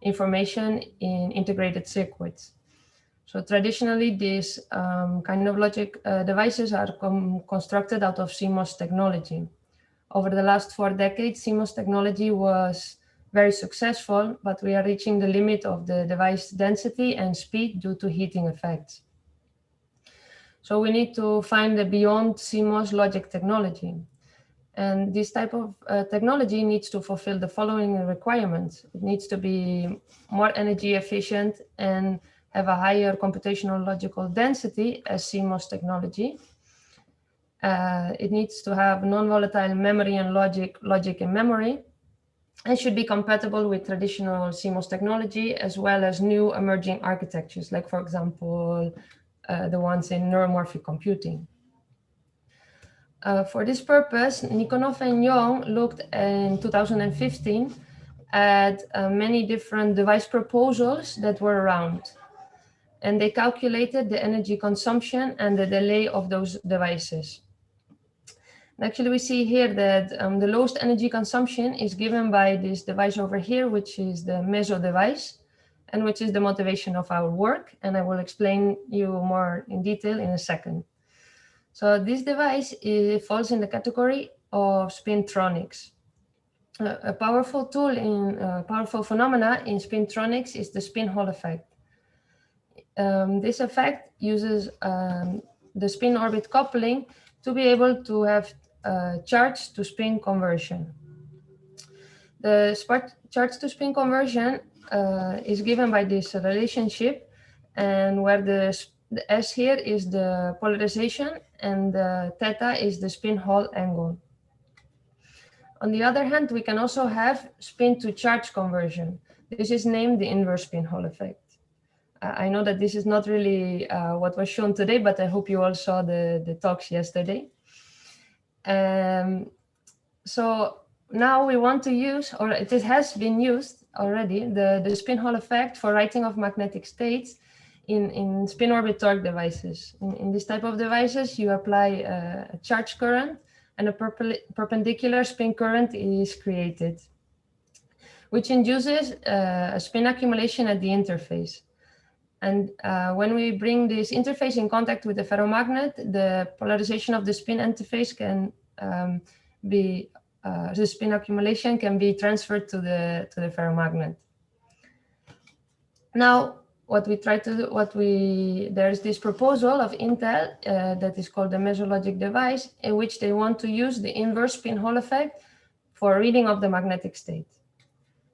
information in integrated circuits. So traditionally, these kind of logic devices are constructed out of CMOS technology. Over the last 4 decades, CMOS technology was very successful, but we are reaching the limit of the device density and speed due to heating effects. So we need to find a beyond CMOS logic technology. And this type of technology needs to fulfill the following requirements. It needs to be more energy efficient and have a higher computational logical density as CMOS technology. It needs to have non-volatile memory and logic in memory, and should be compatible with traditional CMOS technology, as well as new emerging architectures, like, for example, the ones in neuromorphic computing. For this purpose, Nikonov and Young looked in 2015 at many different device proposals that were around. And they calculated the energy consumption and the delay of those devices. And actually, we see here that the lowest energy consumption is given by this device over here, which is the Meso device, and which is the motivation of our work. And I will explain you more in detail in a second. So this device falls in the category of spintronics. A powerful tool in powerful phenomena in spintronics is the spin Hall effect. This effect uses the spin orbit coupling to be able to have charge to spin conversion. The charge to spin conversion is given by this relationship, and where the S here is the polarization and the theta is the spin Hall angle. On the other hand, we can also have spin to charge conversion. This is named the inverse spin Hall effect. I know that this is not really what was shown today, but I hope you all saw the talks yesterday. So now we want to use, or it has been used already, the spin Hall effect for writing of magnetic states in spin orbit torque devices. In this type of devices, you apply a charge current and a perpendicular spin current is created, which induces a spin accumulation at the interface. And when we bring this interface in contact with the ferromagnet, the polarization of the spin interface can the spin accumulation can be transferred to the ferromagnet. Now, what we try to do, there's this proposal of Intel that is called the Mesologic device, in which they want to use the inverse spin Hall effect for reading of the magnetic state.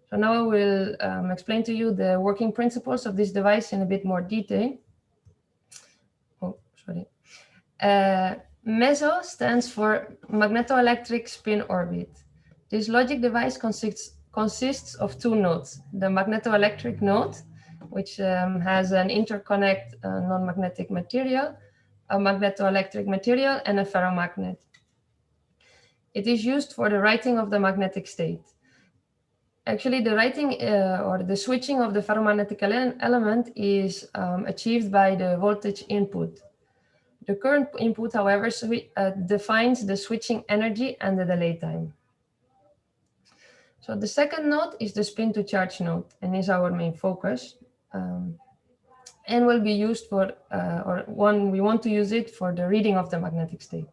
So now I will explain to you the working principles of this device in a bit more detail. Oh, sorry. MESO stands for magnetoelectric spin orbit. This logic device consists of 2 nodes: the magnetoelectric node, which has an interconnect non-magnetic material, a magnetoelectric material, and a ferromagnet. It is used for the writing of the magnetic state. Actually, the writing or the switching of the ferromagnetic element is achieved by the voltage input. The current input, however, defines the switching energy and the delay time. So the second node is the spin to charge node and is our main focus, and will be used for, we want to use it for the reading of the magnetic state.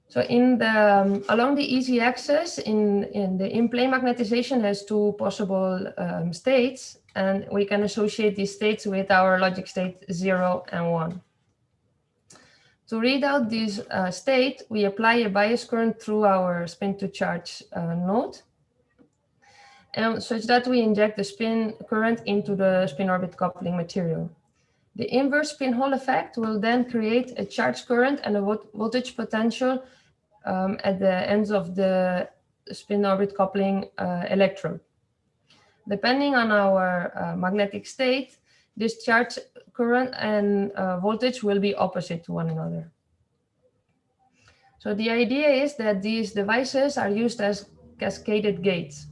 So in the, along the easy axis, in the in-plane magnetization has two possible states, and we can associate these states with our logic state 0 and 1. To read out this state, we apply a bias current through our spin to charge node, and such that we inject the spin current into the spin orbit coupling material. The inverse spin Hall effect will then create a charge current and a voltage potential at the ends of the spin orbit coupling electrode. Depending on our magnetic state, this charge current and voltage will be opposite to one another. So the idea is that these devices are used as cascaded gates.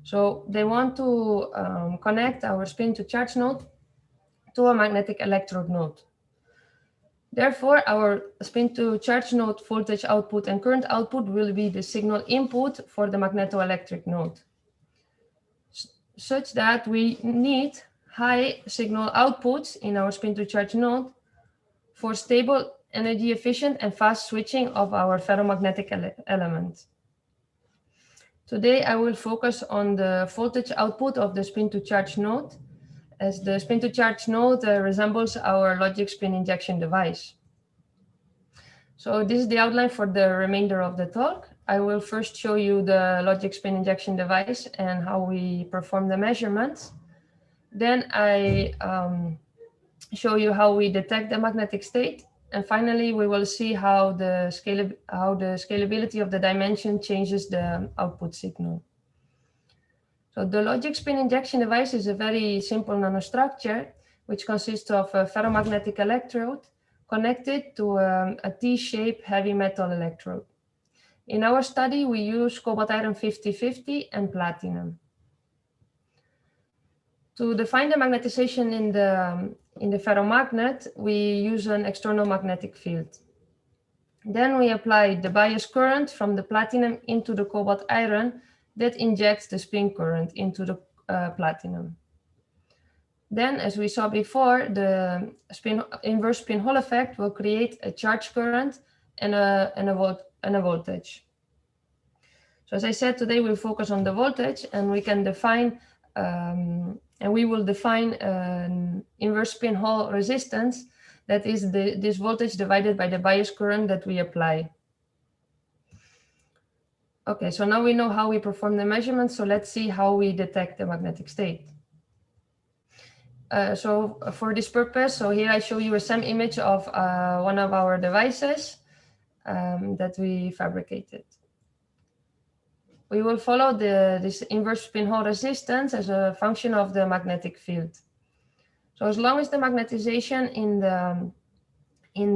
So they want to connect our spin to charge node to a magnetic electrode node. Therefore, our spin to charge node voltage output and current output will be the signal input for the magnetoelectric node, such that we need high signal outputs in our spin to charge node for stable, energy efficient and fast switching of our ferromagnetic element. Today, I will focus on the voltage output of the spin to charge node, as the spin to charge node resembles our logic spin injection device. So this is the outline for the remainder of the talk. I will first show you the logic spin injection device and how we perform the measurements. Then I show you how we detect the magnetic state. And finally, we will see how the scalability of the dimension changes the output signal. So the logic spin injection device is a very simple nanostructure, which consists of a ferromagnetic electrode connected to a T-shaped heavy metal electrode. In our study, we use cobalt iron 50-50 and platinum. To define the magnetization in the ferromagnet, we use an external magnetic field. Then we apply the bias current from the platinum into the cobalt iron that injects the spin current into the platinum. Then, as we saw before, the inverse spin Hall effect will create a charge current and a voltage. So as I said, today we'll focus on the voltage, and we can define and we will define an inverse spin Hall resistance, that is this voltage divided by the bias current that we apply. Okay, so now we know how we perform the measurements, so let's see how we detect the magnetic state. So for this purpose, so here I show you a SEM image of one of our devices that we fabricated. We will follow this inverse spin Hall resistance as a function of the magnetic field. So as long as the magnetization in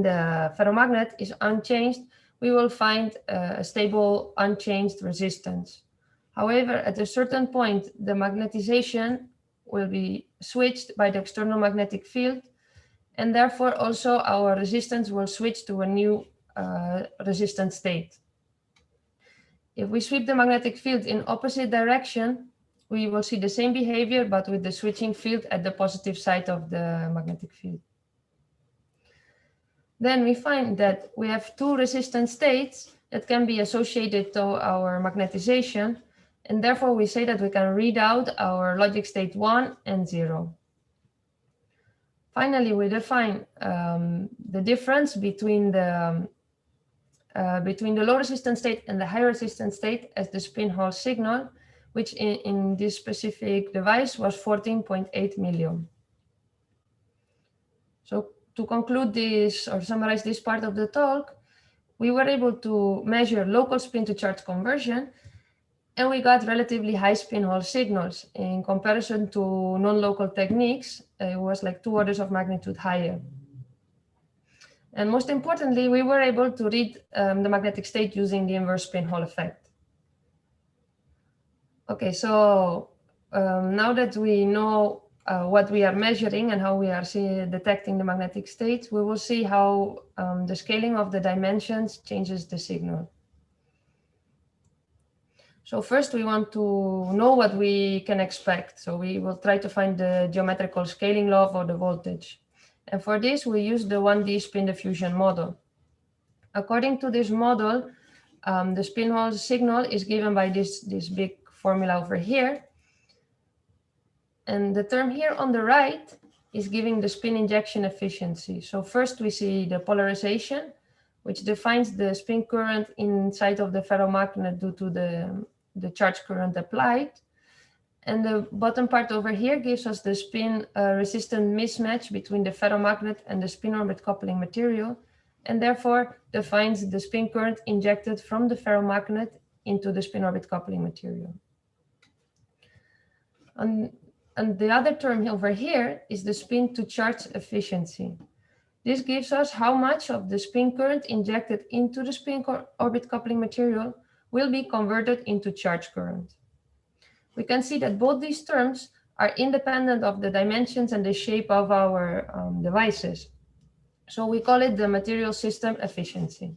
the ferromagnet is unchanged, we will find a stable, unchanged resistance. However, at a certain point, the magnetization will be switched by the external magnetic field, and therefore also our resistance will switch to a new resistance state. If we sweep the magnetic field in opposite direction, we will see the same behavior, but with the switching field at the positive side of the magnetic field. Then we find that we have two resistance states that can be associated to our magnetization, and therefore we say that we can read out our logic state 1 and 0. Finally, we define the difference between the low resistance state and the high resistance state as the spin Hall signal, which in this specific device was 14.8 million. So to conclude this or summarize this part of the talk, we were able to measure local spin to charge conversion, and we got relatively high spin Hall signals in comparison to non-local techniques. It was like 2 orders of magnitude higher. And most importantly, we were able to read the magnetic state using the inverse spin Hall effect. Okay, so now that we know what we are measuring and how we are detecting the magnetic state, we will see how the scaling of the dimensions changes the signal. So first we want to know what we can expect. So we will try to find the geometrical scaling law for the voltage. And for this, we use the 1D spin diffusion model. According to this model, the spin Hall signal is given by this big formula over here. And the term here on the right is giving the spin injection efficiency. So first we see the polarization, which defines the spin current inside of the ferromagnet due to the charge current applied. And the bottom part over here gives us the spin resistant mismatch between the ferromagnet and the spin orbit coupling material, and therefore defines the spin current injected from the ferromagnet into the spin orbit coupling material. And the other term over here is the spin to charge efficiency. This gives us how much of the spin current injected into the spin orbit coupling material will be converted into charge current. We can see that both these terms are independent of the dimensions and the shape of our devices. So we call it the material system efficiency.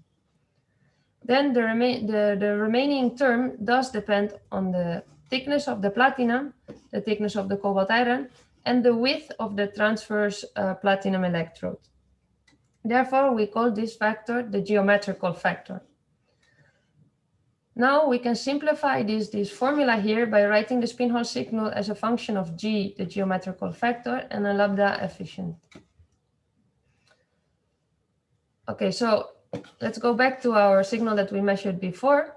Then the remaining term does depend on the thickness of the platinum, the thickness of the cobalt iron, and the width of the transverse platinum electrode. Therefore, we call this factor the geometrical factor. Now we can simplify this formula here by writing the spin Hall signal as a function of G, the geometrical factor, and a lambda efficient. Okay, so let's go back to our signal that we measured before.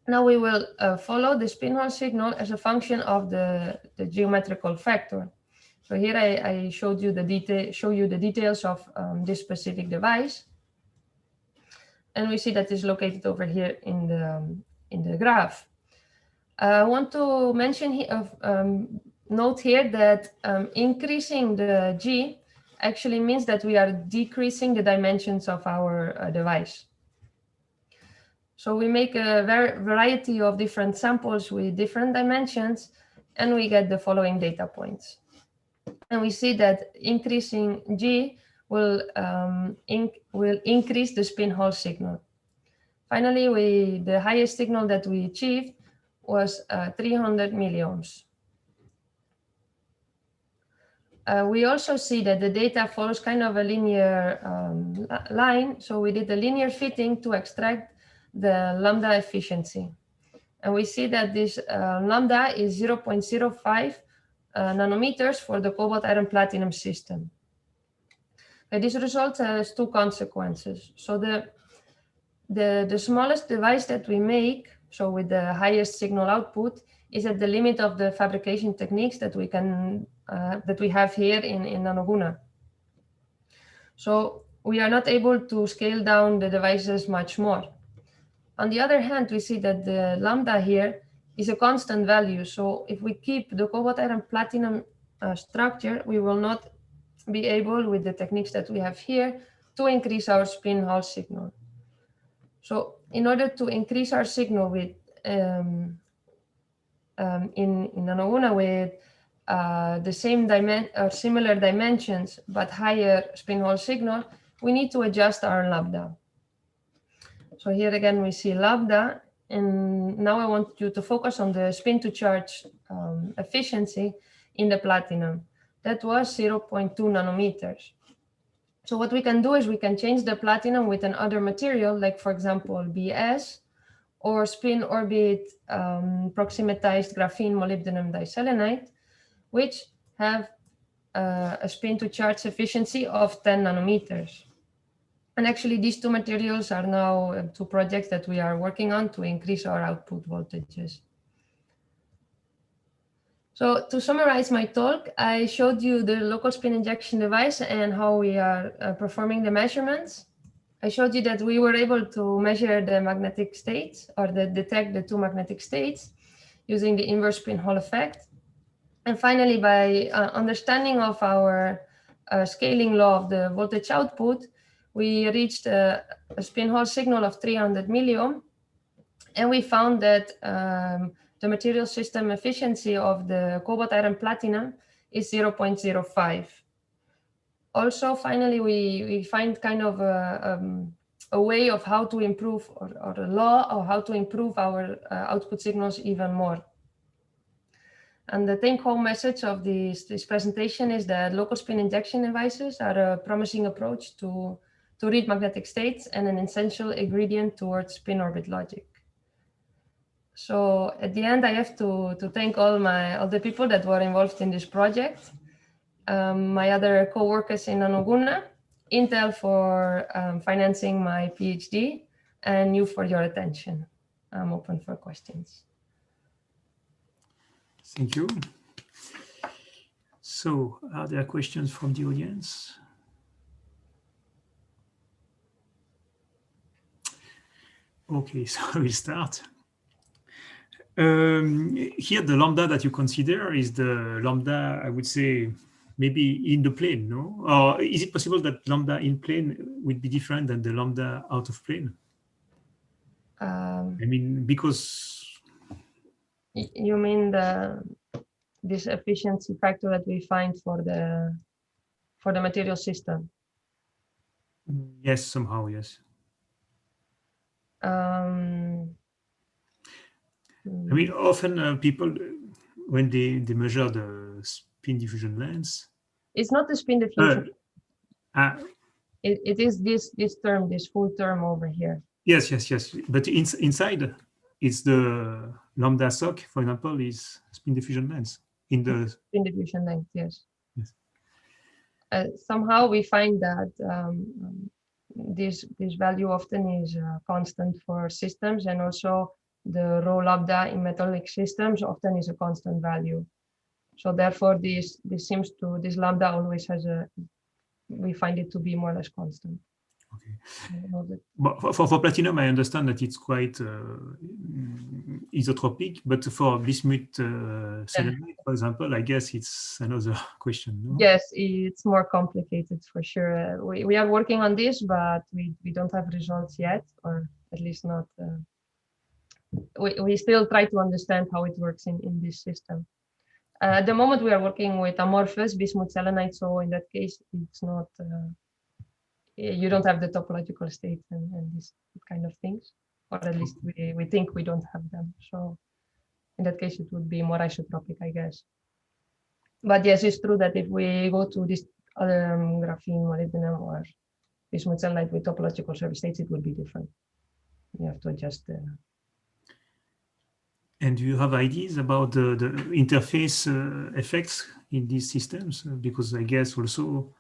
Now we will follow the spin Hall signal as a function of the geometrical factor. So here I showed you the details of this specific device, and we see that it's located over here in the graph. I want to mention here, note here that increasing the G actually means that we are decreasing the dimensions of our device. So we make a variety of different samples with different dimensions, and we get the following data points. And we see that increasing G will increase the spin Hall signal. Finally, the highest signal that we achieved was 300 milliohms. We also see that the data follows kind of a linear line. So we did a linear fitting to extract the lambda efficiency. And we see that this lambda is 0.05 nanometers for the cobalt iron platinum system. This result has two consequences. So the smallest device that we make, so with the highest signal output, is at the limit of the fabrication techniques that we can that we have here in Nanoguna. So we are not able to scale down the devices much more. On the other hand, we see that the lambda here is a constant value. So if we keep the cobalt iron platinum structure, we will not be able, with the techniques that we have here, to increase our spin Hall signal. So in order to increase our signal with in Nanoguna with the same or similar dimensions but higher spin Hall signal, we need to adjust our lambda. So here again we see lambda, and now I want you to focus on the spin to charge efficiency in the platinum. That was 0.2 nanometers. So what we can do is we can change the platinum with another material, like for example BS, or spin orbit proximatized graphene molybdenum diselenide, which have a spin to charge efficiency of 10 nanometers. And actually these two materials are now two projects that we are working on to increase our output voltages. So to summarize my talk, I showed you the local spin injection device and how we are performing the measurements. I showed you that we were able to measure the magnetic states, or detect the two magnetic states using the inverse spin Hall effect. And finally, by understanding of our scaling law of the voltage output, we reached a spin Hall signal of 300 milliohm, and we found that the material system efficiency of the cobalt iron platinum is 0.05. Also, finally, we find kind of a way of how to improve, or a law, or how to improve our output signals even more. And the take-home message of this presentation is that local spin injection devices are a promising approach to read magnetic states and an essential ingredient towards spin orbit logic. So at the end, I have to thank all the people that were involved in this project, my other co-workers in Nanoguna, Intel for financing my PhD, and you for your attention. I'm open for questions. Thank you. So, are there questions from the audience? Okay, so we'll start. Here, the lambda that you consider is the lambda, I would say, maybe in the plane, no? Or is it possible that lambda in plane would be different than the lambda out of plane? I mean, because... You mean this efficiency factor that we find for the material system? Yes, somehow, yes. I mean, often people, when they measure the spin diffusion length, it's not the spin diffusion. It is this term, this full term over here. Yes. But inside, it's the lambda soc, for example, is spin diffusion length in the spin diffusion length. Yes. Somehow we find that this value often is constant for systems, and also the rho lambda in metallic systems often is a constant value. So therefore, this lambda always has we find it to be more or less constant. Okay. But for platinum, I understand that it's quite isotropic, but for bismuth selenide, for example, I guess it's another question, no? Yes, it's more complicated for sure. We are working on this, but we don't have results yet, or at least not. We still try to understand how it works in this system. At the moment, we are working with amorphous bismuth selenide, so in that case, it's not. You don't have the topological state and these kind of things, or at least we think we don't have them. So in that case, it would be more isotropic, I guess. But yes, it's true that if we go to this other graphene, molybdenum, or bismuth selenide with topological surface states, it would be different. You have to adjust the... And do you have ideas about the interface effects in these systems? Because I guess also,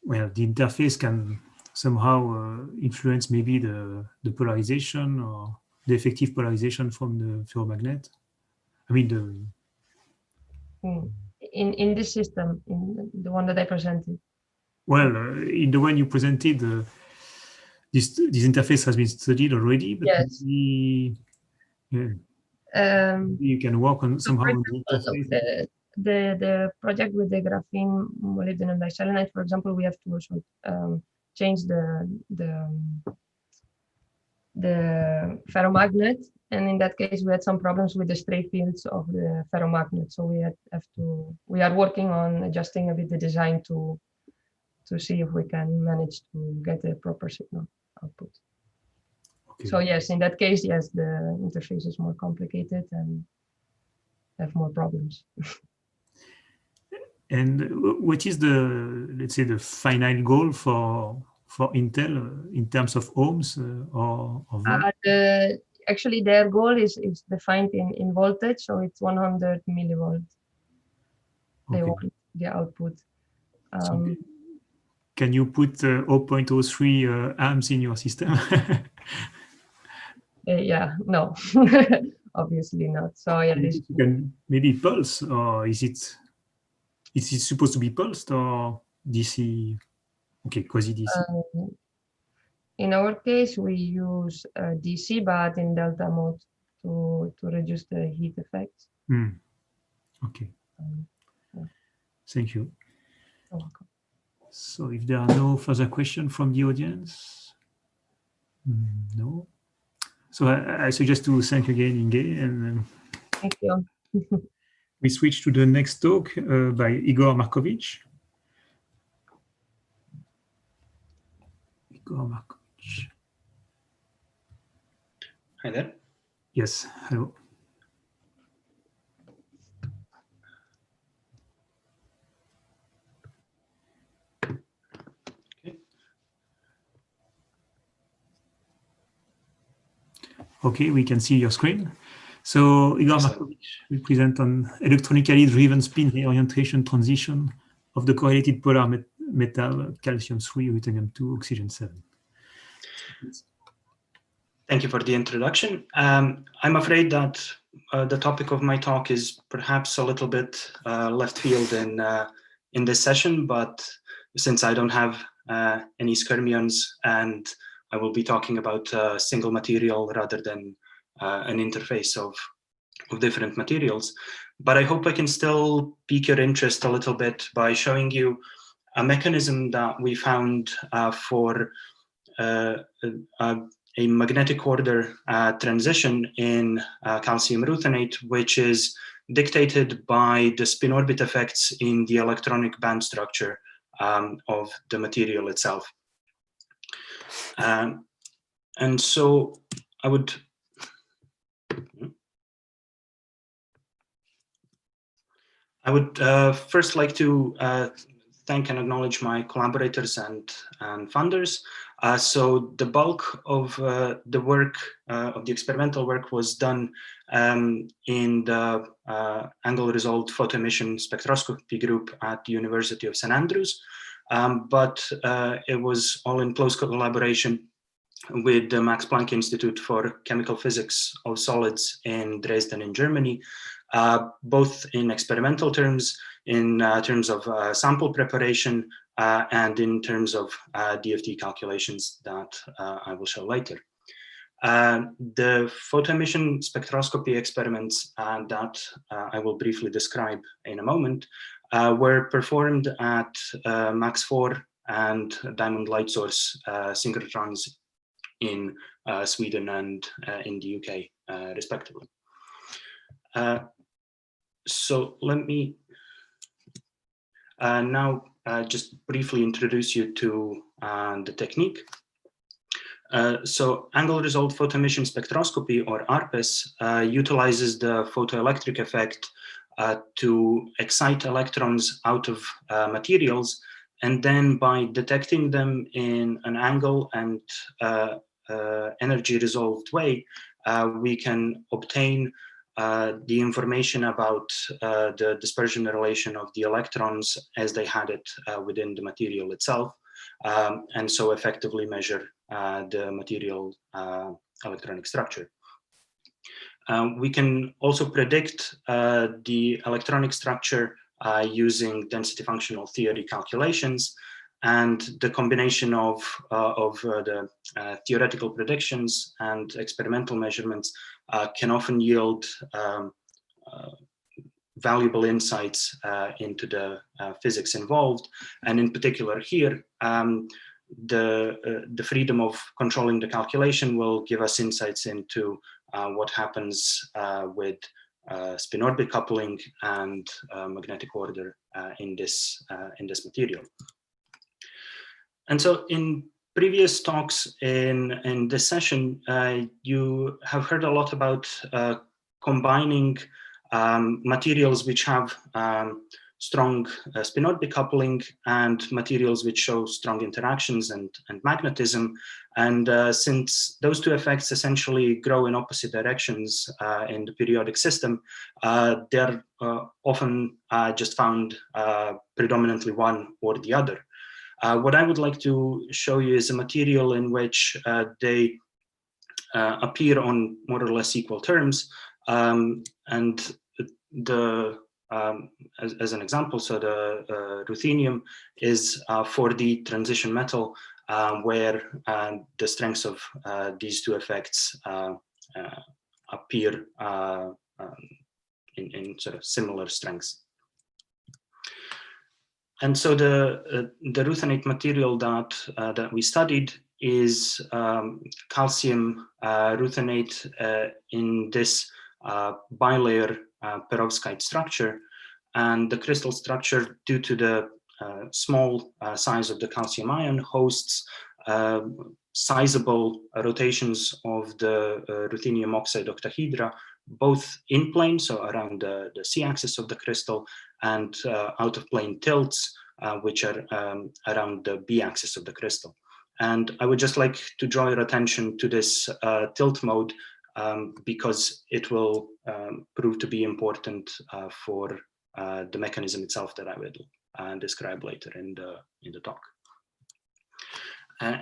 well, the interface can somehow influence maybe the polarization or the effective polarization from the ferromagnet. I mean, in this system, in the one that I presented. Well, in the one you presented, this interface has been studied already, but yes. Maybe, you can work on somehow on the interface. The project with the graphene molybdenum diselenide, for example, we have to also change the ferromagnet, and in that case we had some problems with the stray fields of the ferromagnet. So we are working on adjusting a bit the design to see if we can manage to get a proper signal output. Okay. So yes, in that case, yes, the interface is more complicated and have more problems. And what is let's say, the final goal for Intel in terms of ohms or volts? Actually, their goal is defined in voltage, so it's 100 millivolts. They want the output. So can you put 0.03 amps in your system? Yeah, no, obviously not. So yeah, you can maybe pulse, or is it supposed to be pulsed or DC? Okay, quasi DC. In our case, we use DC, but in delta mode to reduce the heat effects. Okay. Yeah. Thank you. You're welcome. So if there are no further questions from the audience, no. So I suggest to thank again Inge, and thank you. We switch to the next talk by Igor Markovich. Igor Markovich. Hi there. Yes, hello. Okay, we can see your screen. So Igor Markovic will present on electronically driven spin reorientation transition of the correlated polar metal calcium-3, ruthenium-2, oxygen-7. Thank you for the introduction. I'm afraid that the topic of my talk is perhaps a little bit left field in this session, but since I don't have any skyrmions and I will be talking about a single material rather than an interface of different materials. But I hope I can still pique your interest a little bit by showing you a mechanism that we found for a magnetic order transition in calcium ruthenate, which is dictated by the spin orbit effects in the electronic band structure of the material itself. And so I would first like to thank and acknowledge my collaborators and funders. So the bulk of the work, of the experimental work, was done in the angle-resolved photoemission spectroscopy group at the University of St. Andrews, but it was all in close collaboration with the Max Planck Institute for Chemical Physics of Solids in Dresden in Germany, both in experimental terms, in terms of sample preparation, and in terms of DFT calculations that I will show later. The photoemission spectroscopy experiments that I will briefly describe in a moment were performed at Max 4 and Diamond Light Source synchrotrons in Sweden and in the UK, respectively. So let me now just briefly introduce you to the technique. So angle-resolved photoemission spectroscopy, or ARPES, utilizes the photoelectric effect to excite electrons out of materials, and then by detecting them in an angle and energy-resolved way, we can obtain the information about the dispersion relation of the electrons as they had it within the material itself, and so effectively measure the material electronic structure. We can also predict the electronic structure using density functional theory calculations, and the combination of the theoretical predictions and experimental measurements can often yield valuable insights into the physics involved. And in particular here, the freedom of controlling the calculation will give us insights into what happens with spin orbit coupling and magnetic order in this material. And so in previous talks in this session, you have heard a lot about combining materials which have strong spin orbit coupling and materials which show strong interactions and magnetism. And since those two effects essentially grow in opposite directions in the periodic system, they're often just found predominantly one or the other. What I would like to show you is a material in which they appear on more or less equal terms, and the as an example, so the ruthenium is 4D transition metal, where the strengths of these two effects appear in sort of similar strengths. And so the ruthenate material that we studied is calcium ruthenate in this bilayer perovskite structure, and the crystal structure, due to the small size of the calcium ion, hosts sizable rotations of the ruthenium oxide octahedra, both in plane, so around the c-axis of the crystal, and out of plane tilts, which are around the b-axis of the crystal. And I would just like to draw your attention to this tilt mode because it will prove to be important for the mechanism itself that I will describe later in the talk.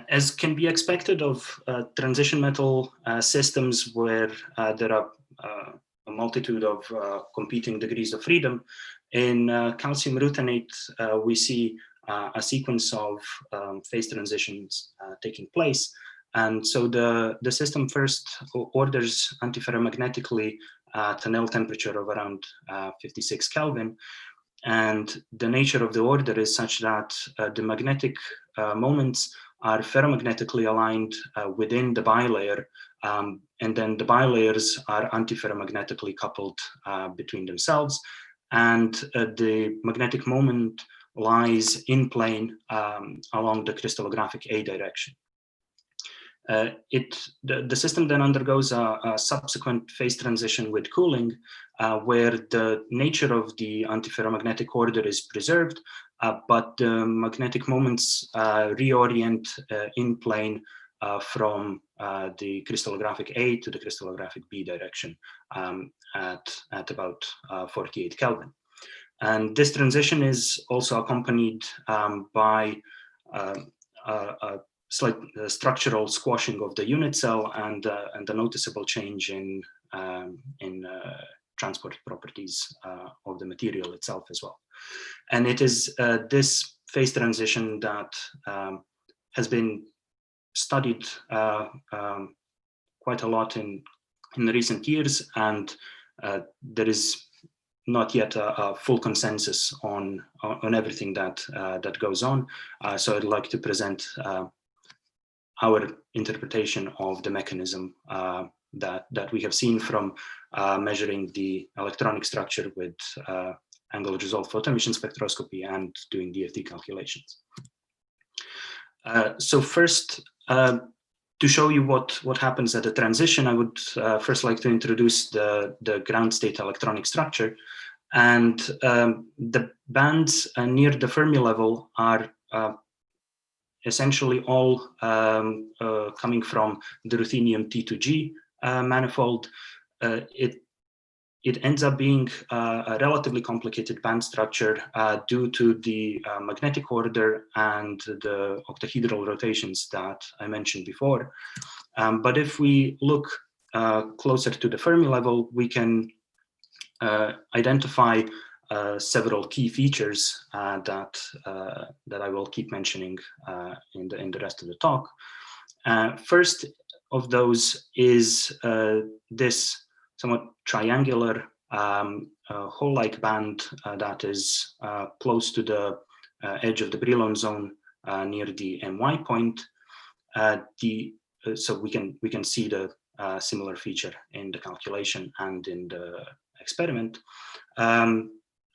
As can be expected of transition metal systems where there are a multitude of competing degrees of freedom, in calcium ruthenate we see a sequence of phase transitions taking place. And so the system first orders antiferromagnetically at a Néel temperature of around 56 Kelvin. And the nature of the order is such that the magnetic moments are ferromagnetically aligned within the bilayer, and then the bilayers are antiferromagnetically coupled between themselves, and the magnetic moment lies in plane along the crystallographic A direction. The system then undergoes a subsequent phase transition with cooling, where the nature of the antiferromagnetic order is preserved, but the magnetic moments reorient in plane from the crystallographic A to the crystallographic B direction at about 48 Kelvin. And this transition is also accompanied by a slight structural squashing of the unit cell and a noticeable change in transport properties of the material itself as well. And it is this phase transition that has been studied quite a lot in the recent years, and there is not yet a full consensus on everything that goes on. So I'd like to present our interpretation of the mechanism that we have seen from measuring the electronic structure with angular resolved photoemission spectroscopy and doing DFT calculations. So first, to show you what happens at a transition, I would first like to introduce the ground state electronic structure. And the bands near the Fermi level are essentially all coming from the ruthenium T2G manifold. It ends up being a relatively complicated band structure due to the magnetic order and the octahedral rotations that I mentioned before. But if we look closer to the Fermi level, we can identify several key features that I will keep mentioning in the rest of the talk. First of those is this somewhat triangular hole-like band that is close to the edge of the Brillouin zone near the MY point. So we can see the similar feature in the calculation and in the experiment.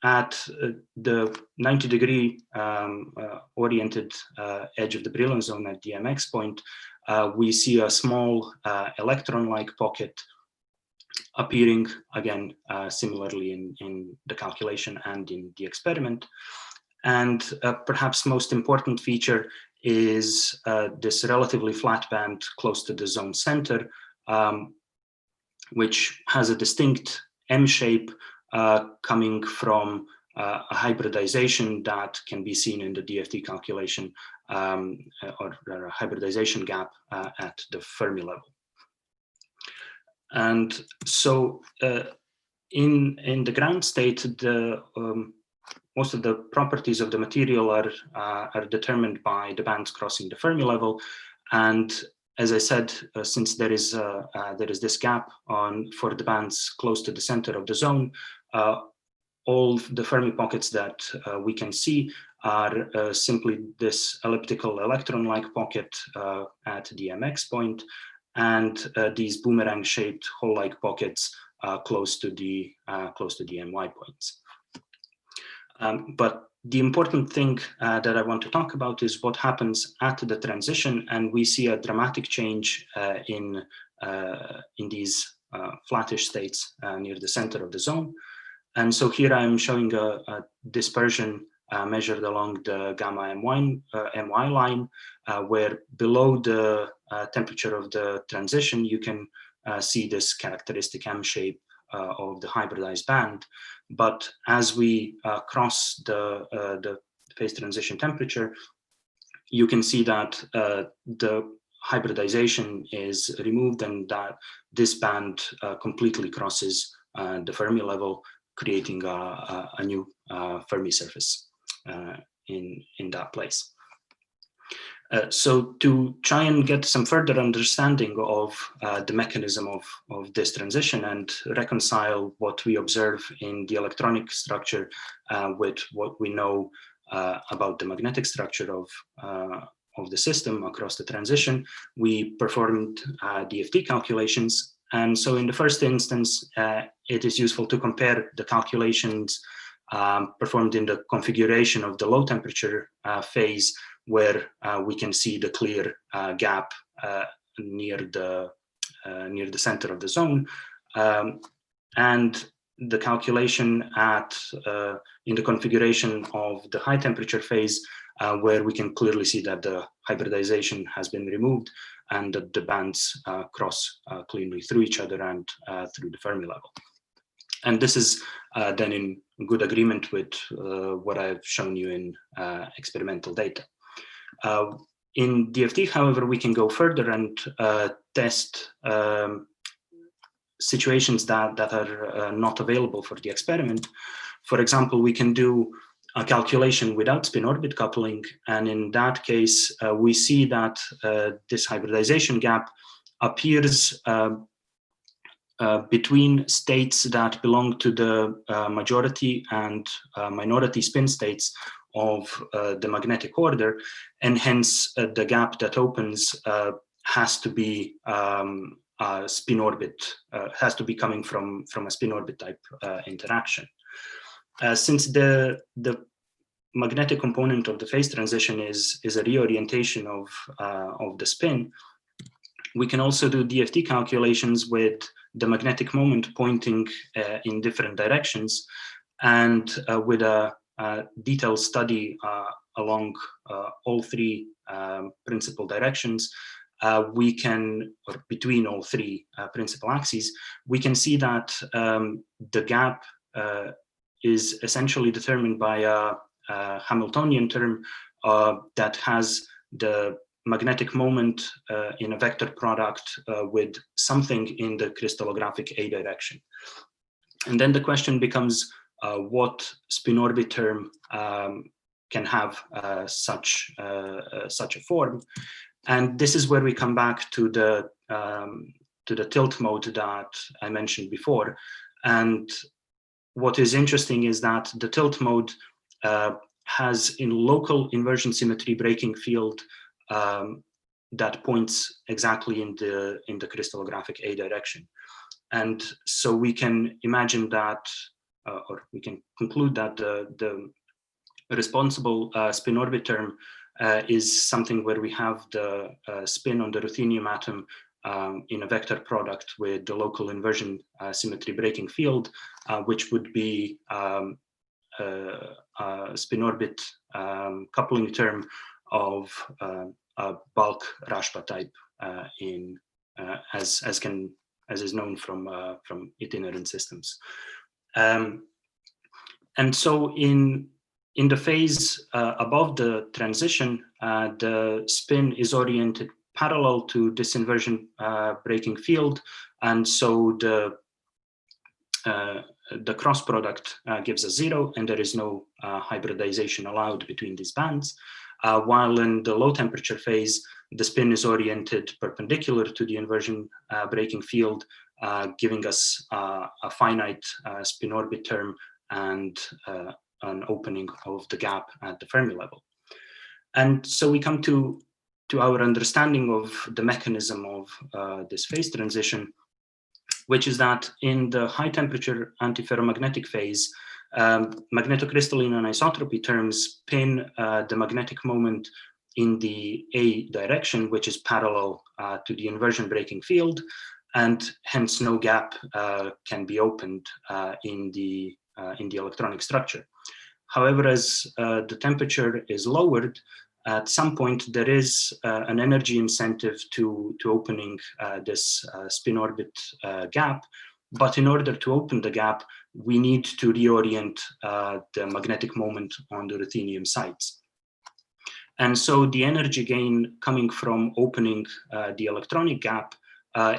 At the 90-degree oriented edge of the Brillouin zone at the MX point, we see a small electron-like pocket appearing again similarly in the calculation and in the experiment. And perhaps most important feature is this relatively flat band close to the zone center, which has a distinct M shape coming from a hybridization that can be seen in the DFT calculation, or a hybridization gap at the Fermi level. And so in the ground state, most of the properties of the material are determined by the bands crossing the Fermi level. And as I said, since there is this gap for the bands close to the center of the zone, all the Fermi pockets that we can see are simply this elliptical electron-like pocket at the MX point, and these boomerang-shaped hole-like pockets close to the MY points. But the important thing that I want to talk about is what happens at the transition, and we see a dramatic change in these flattish states near the center of the zone. And so here I'm showing a dispersion measured along the gamma MY line, where below the temperature of the transition, you can see this characteristic M shape of the hybridized band. But as we cross the phase transition temperature, you can see that the hybridization is removed and that this band completely crosses the Fermi level, creating a new Fermi surface in that place. So to try and get some further understanding of the mechanism of this transition and reconcile what we observe in the electronic structure with what we know about the magnetic structure of the system across the transition, we performed DFT calculations. And so in the first instance, it is useful to compare the calculations performed in the configuration of the low temperature phase, where we can see the clear gap near the center of the zone, and the calculation in the configuration of the high temperature phase, where we can clearly see that the hybridization has been removed and that the bands cross cleanly through each other and through the Fermi level. And this is then in good agreement with what I've shown you in experimental data. In DFT, however, we can go further and test situations that are not available for the experiment. For example, we can do a calculation without spin-orbit coupling, and in that case, we see that this hybridization gap appears between states that belong to the majority and minority spin states of the magnetic order, and hence the gap that opens has to be spin orbit, has to be coming from a spin orbit type interaction. Since the magnetic component of the phase transition is a reorientation of the spin, we can also do DFT calculations with the magnetic moment pointing in different directions, and with a detailed study along all three principal directions, we can, or between all three principal axes, we can see that the gap is essentially determined by a Hamiltonian term that has the magnetic moment in a vector product with something in the crystallographic A direction. And then the question becomes, what spin orbit term can have such a form? And this is where we come back to the tilt mode that I mentioned before. And what is interesting is that the tilt mode has in local inversion symmetry breaking field that points exactly in the crystallographic A direction. And so we can imagine that, or we can conclude that the responsible spin orbit term is something where we have the spin on the ruthenium atom in a vector product with the local inversion symmetry breaking field, which would be a spin orbit coupling term of a bulk Rashba type as is known from itinerant systems. And so in the phase above the transition, the spin is oriented parallel to this inversion breaking field, and so the cross product gives us 0, and there is no hybridization allowed between these bands. While in the low temperature phase, the spin is oriented perpendicular to the inversion breaking field, giving us a finite spin orbit term and an opening of the gap at the Fermi level. And so we come to our understanding of the mechanism of this phase transition, which is that in the high temperature antiferromagnetic phase, Magnetocrystalline anisotropy terms pin the magnetic moment in the A direction, which is parallel to the inversion breaking field, and hence no gap can be opened in the electronic structure. However, as the temperature is lowered, at some point there is an energy incentive to opening this spin orbit gap. But in order to open the gap, we need to reorient the magnetic moment on the ruthenium sites. And so the energy gain coming from opening the electronic gap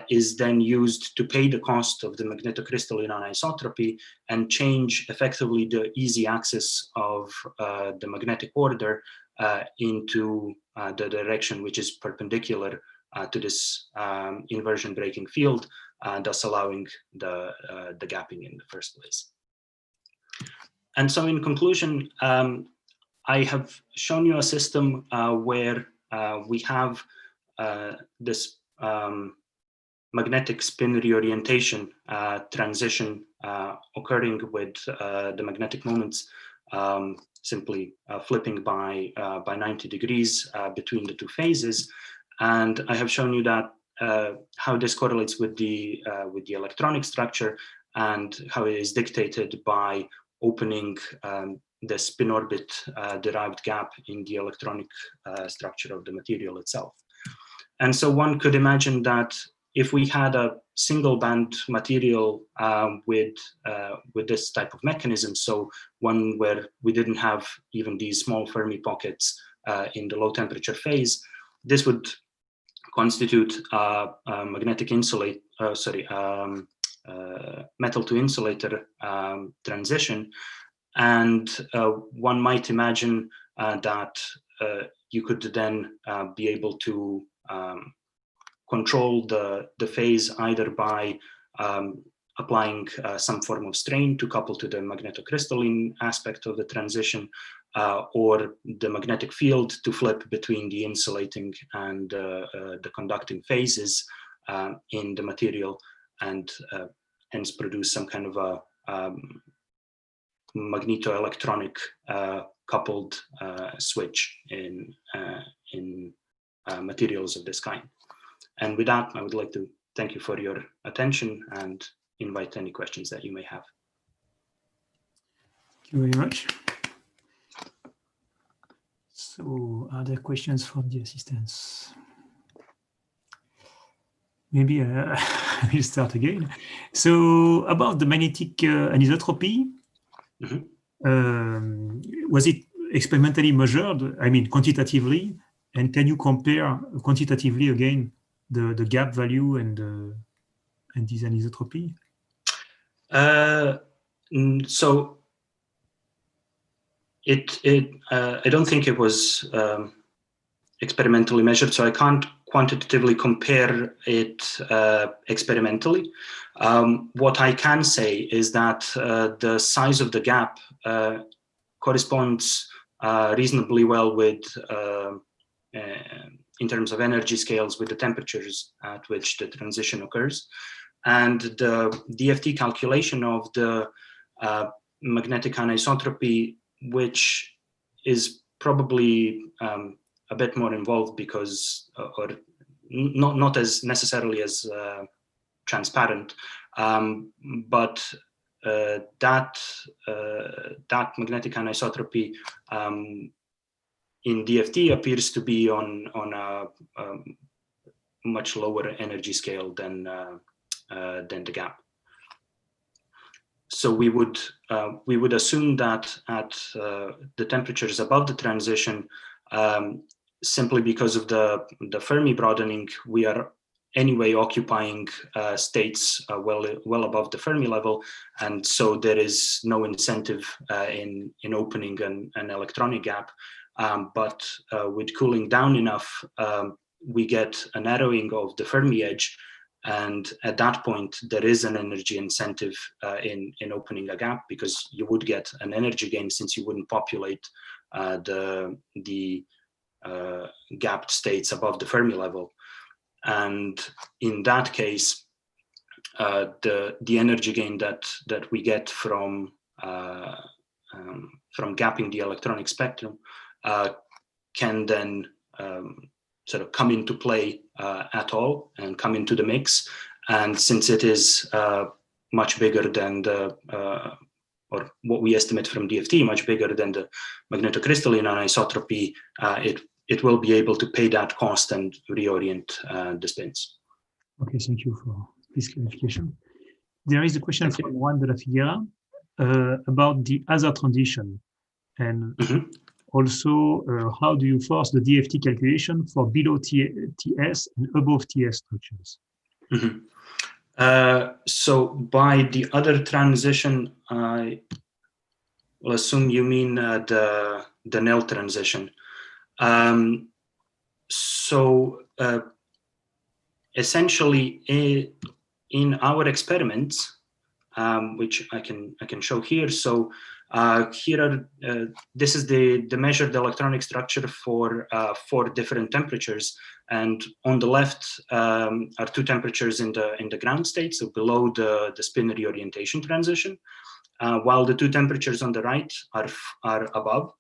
is then used to pay the cost of the magnetocrystalline anisotropy and change effectively the easy axis of the magnetic order into the direction which is perpendicular to this inversion breaking field, thus allowing the gapping in the first place. And so in conclusion, I have shown you a system where we have this magnetic spin reorientation transition occurring with the magnetic moments simply flipping by 90 degrees between the two phases. And I have shown you that how this correlates with the electronic structure and how it is dictated by opening the spin orbit derived gap in the electronic structure of the material itself. And so one could imagine that if we had a single band material with this type of mechanism, so one where we didn't have even these small Fermi pockets in the low temperature phase, this would constitute magnetic insulate, metal to insulator transition. And one might imagine that you could then be able to control the phase either by applying some form of strain to couple to the magnetocrystalline aspect of the transition, or the magnetic field to flip between the insulating and the conducting phases in the material, and hence produce some kind of a magnetoelectronic coupled switch in materials of this kind. And with that, I would like to thank you for your attention and invite any questions that you may have. Thank you very much. So, are there questions from the assistants? Maybe I will start again. So, about the magnetic anisotropy, was it experimentally measured? I mean, quantitatively, and can you compare quantitatively again the gap value and this anisotropy? So I don't think it was experimentally measured, so I can't quantitatively compare it experimentally. What I can say is that the size of the gap corresponds reasonably well with in terms of energy scales with the temperatures at which the transition occurs. And the DFT calculation of the magnetic anisotropy, which is probably a bit more involved because, or not as necessarily as transparent, but that magnetic anisotropy in DFT appears to be on a much lower energy scale than the gap. So we would assume that at the temperatures above the transition, simply because of the Fermi broadening, we are anyway occupying states well above the Fermi level, and so there is no incentive in opening an electronic gap. But with cooling down enough, we get a narrowing of the Fermi edge, and at that point there is an energy incentive in opening a gap, because you would get an energy gain since you wouldn't populate the gapped states above the Fermi level. And in that case, the energy gain that we get from gapping the electronic spectrum can then sort of come into play at all and come into the mix. And since it is much bigger than the, or what we estimate from DFT, much bigger than the magnetocrystalline anisotropy, it will be able to pay that cost and reorient the spins. Okay, thank you for this clarification. There is a question from Juan de la Figuera about the other transition, and also how do you force the DFT calculation for below TS and above TS structures? So by the other transition, I will assume you mean the Nel transition. Essentially, in our experiments, which I can show here. So here are this is the measured electronic structure for 4 different temperatures, and on the left are 2 temperatures in the ground state, so below the spin reorientation transition, while the 2 temperatures on the right are above.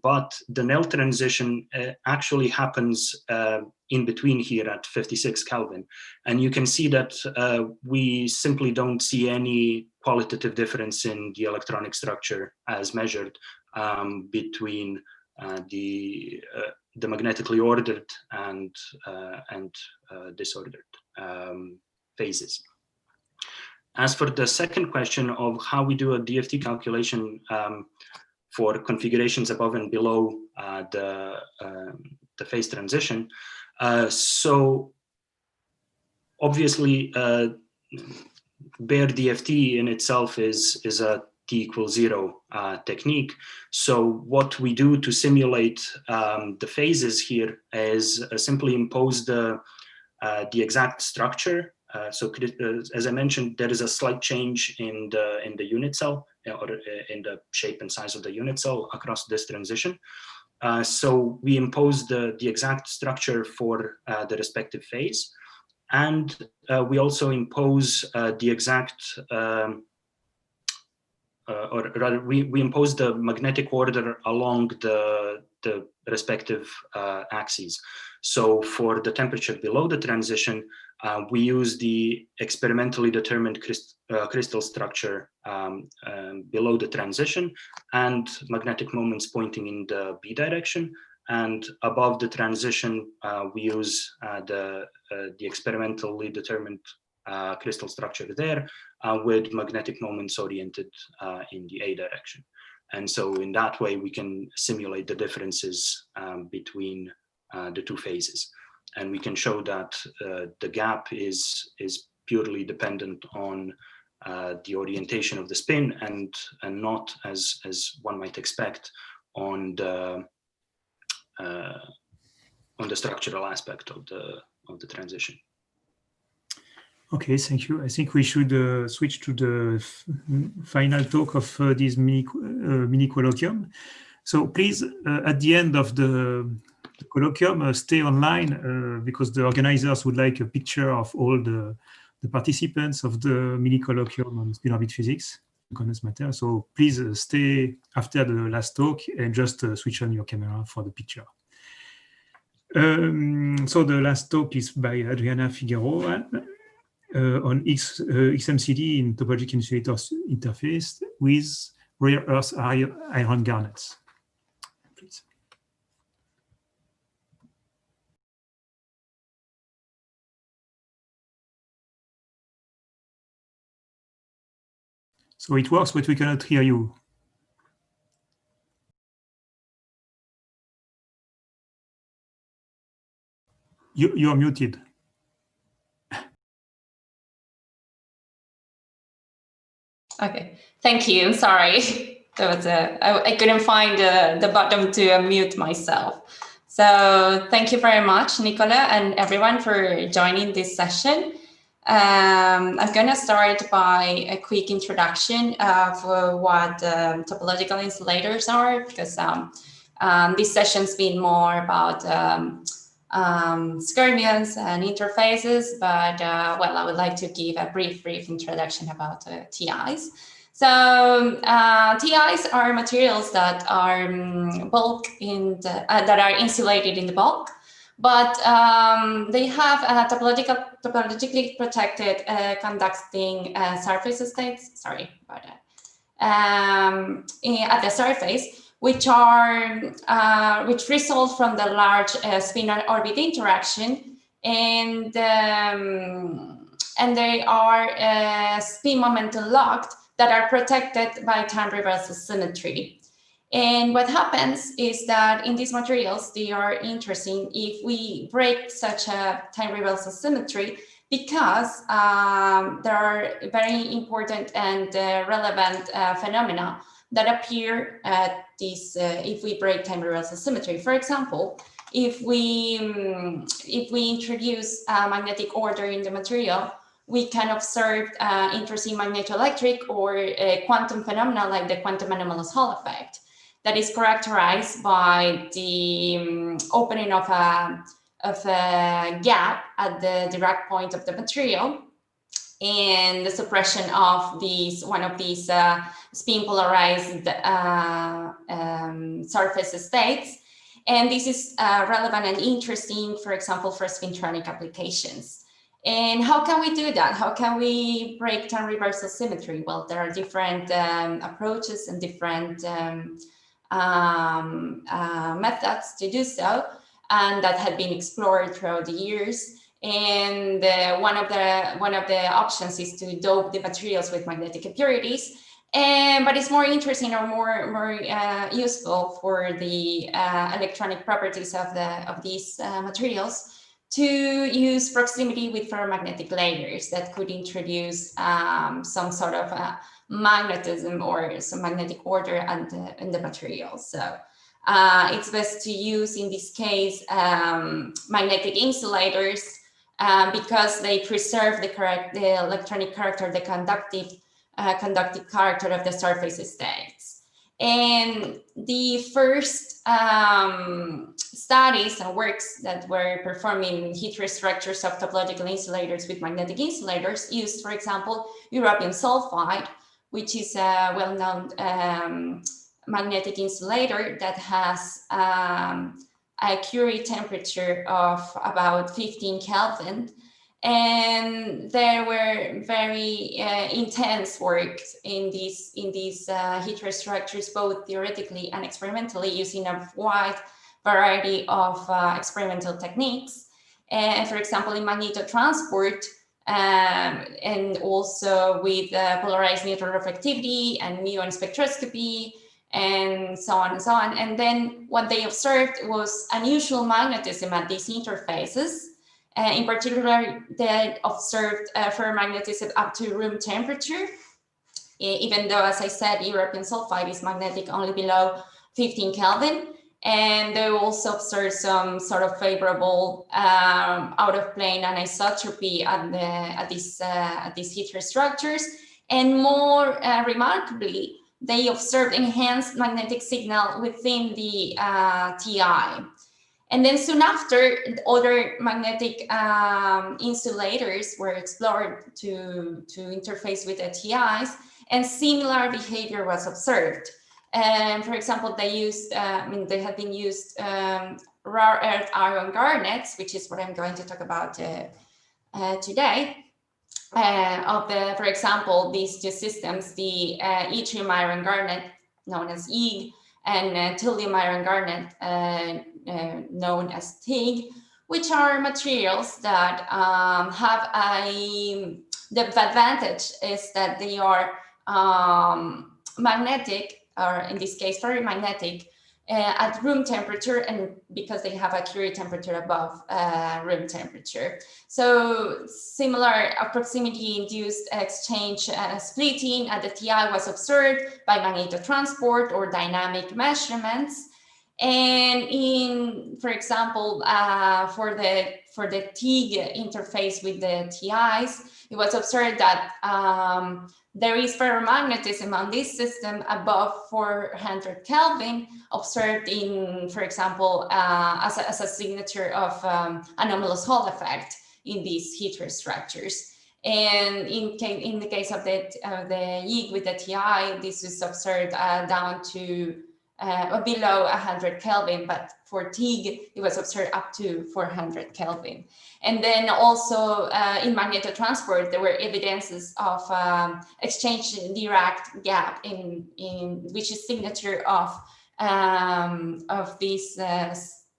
But the Nel transition actually happens in between here at 56 Kelvin. And you can see that we simply don't see any qualitative difference in the electronic structure as measured between the magnetically ordered and disordered phases. As for the second question of how we do a DFT calculation for configurations above and below the phase transition. So obviously, bare DFT in itself is a T=0 technique. So what we do to simulate the phases here is simply impose the exact structure. So as I mentioned, there is a slight change in the unit cell, or in the shape and size of the unit cell across this transition. So we impose the exact structure for the respective phase, and we also impose the exact, or rather, we impose the magnetic order along the respective axes. So for the temperature below the transition, we use the experimentally determined crystal structure below the transition and magnetic moments pointing in the B direction. And above the transition, we use the experimentally determined crystal structure there with magnetic moments oriented in the A direction. And so in that way, we can simulate the differences between the 2 phases. And we can show that the gap is purely dependent on the orientation of the spin and not, as one might expect, on the structural aspect of the transition. Okay, thank you. I think we should switch to the final talk of this mini colloquium. So please, at the end of the colloquium, stay online because the organizers would like a picture of all the participants of the mini colloquium on spin-orbit physics, condensed matter. So please stay after the last talk and just switch on your camera for the picture. So the last talk is by Adriana Figueroa on XMCD in topologic insulator interface with rare earth iron garnets. Please. So it works, but we cannot hear you. You are muted. Okay, thank you. Sorry, there was I couldn't find the button to unmute myself. So thank you very much, Nicola, and everyone for joining this session. I'm going to start by a quick introduction of what topological insulators are, because this session's been more about skyrmions and interfaces, but well, I would like to give a brief introduction about TIs. So TIs are materials that are that are insulated in the bulk, but they have topologically protected conducting surface states. Sorry about that. At the surface, which result from the large spin-orbit interaction, and they are spin momentum locked that are protected by time reversal symmetry. And what happens is that in these materials, they are interesting if we break such a time reversal symmetry, because there are very important and relevant phenomena that appear at this if we break time reversal symmetry. For example, if we introduce a magnetic order in the material, we can observe interesting magnetoelectric or quantum phenomena like the quantum anomalous Hall effect that is characterized by the opening of a gap at the Dirac point of the material and the suppression of one of these spin polarized surface states. And this is relevant and interesting, for example, for spintronic applications. And how can we do that? How can we break time reversal symmetry? Well, there are different approaches and different methods to do so, and that had been explored throughout the years. And one of the options is to dope the materials with magnetic impurities. But it's more interesting or more useful for the electronic properties of these materials to use proximity with ferromagnetic layers that could introduce some sort of magnetism or some magnetic order in the materials. So it's best to use, in this case, magnetic insulators because they preserve the electronic character, the conductive character of the surface states. And the first studies and works that were performing heat structures of topological insulators with magnetic insulators used, for example, europium sulfide, which is a well-known magnetic insulator that has a Curie temperature of about 15 Kelvin. And there were very intense works in these heat structures, both theoretically and experimentally, using a wide variety of experimental techniques. And for example, in magnetotransport, and also with polarized neutral reflectivity and muon spectroscopy, and so on and so on. And then what they observed was unusual magnetism at these interfaces. In particular, they observed ferromagnetism up to room temperature, even though, as I said, europium sulfide is magnetic only below 15 Kelvin. And they also observed some sort of favorable out-of-plane anisotropy at these heat structures. And more remarkably, they observed enhanced magnetic signal within the TI. And then soon after, other magnetic insulators were explored to interface with the TIs, and similar behavior was observed. And for example, they had been used rare earth iron garnets, which is what I'm going to talk about today. For example, these two systems, the yttrium iron garnet, known as YIG, and thulium iron garnet, known as TIG, which are materials that have the advantage is that they are magnetic, or in this case, ferromagnetic, at room temperature, and because they have a Curie temperature above room temperature. So similar proximity-induced exchange splitting at the TI was observed by magnetotransport or dynamic measurements. And for example, for the TIG interface with the TIs, it was observed that there is ferromagnetism on this system above 400 Kelvin, observed in, for example, as a signature of anomalous Hall effect in these heat structures. And in the case of the YIG with the TI, this is observed down to below 100 Kelvin, but for TIG, it was observed up to 400 Kelvin. And then also in magnetotransport, there were evidences of exchange Dirac gap in which is signature of this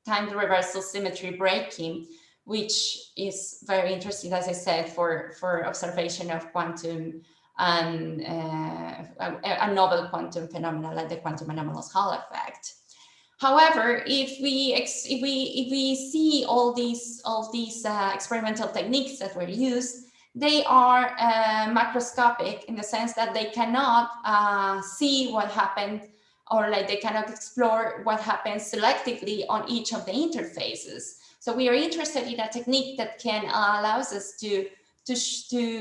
time reversal symmetry breaking, which is very interesting, as I said, for observation of quantum and a novel quantum phenomena like the quantum anomalous Hall effect. However, if we see all these experimental techniques that were used, they are macroscopic in the sense that they cannot see what happened, or like they cannot explore what happens selectively on each of the interfaces. So we are interested in a technique that can allow us to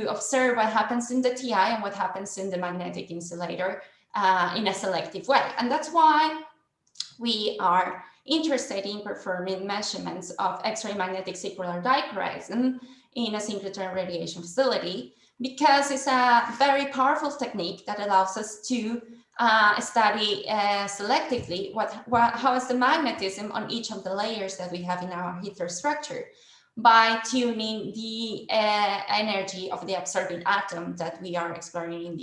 observe what happens in the TI and what happens in the magnetic insulator in a selective way. And that's why we are interested in performing measurements of X-ray magnetic circular dichroism in a synchrotron radiation facility, because it's a very powerful technique that allows us to study selectively how is the magnetism on each of the layers that we have in our ether structure by tuning the energy of the absorbing atom that we are exploring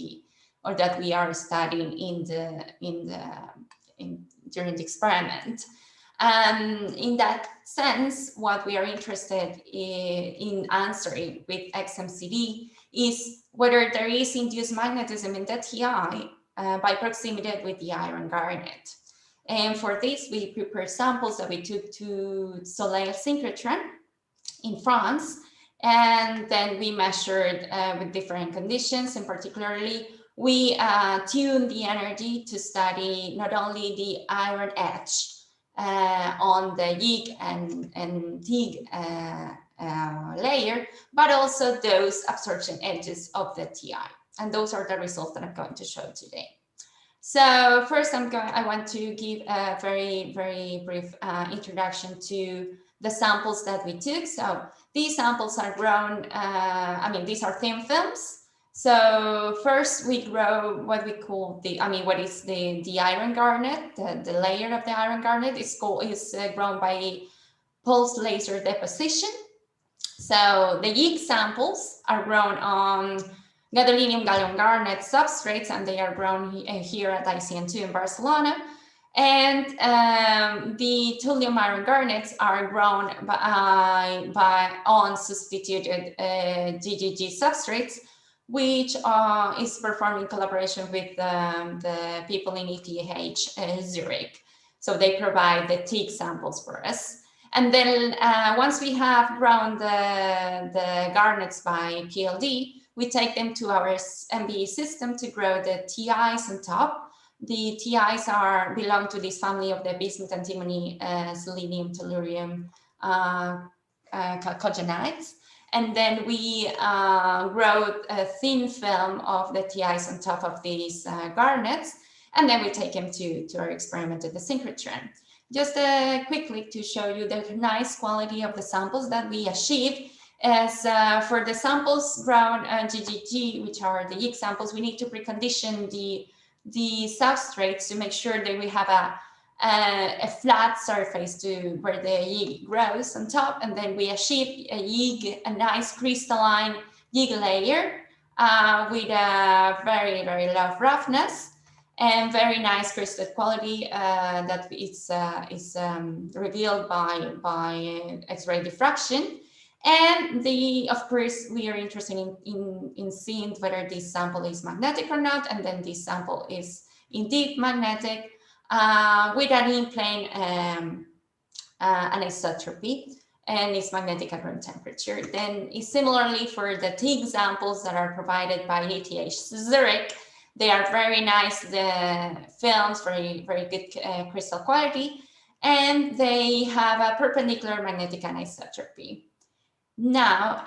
that we are studying during the experiment. In that sense, what we are interested in answering with XMCD is whether there is induced magnetism in the TI by proximity with the iron garnet. And for this, we prepared samples that we took to Soleil synchrotron in France, and then we measured with different conditions, and particularly we tuned the energy to study not only the iron edge on the YIG and TIG layer, but also those absorption edges of the TI. And those are the results that I'm going to show today. So first, I want to give a very, very brief introduction to the samples that we took. So these samples are grown, these are thin films. So first we grow what we call what is the iron garnet, the layer of the iron garnet is grown by pulse laser deposition. So the YIG samples are grown on gadolinium gallium garnet substrates, and they are grown here at ICN2 in Barcelona. And the thulium iron garnets are grown on substituted GGG substrates, which is performed in collaboration with the people in ETH Zurich. So they provide the TIG samples for us. And then once we have grown the garnets by PLD, we take them to our MBE system to grow the TIs on top. The TIs belong to this family of the bismuth, antimony, selenium, tellurium chalcogenides. And then we grow a thin film of the TIs on top of these garnets, and then we take them to our experiment at the synchrotron. Just quickly to show you the nice quality of the samples that we achieved. As for the samples grown GGG, which are the YIG samples, we need to precondition the substrates to make sure that we have a flat surface to where the YIG grows on top, and then we achieve a nice crystalline YIG layer with a very, very low roughness and very nice crystal quality that is revealed by X-ray diffraction. And of course, we are interested in seeing whether this sample is magnetic or not, and then this sample is indeed magnetic with an in-plane anisotropy, and it's magnetic at room temperature. Then similarly for the TIG samples that are provided by ETH Zurich, they are very nice, the films, very, very good crystal quality, and they have a perpendicular magnetic anisotropy. Now,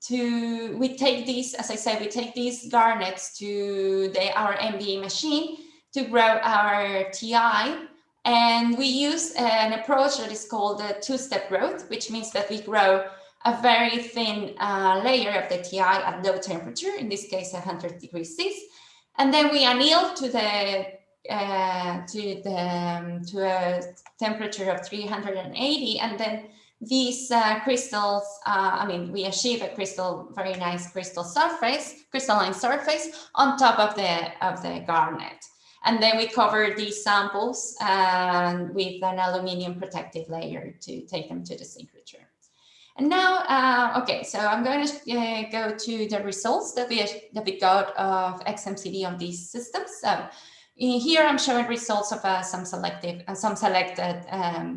we take these, as I said, we take these garnets to our MBE machine to grow our TI, and we use an approach that is called a two-step growth, which means that we grow a very thin layer of the TI at low temperature, in this case 100 degrees C, and then we anneal to a temperature of 380, and then these crystals, we achieve a very nice crystalline surface on top of the garnet. And then we cover these samples with an aluminum protective layer to take them to the synchrotron. And now, okay, so I'm going to go to the results that we got of XMCD on these systems. So here I'm showing results of some selected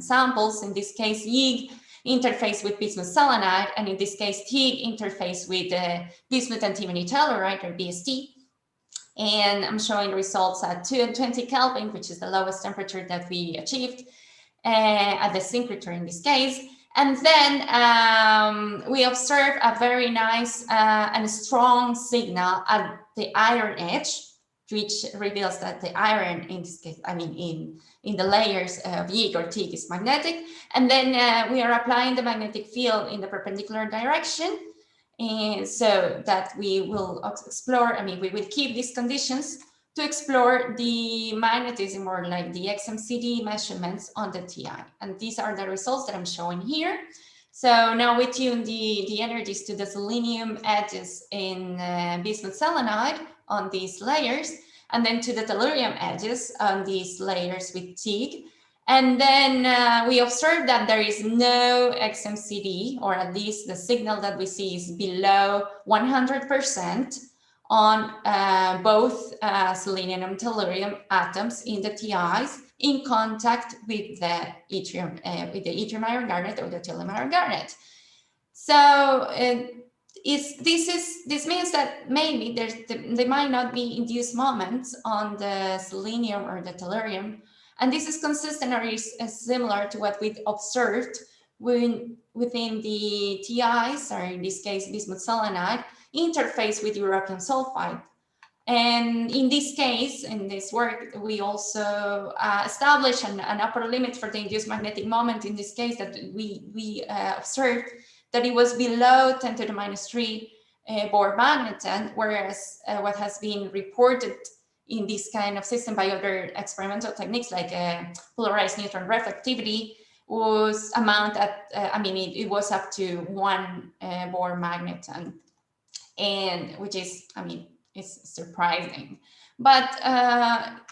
samples. In this case, YIG interface with bismuth selenide, and in this case, TIG interface with bismuth antimony telluride, or BST. And I'm showing results at 220 Kelvin, which is the lowest temperature that we achieved at the synchrotron in this case. And then we observe a very nice and strong signal at the iron edge, which reveals that the iron, in this case, in the layers of YIG or TIG is magnetic. And then we are applying the magnetic field in the perpendicular direction. And so that we will explore, we will keep these conditions to explore the magnetism, or like the XMCD measurements on the TI. And these are the results that I'm showing here. So now we tune the energies to the selenium edges in bismuth selenide on these layers, and then to the tellurium edges on these layers with TIG. And then we observe that there is no XMCD, or at least the signal that we see is below 100% on both selenium and tellurium atoms in the TIs in contact with the yttrium iron garnet or the tellurium iron garnet. So this means that maybe there might not be induced moments on the selenium or the tellurium. And this is consistent, or is similar to what we observed within the TIs, or in this case, bismuth selenide, interface with europium sulfide. And in this case, in this work, we also established an upper limit for the induced magnetic moment. In this case, that we observed that it was below 10 to the minus 3 Bohr magneton, whereas what has been reported in this kind of system by other experimental techniques like polarized neutron reflectivity was it was up to 1 Bohr magneton, and which is, it's surprising. But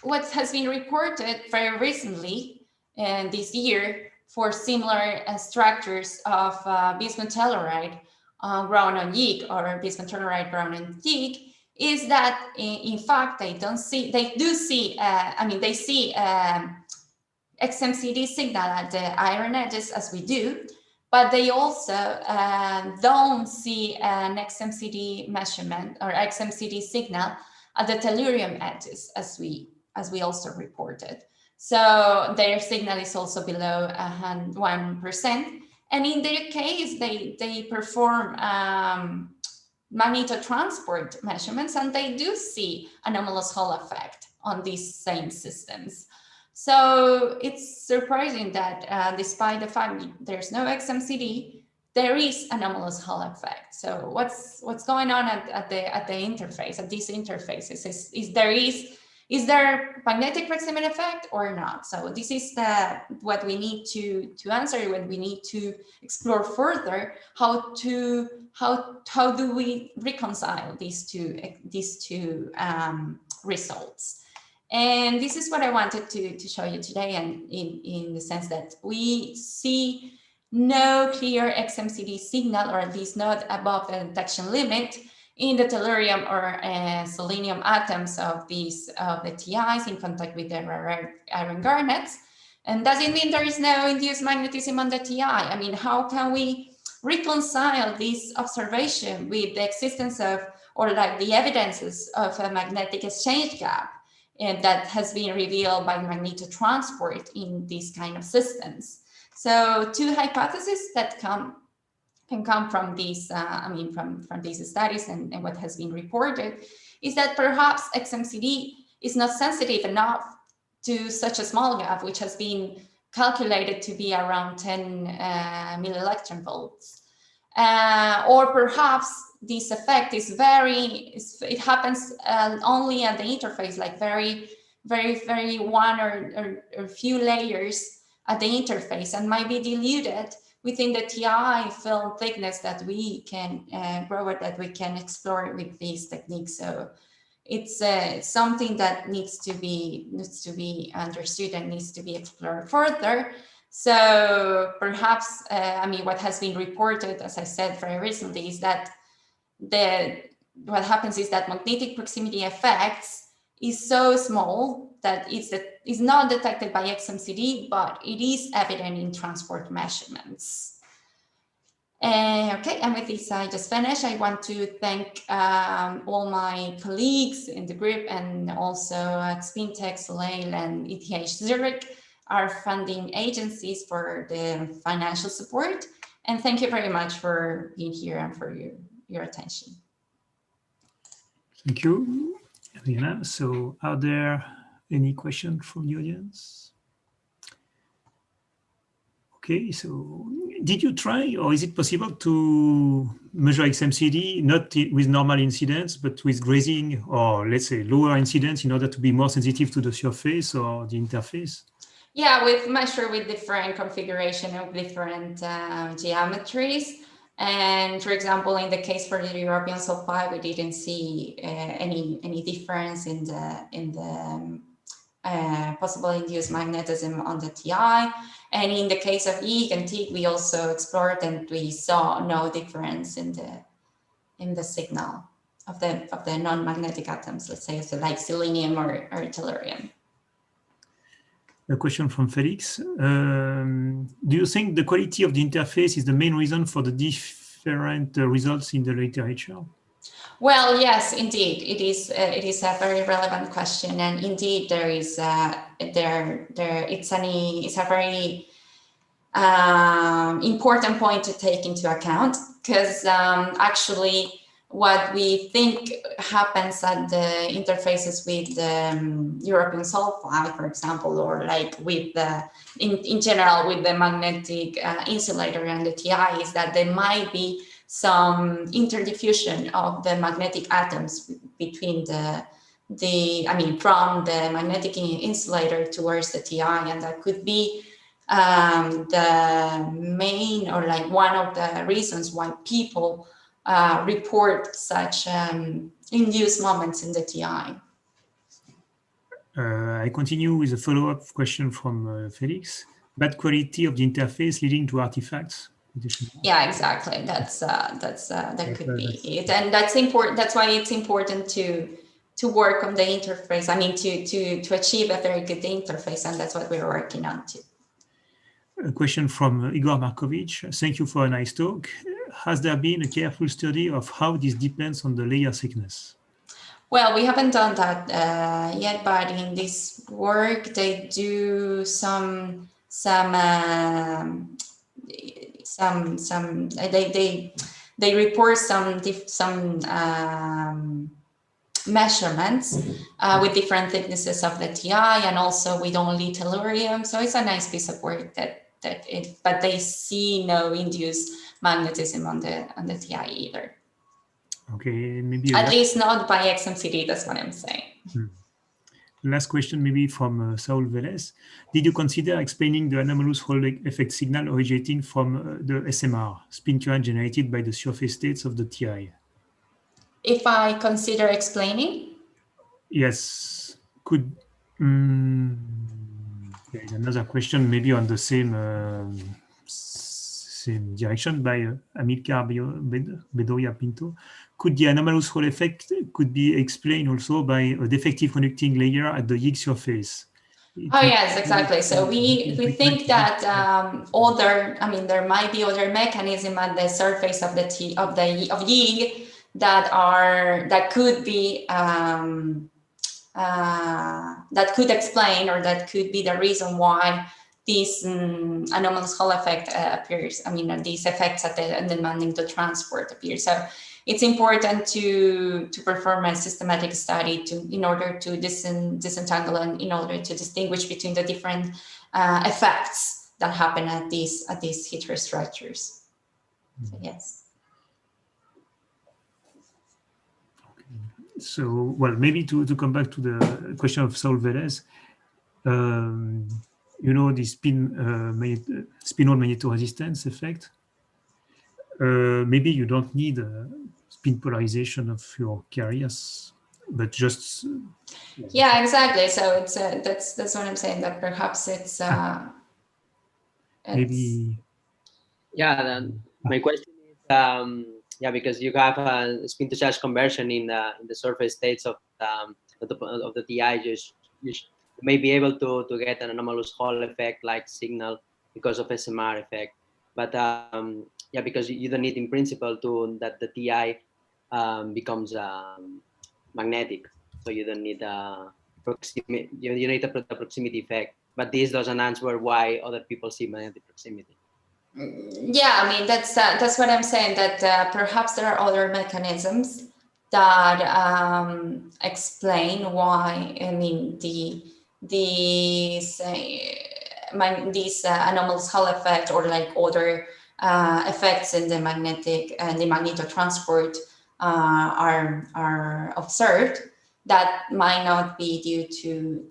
what has been reported very recently this year for similar structures of bismuth telluride grown on YIG, or bismuth telluride grown on TIG, is that in fact they see XMCD signal at the iron edges as we do, but they also don't see an XMCD measurement or XMCD signal at the tellurium edges as we also reported. So their signal is also below 1%. And in their case, they perform magnetotransport measurements, and they do see anomalous Hall effect on these same systems. So it's surprising that despite the fact that there's no XMCD, there is anomalous Hall effect. So what's going on at the interface, at these interfaces? Is there magnetic Rex-Limit effect or not? So this is what we need to answer, what we need to explore further. How do we reconcile these two results? And this is what I wanted to show you today, and in the sense that we see no clear XMCD signal, or at least not above the detection limit, in the tellurium or selenium atoms of the TIs in contact with the rare iron garnets. And does it mean there is no induced magnetism on the TI? How can we reconcile this observation with the existence of, or like the evidences of, a magnetic exchange gap and that has been revealed by magnetotransport in these kind of systems? So two hypotheses that can come from these, from these studies and what has been reported, is that perhaps XMCD is not sensitive enough to such a small gap, which has been calculated to be around 10 millielectron volts. or perhaps this effect is it happens only at the interface, like very one or few layers at the interface, and might be diluted within the TI film thickness that we can grow it, that we can explore with these techniques. So it's something that needs to be understood and needs to be explored further. So perhaps, I mean, what has been reported, as I said very recently, is that what happens is that magnetic proximity effects is so small that it's not detected by XMCD, but it is evident in transport measurements. Okay, and with this, I just finished. I want to thank all my colleagues in the group, and also at SpinTech, Soleil, and ETH Zurich, our funding agencies, for the financial support. And thank you very much for being here and for your attention. Thank you, Adriana. So are there any questions from the audience? Okay, so did you try, or is it possible to measure XMCD not with normal incidence, but with grazing, or let's say lower incidence, in order to be more sensitive to the surface or the interface? Yeah, we've measured with different configuration of different geometries. And for example, in the case for the European sulfide, we didn't see any difference in the possible induced magnetism on the TI. And in the case of YIG and TIG, we also explored, and we saw no difference in the signal of the non-magnetic atoms, let's say, so like selenium or tellurium. A question from Felix. Do you think the quality of the interface is the main reason for the different results in the literature? Well, yes, indeed, it is a very relevant question, and indeed there is it's a very important point to take into account, because actually what we think happens at the interfaces with the European sulfide, for example, or like with the in general with the magnetic insulator and the TI, is that there might be some interdiffusion of the magnetic atoms between from the magnetic insulator towards the TI, and that could be the main, or like one of the reasons why people report such induced moments in the TI. I continue with a follow-up question from Felix. Bad quality of the interface leading to artifacts. Yeah, exactly. That could be it, and that's important. That's why it's important to work on the interface. I mean, to achieve a very good interface, and that's what we're working on too. A question from Igor Markovich. Thank you for a nice talk. Has there been a careful study of how this depends on the layer thickness? Well, we haven't done that yet, but in this work they do they report some measurements with different thicknesses of the TI, and also with only tellurium. So it's a nice piece of work but they see no induced magnetism on the TI either. Okay, maybe at least not by XMCD. That's what I'm saying. Last question, maybe from Saul Velez. Did you consider explaining the anomalous Hall effect signal originating from the SMR, spin current generated by the surface states of the TI? If I consider explaining? Yes. Could there is another question, maybe on the same direction, by Amilcar Bedoya Pinto. Could the anomalous Hall effect could be explained also by a defective conducting layer at the YIG surface? Oh yes, exactly. So we think that there might be other mechanism at the surface of YIG that could be that could explain, or that could be the reason why this anomalous Hall effect appears. I mean, these effects at the demanding the transport appear. So it's important to perform a systematic study in order to disentangle and in order to distinguish between the different effects that happen at these heterostructures. So yes. So, well, maybe to come back to the question of Saul Velez, you know, the spin-on magnetoresistance effect. Maybe you don't need a spin polarization of your carriers, but just yeah, exactly. So it's that's what I'm saying, that perhaps it's maybe my question is yeah, because you have a spin to charge conversion in the surface states of the TI, you may be able to get an anomalous Hall effect like signal because of SMR effect, but yeah, because you don't need in principle that the TI becomes magnetic, so you don't need proximity. You need the proximity effect, but this doesn't answer why other people see magnetic proximity. Yeah, I mean, that's what I'm saying, that perhaps there are other mechanisms that explain why, I mean, these anomalous Hall effect, or like other effects in the magnetic and the magnetotransport are observed, that might not be due to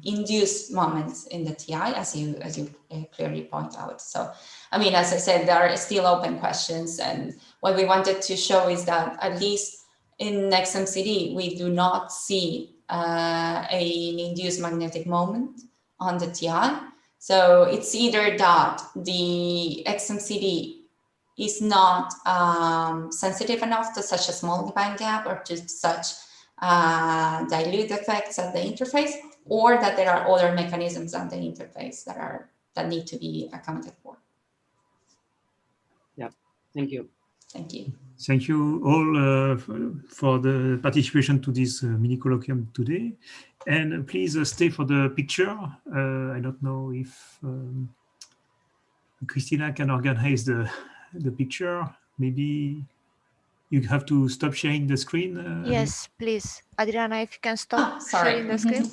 induced moments in the TI, as you clearly point out. So, I mean, as I said, there are still open questions, and what we wanted to show is that at least in XMCD, we do not see an induced magnetic moment on the TI. So it's either that the XMCD is not sensitive enough to such a small band gap, or to such dilute effects at the interface, or that there are other mechanisms at the interface that need to be accounted for. Yeah, thank you. Thank you. Thank you all for the participation to this mini colloquium today, and please stay for the picture. I don't know if Christina can organize the picture. Maybe you have to stop sharing the screen. Yes, please. Adriana, if you can stop sharing the screen.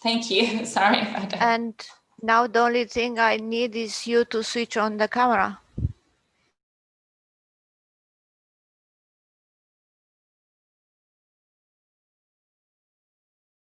Thank you. Sorry about that. And now the only thing I need is you to switch on the camera.